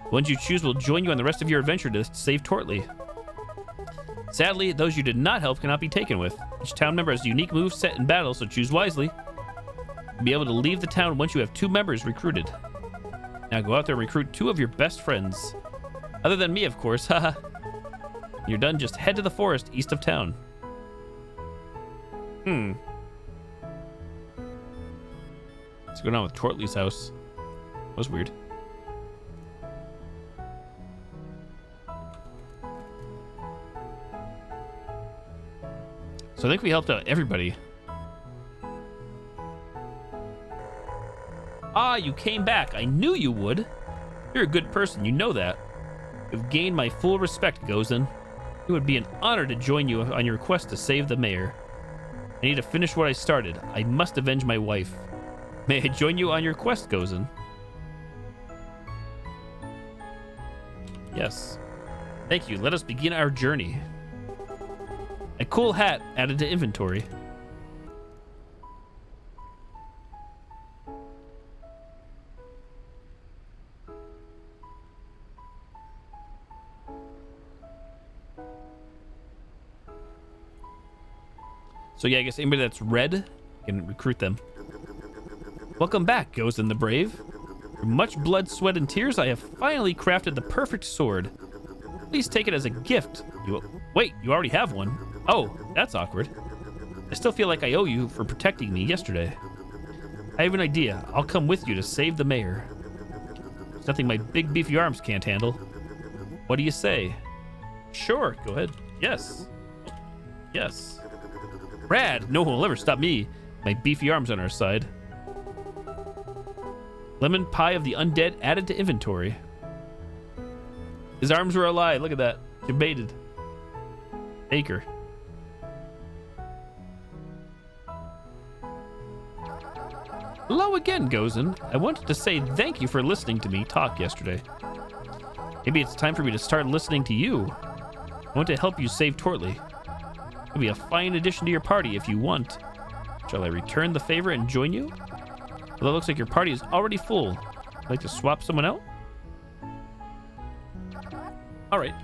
The ones you choose will join you on the rest of your adventure to save Tortley. Sadly, those you did not help cannot be taken with. Each town member has a unique move set in battle, so choose wisely. You'll be able to leave the town once you have 2 members recruited. Now go out there and recruit 2 of your best friends. Other than me, of course, haha. You're done, just head to the forest east of town. What's going on with Tortley's house? That was weird. So I think we helped out everybody. Ah, you came back. I knew you would. You're a good person, you know that. You've gained my full respect, Gozen. It would be an honor to join you on your quest to save the mayor. I need to finish what I started. I must avenge my wife. May I join you on your quest, Gozen? Yes. Thank you. Let us begin our journey. A cool hat added to inventory. So yeah, I guess anybody that's red can recruit them. Welcome back, Gozen the Brave. Through much blood, sweat, and tears, I have finally crafted the perfect sword. Please take it as a gift. Wait, you already have one? Oh, that's awkward. I still feel like I owe you for protecting me yesterday. I have an idea. I'll come with you to save the mayor. There's nothing my big beefy arms can't handle. What do you say? Sure, go ahead. Yes. Yes. Rad! No one will ever stop me. My beefy arms on our side. Lemon pie of the undead added to inventory. His arms were alive. Look at that. Debated. Acre. Hello again, Gozen. I wanted to say thank you for listening to me talk yesterday. Maybe it's time for me to start listening to you. I want to help you save Tortley. It'll be a fine addition to your party if you want. Shall I return the favor and join you? Well, it looks like your party is already full. Would you like to swap someone out? All right.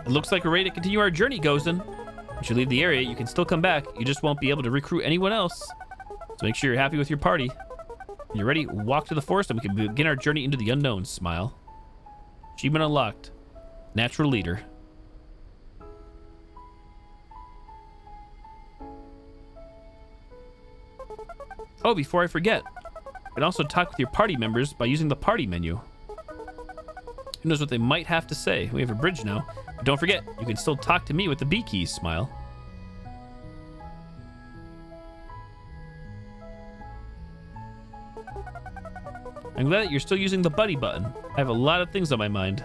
It looks like we're ready to continue our journey, Gozen. Once you leave the area, you can still come back. You just won't be able to recruit anyone else. So make sure you're happy with your party. When you're ready, walk to the forest and we can begin our journey into the unknown. Smile. Achievement unlocked. Natural leader. Oh, before I forget, you can also talk with your party members by using the party menu. Who knows what they might have to say? We have a bridge now. But don't forget, you can still talk to me with the B keys. Smile. I'm glad that you're still using the buddy button. I have a lot of things on my mind.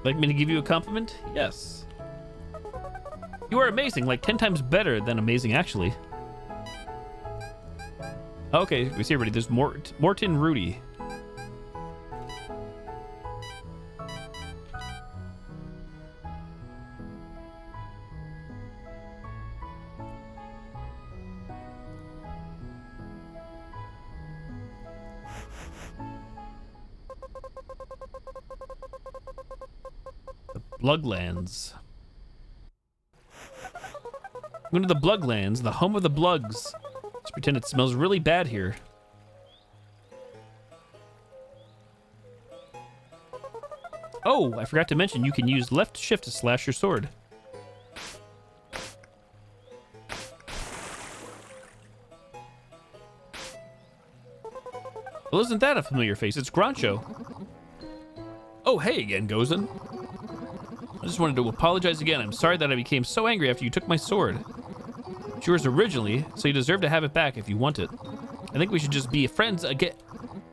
Like me to give you a compliment? Yes. You are amazing, like 10 times better than amazing, actually. Okay, we see everybody. There's Morton Rudy. Bluglands. Going to the Bluglands, the home of the Blugs. Let's pretend it smells really bad here. Oh, I forgot to mention you can use left shift to slash your sword. Well, isn't that a familiar face? It's Groncho. Oh, hey again, Gozen. I just wanted to apologize again. I'm sorry that I became so angry after you took my sword. It's yours originally, so you deserve to have it back if you want it. I think we should just be friends again.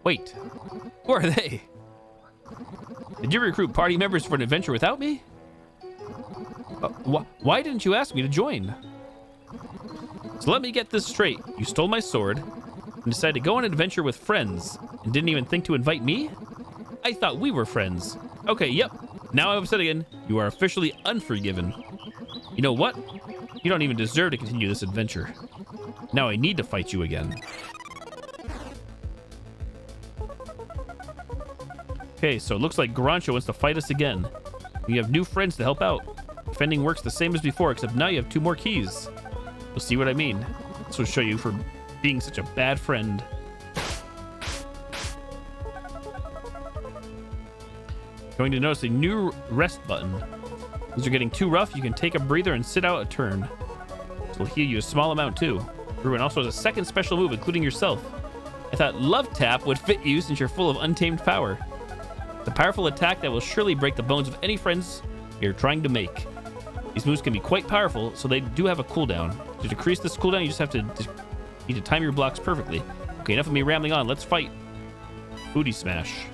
Wait, who are they? Did you recruit party members for an adventure without me? Why didn't you ask me to join? So let me get this straight. You stole my sword and decided to go on an adventure with friends and didn't even think to invite me? I thought we were friends. Okay, yep. Now I'm upset again. You are officially unforgiven. You know what? You don't even deserve to continue this adventure. Now I need to fight you again. Okay, so it looks like Groncho wants to fight us again. You have new friends to help out. Defending works the same as before, except now you have 2 more keys. You'll see what I mean. This will show you for being such a bad friend. Going to notice a new rest button. As you're getting too rough, you can take a breather and sit out a turn. This will heal you a small amount too. Ruin also has a second special move, including yourself. I thought Love Tap would fit you since you're full of untamed power. It's a powerful attack that will surely break the bones of any friends you're trying to make. These moves can be quite powerful, so they do have a cooldown. To decrease this cooldown, you just have to need to time your blocks perfectly. Okay, enough of me rambling on. Let's fight. Booty smash.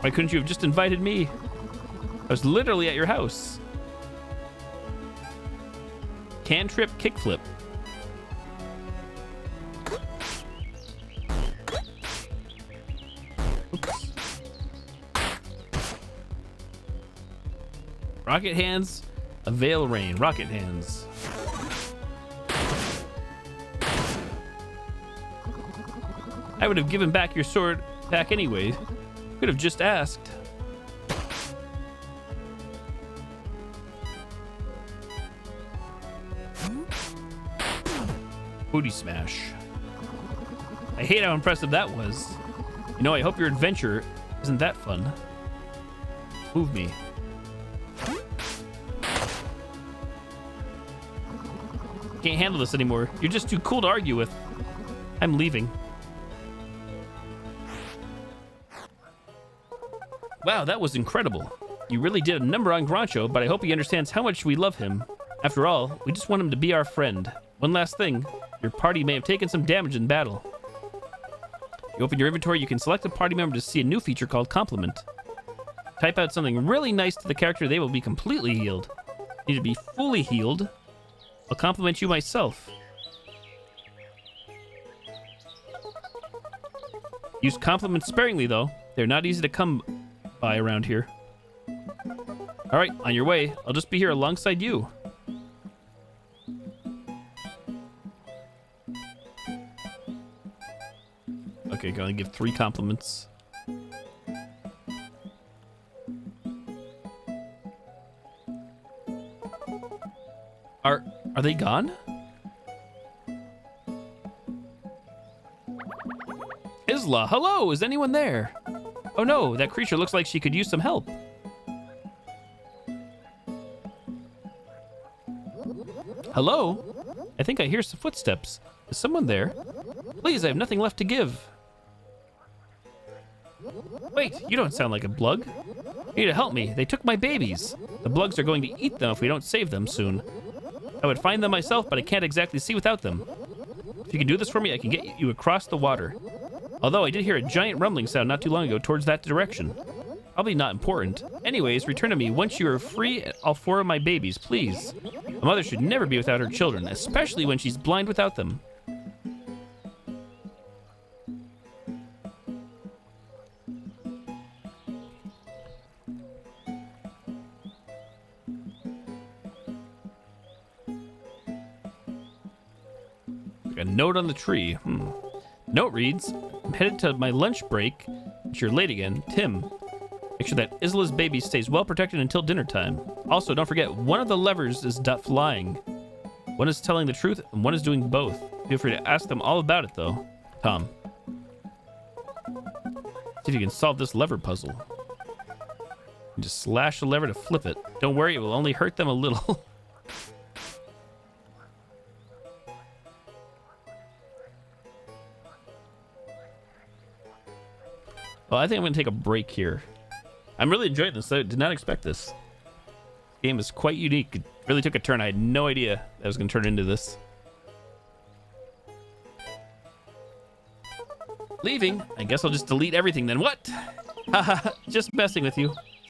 Why couldn't you have just invited me? I was literally at your house. Cantrip kickflip. Rocket hands, avail rain. Rocket hands. I would have given back your sword back anyway. Could have just asked. Booty smash. I hate how impressive that was. You know, I hope your adventure isn't that fun. Move me. Can't handle this anymore. You're just too cool to argue with. I'm leaving. Wow, that was incredible. You really did a number on Grancho, but I hope he understands how much we love him. After all, we just want him to be our friend. One last thing. Your party may have taken some damage in battle. You open your inventory, you can select a party member to see a new feature called Compliment. Type out something really nice to the character, they will be completely healed. Need to be fully healed. I'll compliment you myself. Use compliments sparingly, though. They're not easy to come by around here. All right, on your way. I'll just be here alongside you. Okay, gonna give 3 compliments. Are they gone? Isla, hello, is anyone there? Oh no, that creature looks like she could use some help. Hello? I think I hear some footsteps. Is someone there? Please, I have nothing left to give. Wait, you don't sound like a Blug. You need to help me. They took my babies. The Blugs are going to eat them if we don't save them soon. I would find them myself, but I can't exactly see without them. If you can do this for me, I can get you across the water. Although I did hear a giant rumbling sound not too long ago towards that direction. Probably not important. Anyways, return to me once you are free all 4 of my babies, please. A mother should never be without her children, especially when she's blind without them. A note on the tree. Note reads, I'm headed to my lunch break. But you're late again. Tim. Make sure that Isla's baby stays well protected until dinner time. Also, don't forget, one of the levers is flying. One is telling the truth, and one is doing both. Feel free to ask them all about it, though. Tom. See if you can solve this lever puzzle. You just slash the lever to flip it. Don't worry, it will only hurt them a little. Well, I think I'm going to take a break here. I'm really enjoying this. I did not expect this. This game is quite unique. It really took a turn. I had no idea that was going to turn into this. Leaving? I guess I'll just delete everything then. What? Haha, just messing with you.